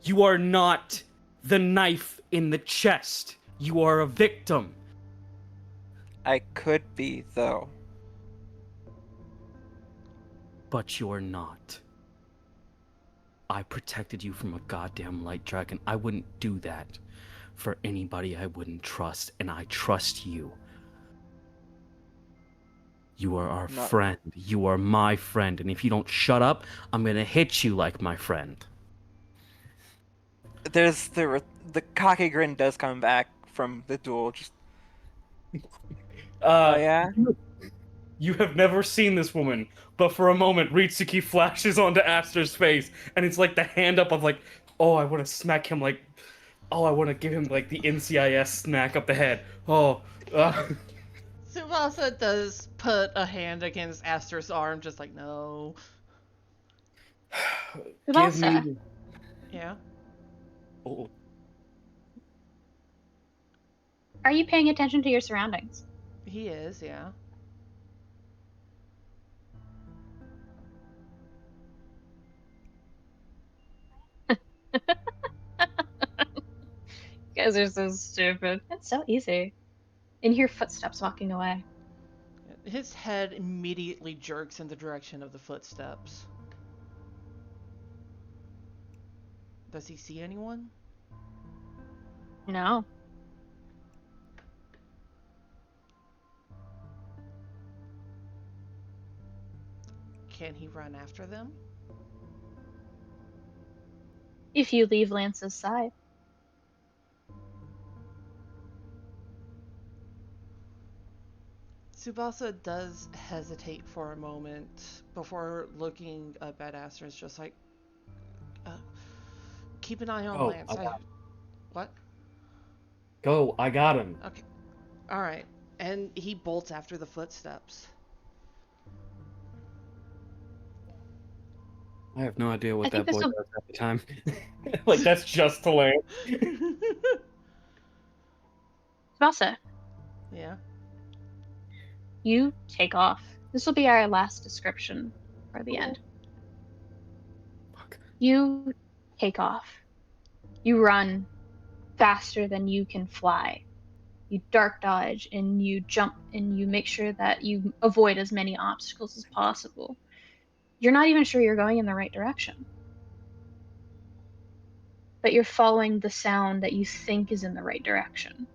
you are not the knife in the chest. You are a victim. I could be, though. But you're not. I protected you from a goddamn light dragon. I wouldn't do that for anybody I wouldn't trust, and I trust you. You are our Not- friend. You are my friend, and if you don't shut up, I'm gonna hit you like my friend. There's the cocky grin does come back from the duel. Just oh yeah. You have never seen this woman, but for a moment, Ritsuki flashes onto Aster's face, and it's like the hand up of like, oh, I want to smack him like, oh, I want to give him like the NCIS smack up the head. Oh, Tsubasa does put a hand against Aster's arm, just like, no. Give Tsubasa, me. Yeah? Oh, are you paying attention to your surroundings? He is, yeah. You guys are so stupid. It's so easy. And you hear footsteps walking away. His head immediately jerks in the direction of the footsteps. Does he see anyone? No. Can he run after them? If you leave Lance's side. Tsubasa does hesitate for a moment before looking up at Aster. It's just like, uh, keep an eye on Oh, Lance. What? Go, I got him. Okay. Alright. And he bolts after the footsteps. I have no idea what I think that boy this'll- does at the time. Like, that's just to learn. Tsubasa, Yeah. you take off. This will be our last description for the end. Fuck. You take off. You run faster than you can fly. You dark dodge and you jump and you make sure that you avoid as many obstacles as possible. You're not even sure you're going in the right direction, but you're following the sound that you think is in the right direction.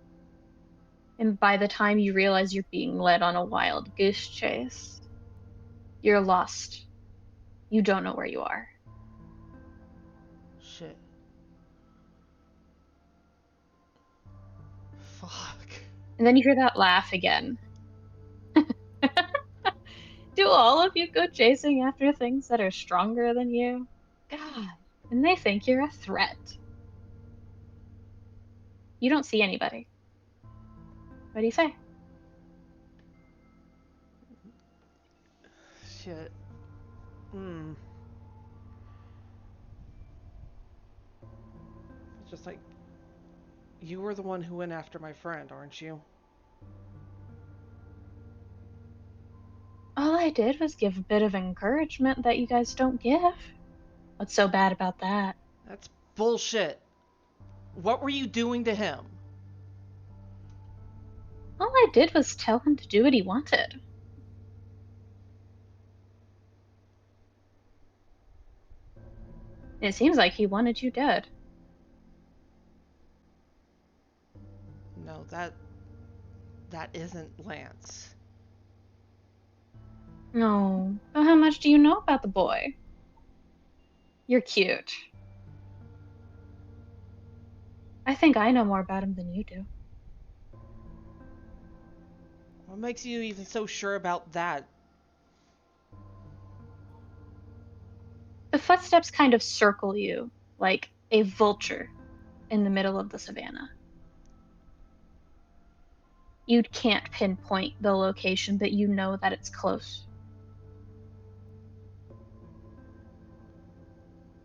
And by the time you realize you're being led on a wild goose chase, you're lost. You don't know where you are. Shit. Fuck. And then you hear that laugh again. Do all of you go chasing after things that are stronger than you? God, and they think you're a threat. You don't see anybody. What do you say? Shit. Hmm. It's just like, you were the one who went after my friend, aren't you? All I did was give a bit of encouragement that you guys don't give. What's so bad about that? That's bullshit. What were you doing to him? All I did was tell him to do what he wanted. It seems like he wanted you dead. No, that isn't Lance. No. But how much do you know about the boy? You're cute. I think I know more about him than you do. What makes you even so sure about that? The footsteps kind of circle you like a vulture in the middle of the savannah. You can't pinpoint the location, but you know that it's close.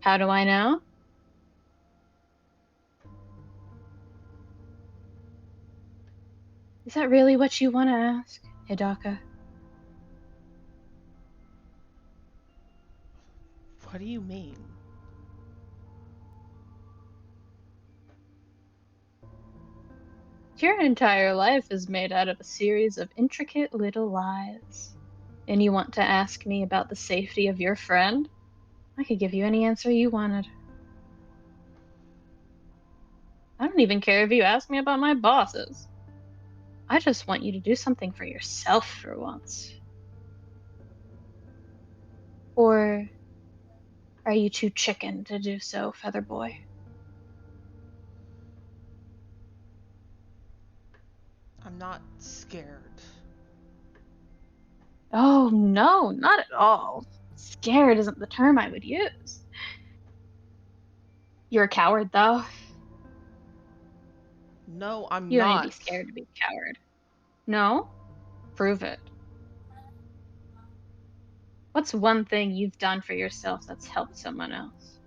How do I know? Is that really what you want to ask, Hidaka? What do you mean? Your entire life is made out of a series of intricate little lies. And you want to ask me about the safety of your friend? I could give you any answer you wanted. I don't even care if you ask me about my bosses. I just want you to do something for yourself for once. Or are you too chicken to do so, Feather Boy? I'm not scared. Oh, no, not at all. Scared isn't the term I would use. You're a coward, though. No, I'm You don't need to not. be scared to be a coward. No? Prove it. What's one thing you've done for yourself that's helped someone else?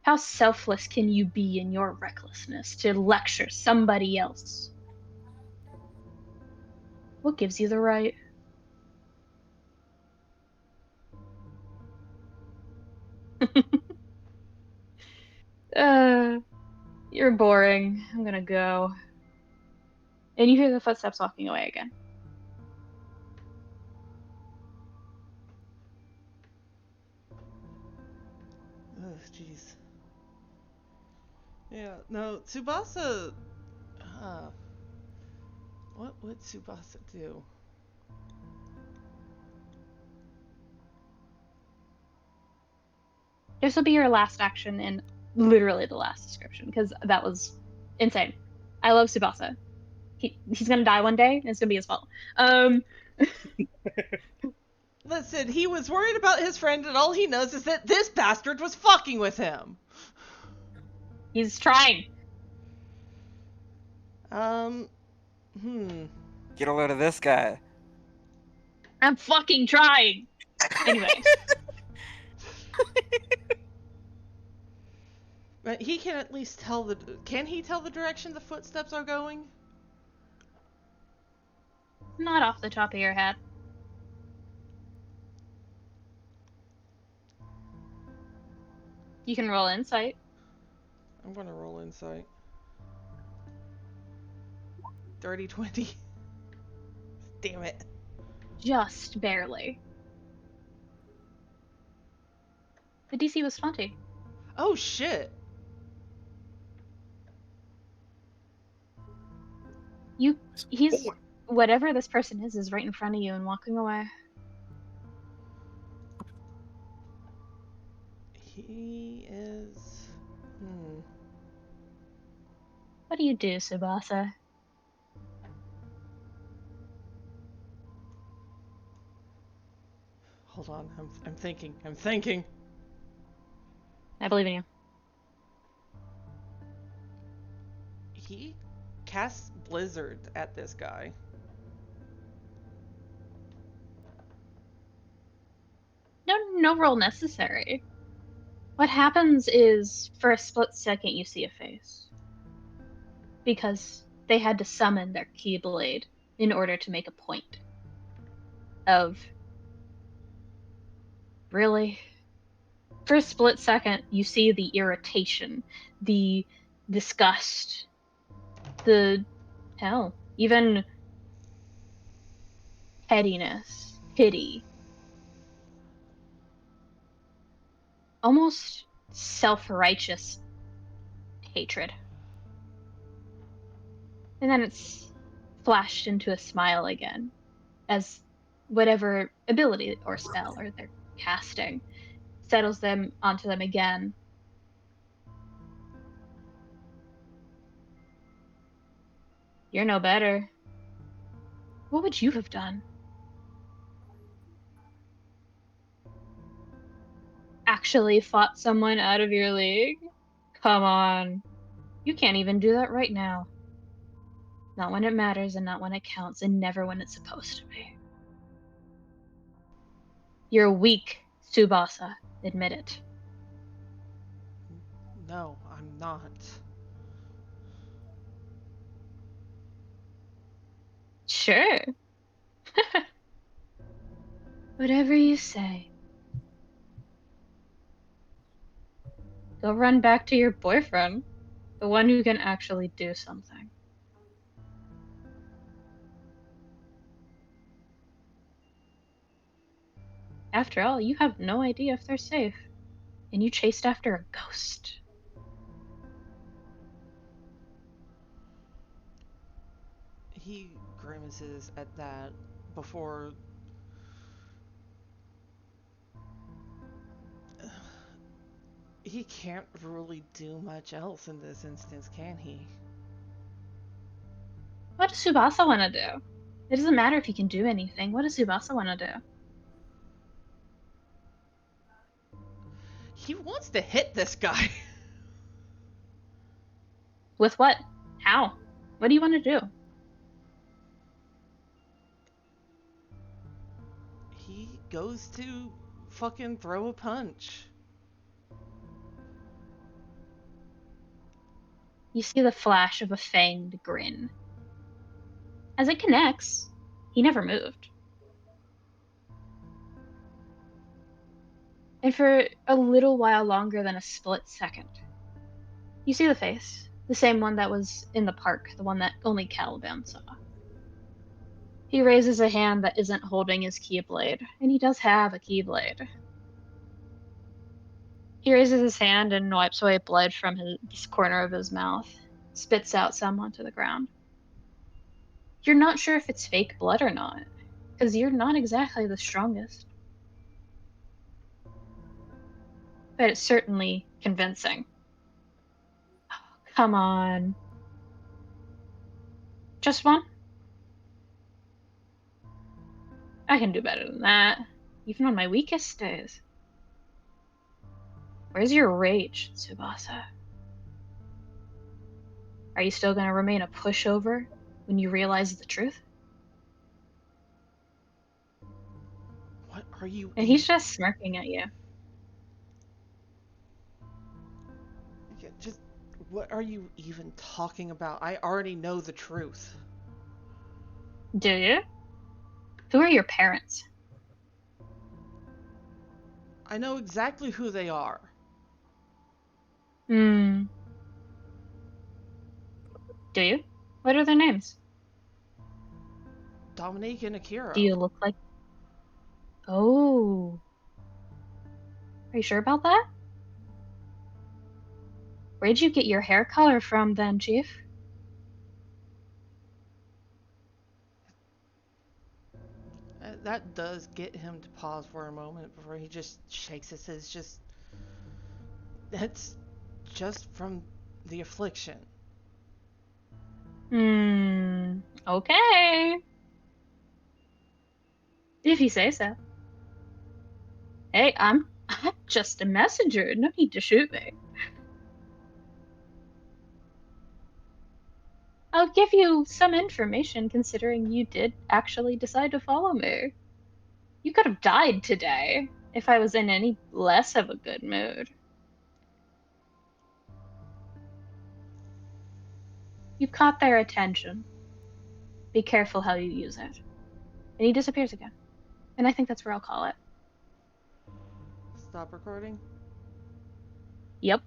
How selfless can you be in your recklessness to lecture somebody else? What gives you the right? uh, you're boring. I'm gonna go. And you hear the footsteps walking away again. Ugh, jeez. Yeah, no, Tsubasa... What would Tsubasa do? This will be your last action and literally the last description, because that was insane. I love Tsubasa. He's gonna die one day, and it's gonna be his fault. Listen, he was worried about his friend, and all he knows is that this bastard was fucking with him. He's trying. Get a load of this guy. I'm fucking trying. Anyway. But he can at least tell the... Can he tell the direction the footsteps are going? Not off the top of your head. You can roll insight. I'm gonna roll insight. Dirty 20. Damn it. Just barely. The DC was 20. Oh shit. He's whatever this person is right in front of you and walking away. He is... What do you do, Tsubasa? Hold on, I'm thinking. I believe in you. He casts Blizzard at this guy. No roll necessary. What happens is, for a split second, you see a face. Because they had to summon their Keyblade in order to make a point of... Really? For a split second, you see the irritation, the disgust, hell, even pettiness, pity. Almost self-righteous hatred. And then it's flashed into a smile again, as whatever ability or spell or they're casting settles them onto them again. You're no better. What would you have done? Actually fought someone out of your league? Come on. You can't even do that right now. Not when it matters and not when it counts and never when it's supposed to be. You're weak, Tsubasa. Admit it. No, I'm not. Sure. Whatever you say. Go run back to your boyfriend. The one who can actually do something. After all, you have no idea if they're safe. And you chased after a ghost. He grimaces at that before... He can't really do much else in this instance, can he? What does Tsubasa want to do? It doesn't matter if he can do anything. What does Tsubasa want to do? He wants to hit this guy. With what? How? What do you want to do? He goes to fucking throw a punch. You see the flash of a fanged grin. As it connects, he never moved. And for a little while longer than a split second, you see the face. The same one that was in the park, the one that only Caliban saw. He raises a hand that isn't holding his Keyblade, and he does have a Keyblade. He raises his hand and wipes away blood from this corner of his mouth, spits out some onto the ground. You're not sure if it's fake blood or not, because you're not exactly the strongest. but it's certainly convincing. Oh, come on. Just one? I can do better than that, even on my weakest days. Where's your rage, Tsubasa? Are you still going to remain a pushover when you realize the truth? What are you And he's just smirking at you. Yeah, just what are you even talking about? I already know the truth. Do you? Who are your parents? I know exactly who they are. Hmm. Do you? What are their names? Dominique and Akira. Do you look like... Oh. Are you sure about that? Where'd you get your hair color from then, Chief? That does get him to pause for a moment before he just shakes his head. It's just... That's just from the affliction. Okay. If you say so. Hey, I'm just a messenger. No need to shoot me. I'll give you some information considering you did actually decide to follow me. You could have died today if I was in any less of a good mood. You caught their attention. Be careful how you use it. And he disappears again. And I think that's where I'll call it. Stop recording? Yep.